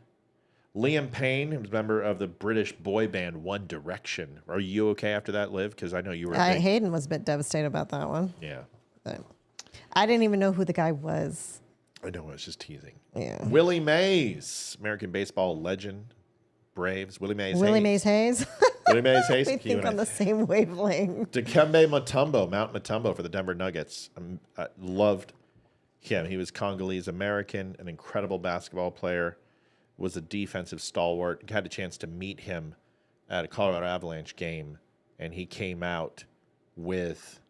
[SPEAKER 1] Liam Payne, who was a member of the British boy band One Direction. Are you okay after that, Liv? Because I know you were.
[SPEAKER 2] Hayden was a bit devastated about that one.
[SPEAKER 1] Yeah.
[SPEAKER 2] But I didn't even know who the guy was.
[SPEAKER 1] I know, I was just teasing.
[SPEAKER 2] Yeah.
[SPEAKER 1] Willie Mays, American baseball legend, Braves. Willie Mays
[SPEAKER 2] Hayes.
[SPEAKER 1] Willie Mays Hayes.
[SPEAKER 2] We think on the same wavelength.
[SPEAKER 1] Dikembe Mutombo, Mount Mutombo for the Denver Nuggets. I loved him. He was Congolese American, an incredible basketball player, was a defensive stalwart. Had a chance to meet him at a Colorado Avalanche game, and he came out with,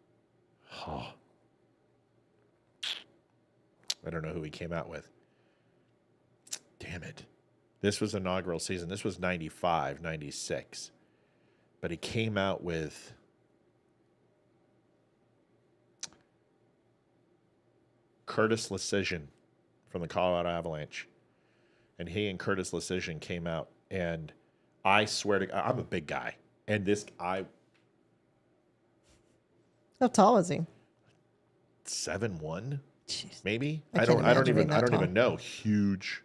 [SPEAKER 1] I don't know who he came out with. Damn it. This was inaugural season. This was 95, 96. But he came out with Curtis Lecision from the Colorado Avalanche. And he and Curtis Lecision came out. And I swear to God, I'm a big guy. And this guy.
[SPEAKER 2] How tall is he?
[SPEAKER 1] 7'1",
[SPEAKER 2] jeez.
[SPEAKER 1] Maybe. I don't even know. Huge.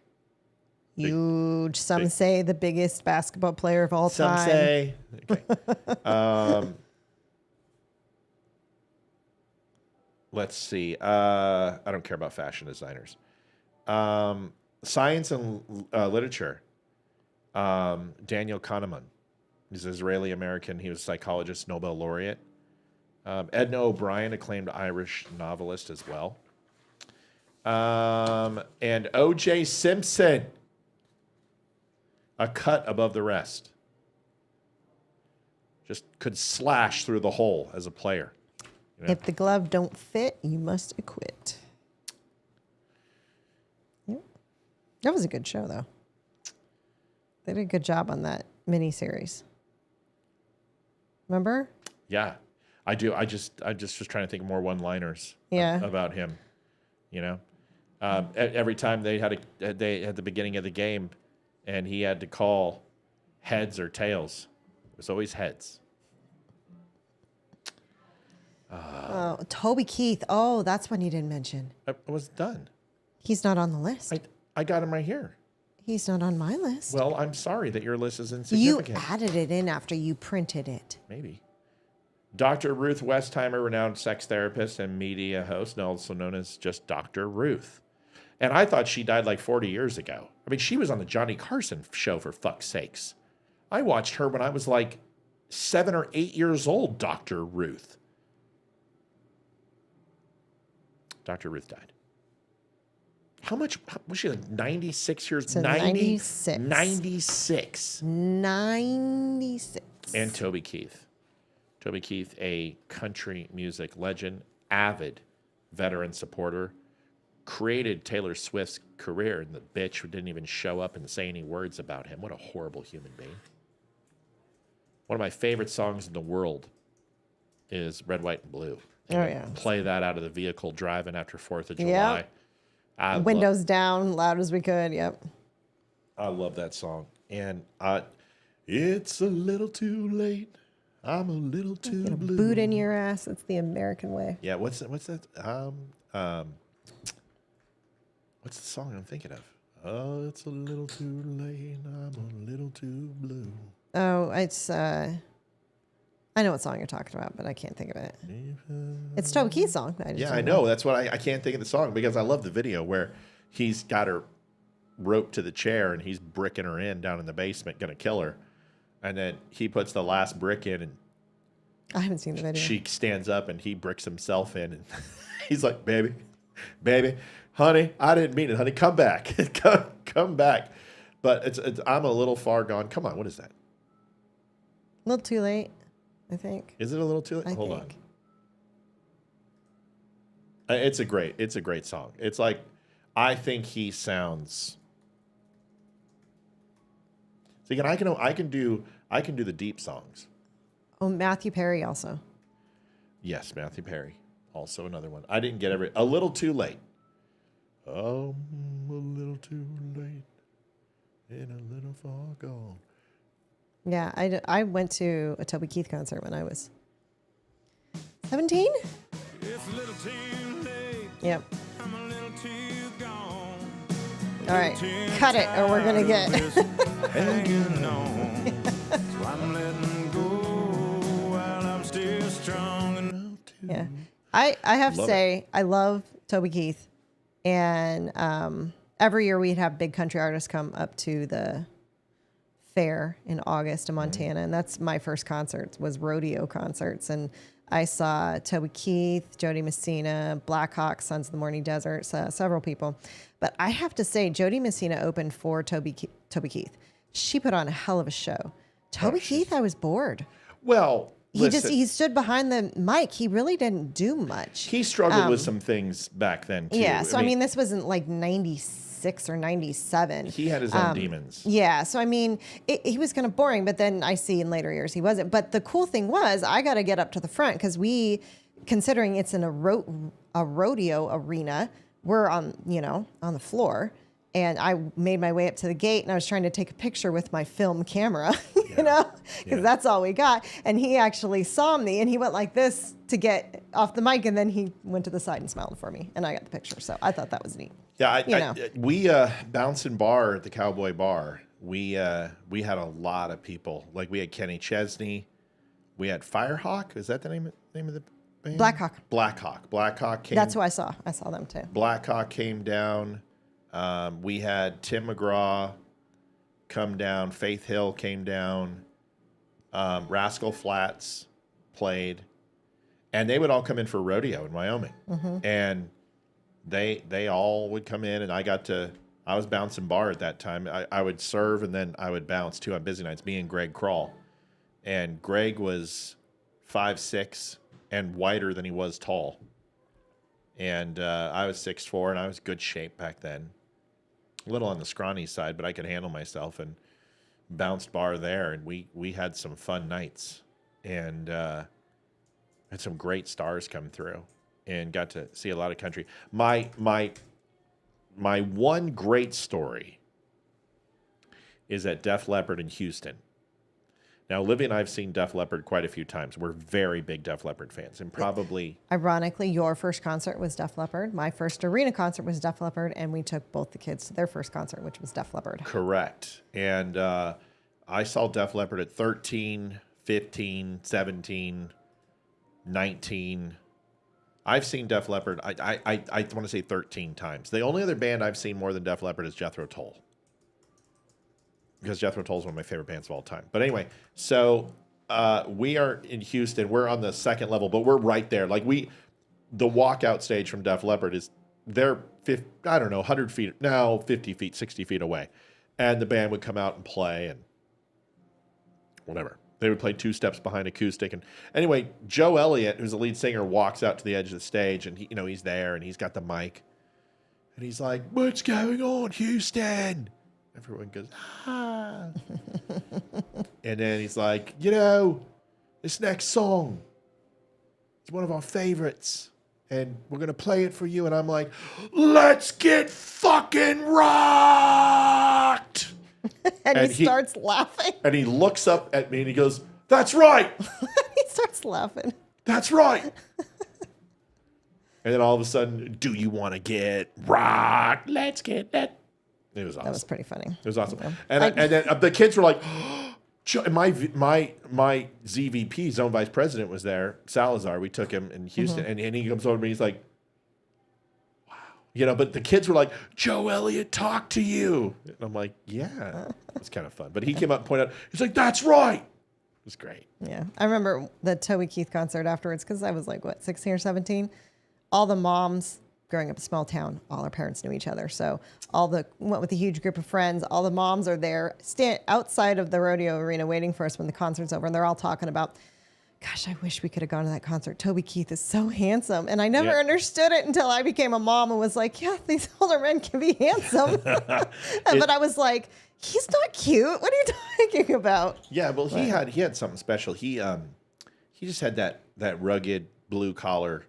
[SPEAKER 2] Some say the biggest basketball player of all time.
[SPEAKER 1] Some say. Okay. Let's see. I don't care about fashion designers. Science and literature. Daniel Kahneman. He's Israeli American. He was a psychologist, Nobel laureate. Edna O'Brien, acclaimed Irish novelist as well. And O.J. Simpson. A cut above the rest. Just could slash through the hole as a player. You know?
[SPEAKER 2] If the glove don't fit, you must acquit. Yep. That was a good show, though. They did a good job on that miniseries. Remember?
[SPEAKER 1] Yeah, I do. I just was trying to think of more one-liners. About him. You know, every time they had at the beginning of the game, and he had to call heads or tails. It was always heads.
[SPEAKER 2] Toby Keith. Oh, that's one you didn't mention.
[SPEAKER 1] I was done.
[SPEAKER 2] He's not on the list.
[SPEAKER 1] I got him right here.
[SPEAKER 2] He's not on my list.
[SPEAKER 1] Well, I'm sorry that your list is insignificant.
[SPEAKER 2] You added it in after you printed it.
[SPEAKER 1] Maybe. Dr. Ruth Westheimer, renowned sex therapist and media host, also known as just Dr. Ruth. And I thought she died like 40 years ago. I mean, she was on the Johnny Carson show, for fuck's sakes. I watched her when I was like 7 or 8 years old, Dr. Ruth. Dr. Ruth died. How much was she? Like 96 years?
[SPEAKER 2] So 96.
[SPEAKER 1] 96.
[SPEAKER 2] 96.
[SPEAKER 1] And Toby Keith. Toby Keith, a country music legend, avid veteran supporter, created Taylor Swift's career, and the bitch who didn't even show up and say any words about him. What a horrible human being. One of my favorite songs in the world is Red, White, and Blue.
[SPEAKER 2] Oh, yeah.
[SPEAKER 1] Play that out of the vehicle driving after 4th of July.
[SPEAKER 2] Yep. Windows down, loud as we could. Yep.
[SPEAKER 1] I love that song. And it's a little too late. I'm a little too
[SPEAKER 2] Get a
[SPEAKER 1] blue.
[SPEAKER 2] boot in your ass. That's the American way.
[SPEAKER 1] Yeah, what's that? What's the song I'm thinking of? Oh, it's a little too late. I'm a little too blue.
[SPEAKER 2] Oh, it's I know what song you're talking about, but I can't think of it. It's Toby Keith's song.
[SPEAKER 1] I know. That's what I can't think of the song because I love the video where he's got her roped to the chair and he's bricking her in down in the basement, gonna kill her. And then he puts the last brick in and
[SPEAKER 2] I haven't seen the video.
[SPEAKER 1] She stands up and he bricks himself in and he's like, baby, honey, I didn't mean it, honey. Come back. come back. But it's I'm a little far gone. Come on, what is that?
[SPEAKER 2] A little too late, I think.
[SPEAKER 1] Is it a little too late? Hold on. It's a great song. It's like, I think he sounds. See, again, I can do the deep songs.
[SPEAKER 2] Oh, Matthew Perry also.
[SPEAKER 1] Yes, Matthew Perry, also another one. I didn't get a little too late. A little too late, and a little far gone.
[SPEAKER 2] Yeah, I went to a Toby Keith concert when I was 17.
[SPEAKER 3] It's a little too late.
[SPEAKER 2] Yep.
[SPEAKER 3] I'm a little too gone.
[SPEAKER 2] All right, cut it, or we're gonna get.
[SPEAKER 3] Hanging on. So I'm letting go while I'm still strong enough to.
[SPEAKER 2] Yeah, I have to
[SPEAKER 1] Love
[SPEAKER 2] say I love Toby Keith, and every year we'd have big country artists come up to the fair in August in Montana, and that's my first concerts was rodeo concerts, and I saw Toby Keith, Jody Messina, Black Hawk, Sons of the Morning Desert, several people. But I have to say, Jody Messina opened for Toby Keith. She put on a hell of a show. Toby Keith, I was bored.
[SPEAKER 1] Well,
[SPEAKER 2] He stood behind the mic. He really didn't do much.
[SPEAKER 1] He struggled with some things back then too.
[SPEAKER 2] Yeah, so I mean this wasn't like 96 or 97.
[SPEAKER 1] He had his own demons.
[SPEAKER 2] Yeah, so I mean, he was kind of boring, but then I see in later years he wasn't. But the cool thing was I got to get up to the front because considering it's in a rodeo arena, we're on the floor. And I made my way up to the gate and I was trying to take a picture with my film camera, because that's all we got. And he actually saw me and he went like this to get off the mic. And then he went to the side and smiled for me and I got the picture. So I thought that was neat.
[SPEAKER 1] Yeah, we Bouncing Bar at the Cowboy Bar. We had a lot of people. Like we had Kenny Chesney, we had Firehawk. Is that the name of the band? Blackhawk came.
[SPEAKER 2] That's who I saw. I saw them too.
[SPEAKER 1] Blackhawk came down. We had Tim McGraw come down. Faith Hill came down. Rascal Flatts played, and they would all come in for rodeo in Wyoming.
[SPEAKER 2] Mm-hmm.
[SPEAKER 1] And they all would come in, and I was bouncing bar at that time. I would serve, and then I would bounce too on busy nights, me and Greg Crawl. And Greg was 5'6" and whiter than he was tall. And I was 6'4", and I was good shape back then. A little on the scrawny side, but I could handle myself, and bounced bar there, and we had some fun nights, and had some great stars come through, and got to see a lot of country. My one great story is at Def Leppard in Houston. Now, Olivia and I have seen Def Leppard quite a few times. We're very big Def Leppard fans, and probably...
[SPEAKER 2] Ironically, your first concert was Def Leppard. My first arena concert was Def Leppard, and we took both the kids to their first concert, which was Def Leppard.
[SPEAKER 1] Correct. And I saw Def Leppard at 13, 15, 17. 19. I've seen Def Leppard, I want to say 13 times. The only other band I've seen more than Def Leppard is Jethro Tull. Because Jethro Tull is one of my favorite bands of all time. But anyway, so we are in Houston. We're on the second level, but we're right there. Like the walkout stage from Def Leppard is, they're 100 feet, no, 50 feet, 60 feet away. And the band would come out and play and whatever. They would play two steps behind acoustic. And anyway, Joe Elliott, who's the lead singer, walks out to the edge of the stage, and he's there, and he's got the mic. And he's like, "What's going on, Houston?" Everyone goes, "Ah." And then he's like, "This next song is one of our favorites, and we're going to play it for you." And I'm like, "Let's get fucking rocked."
[SPEAKER 2] And he starts laughing.
[SPEAKER 1] And he looks up at me and he goes, "That's right."
[SPEAKER 2] He starts laughing.
[SPEAKER 1] "That's right." And then all of a sudden, "Do you want to get rocked? Let's get that." It was awesome.
[SPEAKER 2] That was pretty funny.
[SPEAKER 1] It was awesome.
[SPEAKER 2] Yeah.
[SPEAKER 1] And then the kids were like, my ZVP, Zone Vice President, was there, Salazar. We took him in Houston, and he comes over to me. He's like, "Wow." But the kids were like, "Joe Elliott talked to you." And I'm like, "Yeah." It was kind of fun. But he came up and pointed out, he's like, "That's right." It was great.
[SPEAKER 2] Yeah. I remember the Toby Keith concert afterwards because I was like, 16 or 17? All the moms growing up in a small town, all our parents knew each other. So went with a huge group of friends. All the moms are there, stand outside of the rodeo arena waiting for us when the concert's over. And they're all talking about, "Gosh, I wish we could have gone to that concert. Toby Keith is so handsome." And I never understood it until I became a mom and was like, "Yeah, these older men can be handsome." But I was like, "He's not cute. What are you talking about?"
[SPEAKER 1] Yeah, well, he had something special. He just had that rugged blue collar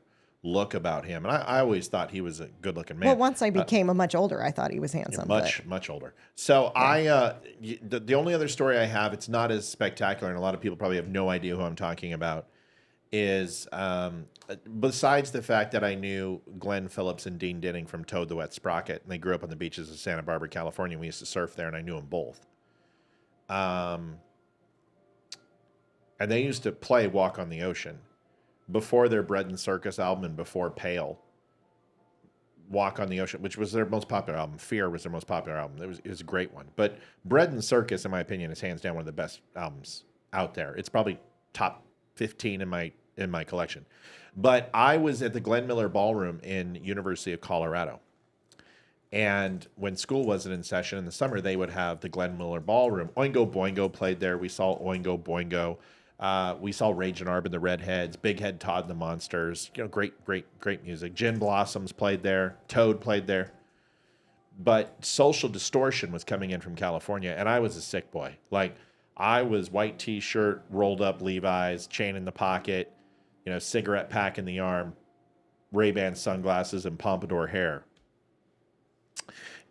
[SPEAKER 1] look about him, and I always thought he was a good looking man.
[SPEAKER 2] Well, once I became much older, I thought he was handsome.
[SPEAKER 1] Much older. So the only other story I have, it's not as spectacular, and a lot of people probably have no idea who I'm talking about, is besides the fact that I knew Glenn Phillips and Dean Dinning from Toad the Wet Sprocket, and they grew up on the beaches of Santa Barbara, California. We used to surf there, and I knew them both. And they used to play Walk on the Ocean before their Bread and Circus album and before Pale. Walk on the Ocean, which was their most popular album. Fear was their most popular album. It was a great one. But Bread and Circus, in my opinion, is hands down one of the best albums out there. It's probably top 15 in my collection. But I was at the Glenn Miller Ballroom in University of Colorado. And when school wasn't in session in the summer, they would have the Glenn Miller Ballroom. Oingo Boingo played there. We saw Oingo Boingo. We saw Rage and Arb and the Redheads, Big Head Todd and the Monsters. Great music. Gin Blossoms played there. Toad played there. But Social Distortion was coming in from California, and I was a sick boy. Like, I was white T-shirt, rolled up Levi's, chain in the pocket, cigarette pack in the arm, Ray-Ban sunglasses, and pompadour hair.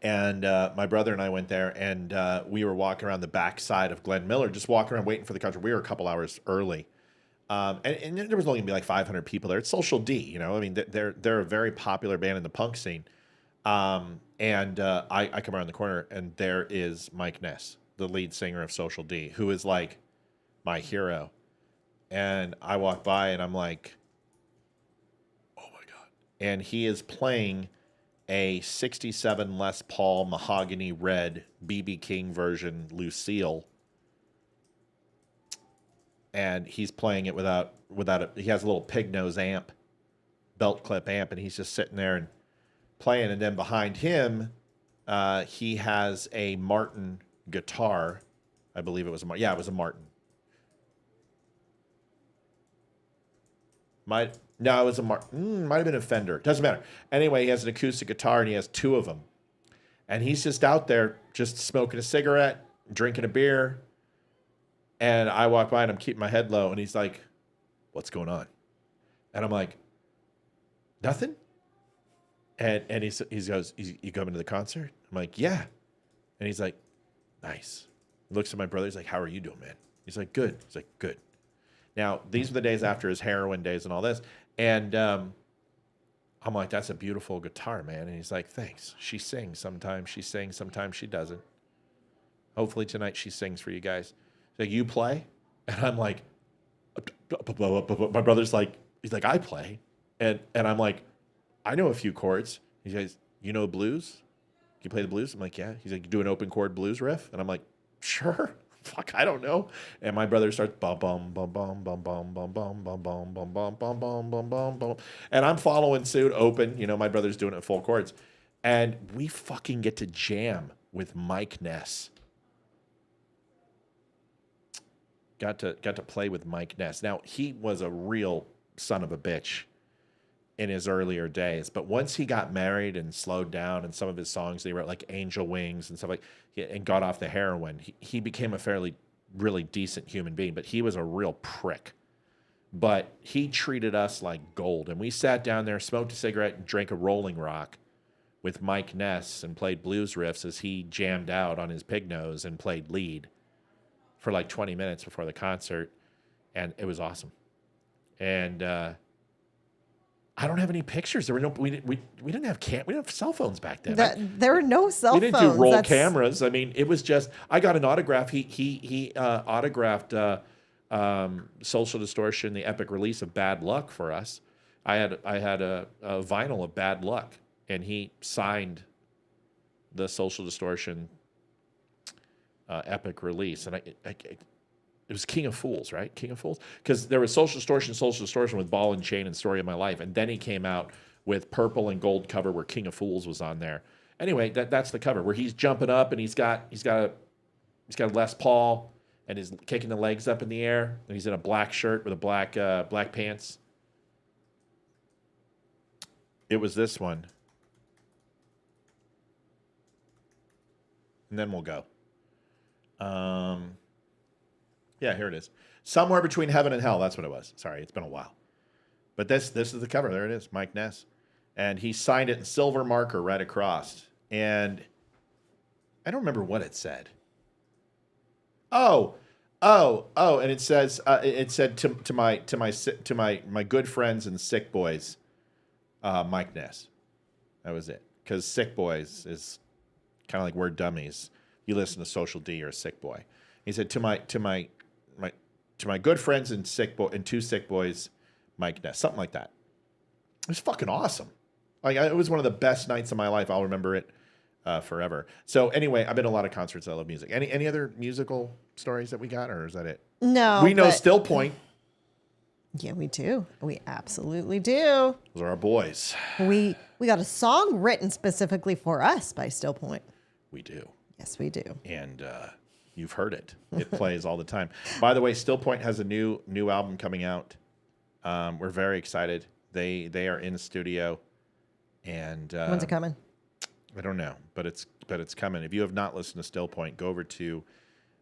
[SPEAKER 1] And my brother and I went there, and we were walking around the backside of Glenn Miller, just walking around waiting for the concert. We were a couple hours early. And there was only going to be like 500 people there. It's Social D, I mean, they're a very popular band in the punk scene. And I come around the corner, and there is Mike Ness, the lead singer of Social D, who is like my hero. And I walk by, and I'm like, "Oh my God." And he is playing a 67 Les Paul mahogany red B.B. King version Lucille. And he's playing it without he has a little pig nose amp, belt clip amp, and he's just sitting there and playing. And then behind him, he has a Martin guitar. I believe it was it was a Martin. No, it was a might have been a Fender. Doesn't matter. Anyway, he has an acoustic guitar, and he has two of them. And he's just out there just smoking a cigarette, drinking a beer. And I walk by, and I'm keeping my head low, and he's like, "What's going on?" And I'm like, "Nothing." And he goes, "You coming to the concert?" I'm like, "Yeah." And he's like, "Nice." He looks at my brother. He's like, "How are you doing, man?" He's like, "Good." He's like, "Good." Now, these are the days after his heroin days and all this. And I'm like, "That's a beautiful guitar, man." And he's like, "Thanks." She sings sometimes. She sings sometimes. She doesn't. Hopefully tonight she sings for you guys. He's like, "You play?" And I'm like, my brother's like, He's like, I play. And I'm like, I know a few chords. He says, you know blues? Can you play the blues? I'm like, yeah. He's like, you do an open chord blues riff? And I'm like, sure. Fuck, I don't know. And my brother starts bum bum bum bum bum bum bum bum bum bum bum bum bum bum bum bum bum. And I'm following suit open. You know, my brother's doing it at full chords. And we fucking get to jam with Mike Ness. Got to play with Mike Ness. Now, he was a real son of a bitch in his earlier days. But once he got married and slowed down, and some of his songs they wrote like Angel Wings and stuff like, and got off the heroin, he became a really decent human being. But he was a real prick. But he treated us like gold. And we sat down there, smoked a cigarette, and drank a Rolling Rock with Mike Ness and played blues riffs as he jammed out on his pig nose and played lead for like 20 minutes before the concert. And it was awesome. And I don't have any pictures. There were no. We didn't have cell phones back then.
[SPEAKER 2] There were no cell phones.
[SPEAKER 1] We didn't do roll cameras. I mean, it was just. I got an autograph. He autographed Social Distortion, the epic release of Bad Luck for us. I had a vinyl of Bad Luck, and he signed the Social Distortion epic release, and it was King of Fools, right? King of Fools? Because there was Social Distortion with Ball and Chain and Story of My Life. And then he came out with purple and gold cover where King of Fools was on there. Anyway, that's the cover where he's jumping up and he's got a Les Paul and he's kicking the legs up in the air. And he's in a black shirt with a black pants. It was this one. And then we'll go. Yeah, here it is. Somewhere Between Heaven and Hell. That's what it was. Sorry, it's been a while. But this is the cover. There it is, Mike Ness. And he signed it in silver marker right across. And I don't remember what it said. Oh, and it says it said to my good friends and sick boys, Mike Ness. That was it. Because sick boys is kind of like we're dummies. You listen to Social D, you're a sick boy. He said to my good friends and two sick boys, Mike Ness, something like that. It was fucking awesome. Like it was one of the best nights of my life. I'll remember it forever. So anyway, I've been to a lot of concerts. I love music. Any other musical stories that we got, or is that it?
[SPEAKER 2] No.
[SPEAKER 1] We know Still Point.
[SPEAKER 2] Yeah, we do. We absolutely do.
[SPEAKER 1] Those are our boys.
[SPEAKER 2] We got a song written specifically for us by Still Point.
[SPEAKER 1] We do.
[SPEAKER 2] Yes, we do.
[SPEAKER 1] And you've heard it. It plays all the time. By the way, Still Point has a new album coming out. We're very excited. They are in the studio, and
[SPEAKER 2] when's it coming?
[SPEAKER 1] I don't know, but it's coming. If you have not listened to Still Point, go over to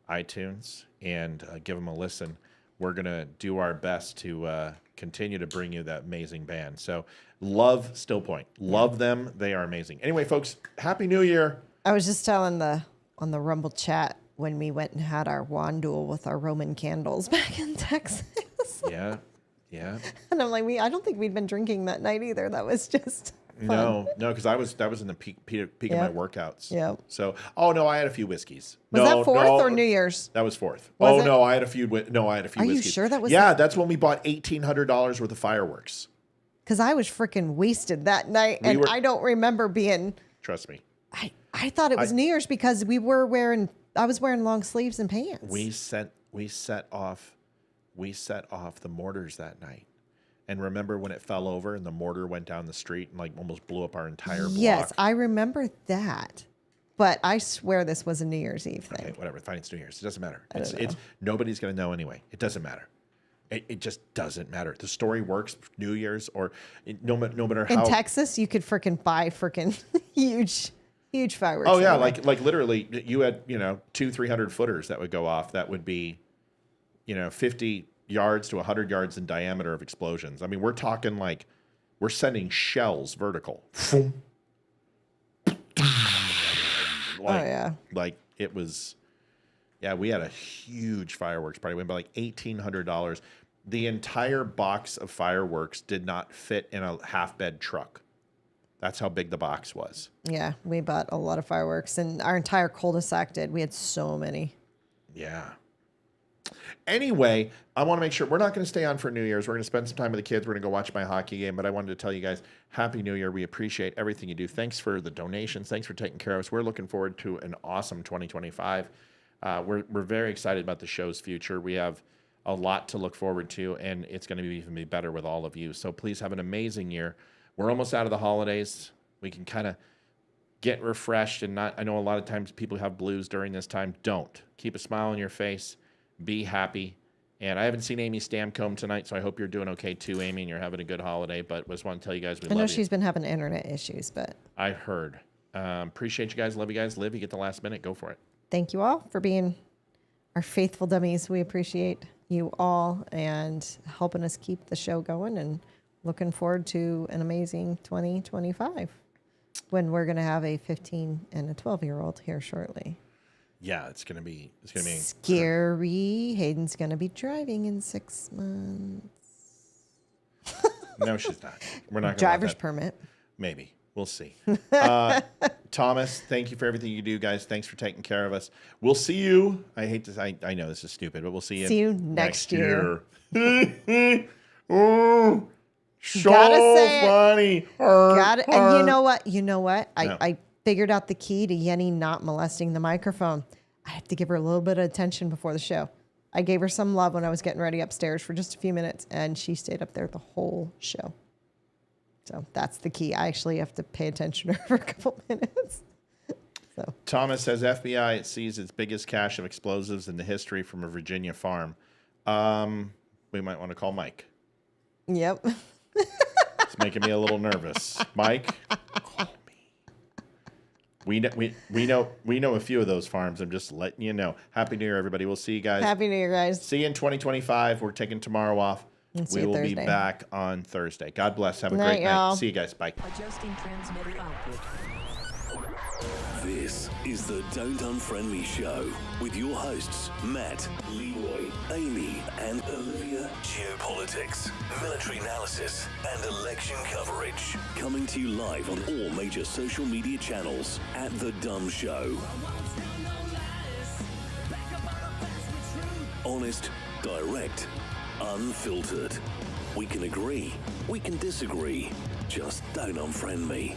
[SPEAKER 1] iTunes and give them a listen. We're gonna do our best to continue to bring you that amazing band. So love Still Point. Love them. They are amazing. Anyway, folks, Happy New Year.
[SPEAKER 2] I was just telling on the Rumble chat when we went and had our wand duel with our Roman candles back in Texas.
[SPEAKER 1] Yeah.
[SPEAKER 2] And I'm like, I don't think we'd been drinking that night either. That was just fun.
[SPEAKER 1] No, because that was in the peak of my workouts.
[SPEAKER 2] Yeah.
[SPEAKER 1] So, I had a few whiskeys.
[SPEAKER 2] Was that 4th or New Year's?
[SPEAKER 1] That was 4th.
[SPEAKER 2] Was it?
[SPEAKER 1] No, I had a few. I had a few.
[SPEAKER 2] Are
[SPEAKER 1] whiskeys.
[SPEAKER 2] you sure that was?
[SPEAKER 1] Yeah, that's when we bought $1,800 worth of fireworks.
[SPEAKER 2] Because I was freaking wasted that night, and I don't remember being.
[SPEAKER 1] Trust me.
[SPEAKER 2] I thought it was New Year's because I was wearing long sleeves and pants.
[SPEAKER 1] We set off the mortars that night. And remember when it fell over and the mortar went down the street and like almost blew up our entire block?
[SPEAKER 2] Yes, I remember that. But I swear this was a New Year's Eve thing.
[SPEAKER 1] Okay, whatever. Fine, it's New Year's. It doesn't matter. It's nobody's going to know anyway. It doesn't matter. It just doesn't matter. The story works. New Year's or no matter how.
[SPEAKER 2] In Texas, you could freaking buy freaking huge fireworks.
[SPEAKER 1] Oh yeah, like literally, you had 200-300 footers that would go off. That would be, 50 yards to 100 yards in diameter of explosions. I mean, we're talking like we're sending shells vertical. Like it was. Yeah, we had a huge fireworks party. We went by like $1,800. The entire box of fireworks did not fit in a half-bed truck. That's how big the box was.
[SPEAKER 2] Yeah, we bought a lot of fireworks, and our entire cul-de-sac did. We had so many.
[SPEAKER 1] Yeah. Anyway, I want to make sure we're not going to stay on for New Year's. We're going to spend some time with the kids. We're going to go watch my hockey game. But I wanted to tell you guys, Happy New Year. We appreciate everything you do. Thanks for the donations. Thanks for taking care of us. We're looking forward to an awesome 2025. We're very excited about the show's future. We have a lot to look forward to, and it's going to be even better with all of you. So please have an amazing year. We're almost out of the holidays. We can kind of get refreshed and not. I know a lot of times people have blues during this time. Don't. Keep a smile on your face. Be happy. And I haven't seen Amy Stamcombe tonight, so I hope you're doing okay too, Amy, and you're having a good holiday. But just want to tell you guys we love you.
[SPEAKER 2] I know she's been having internet issues, but
[SPEAKER 1] I heard. Appreciate you guys. Love you guys. Liv, you get the last minute. Go for it.
[SPEAKER 2] Thank you all for being our faithful dummies. We appreciate you all and helping us keep the show going, and looking forward to an amazing 2025 when we're going to have a 15 and a 12-year-old here shortly.
[SPEAKER 1] Yeah, it's gonna be
[SPEAKER 2] scary. Hayden's gonna be driving in 6 months.
[SPEAKER 1] No, she's not. We're not gonna
[SPEAKER 2] driver's permit.
[SPEAKER 1] Maybe we'll see. Thomas, thank you for everything you do, guys. Thanks for taking care of us. We'll see you. I hate to. I know this is stupid, but we'll see you.
[SPEAKER 2] See you next year.
[SPEAKER 1] Oh, so funny.
[SPEAKER 2] Got it. And you know what? I figured out the key to Yenny not molesting the microphone. I have to give her a little bit of attention before the show. I gave her some love when I was getting ready upstairs for just a few minutes, and she stayed up there the whole show. So that's the key. I actually have to pay attention to her for a couple minutes. So
[SPEAKER 1] Thomas says FBI sees its biggest cache of explosives in the history from a Virginia farm. We might want to call Mike.
[SPEAKER 2] Yep.
[SPEAKER 1] It's making me a little nervous. Mike, call me. We know a few of those farms. I'm just letting you know. Happy New Year, everybody. We'll see you guys.
[SPEAKER 2] Happy New Year, guys.
[SPEAKER 1] See you in 2025. We're taking tomorrow off. We will be back on Thursday. God bless. Have a great night. See you guys. Bye.
[SPEAKER 3] Adjusting transmitter output.
[SPEAKER 6] This is the Don't Unfriend Me Show with your hosts, Matt, Leroy, Amy, and Olivia. Geopolitics, military analysis, and election coverage. Coming to you live on all major social media channels at The Dumb Show. Honest, direct, unfiltered. We can agree, we can disagree. Just don't unfriend me.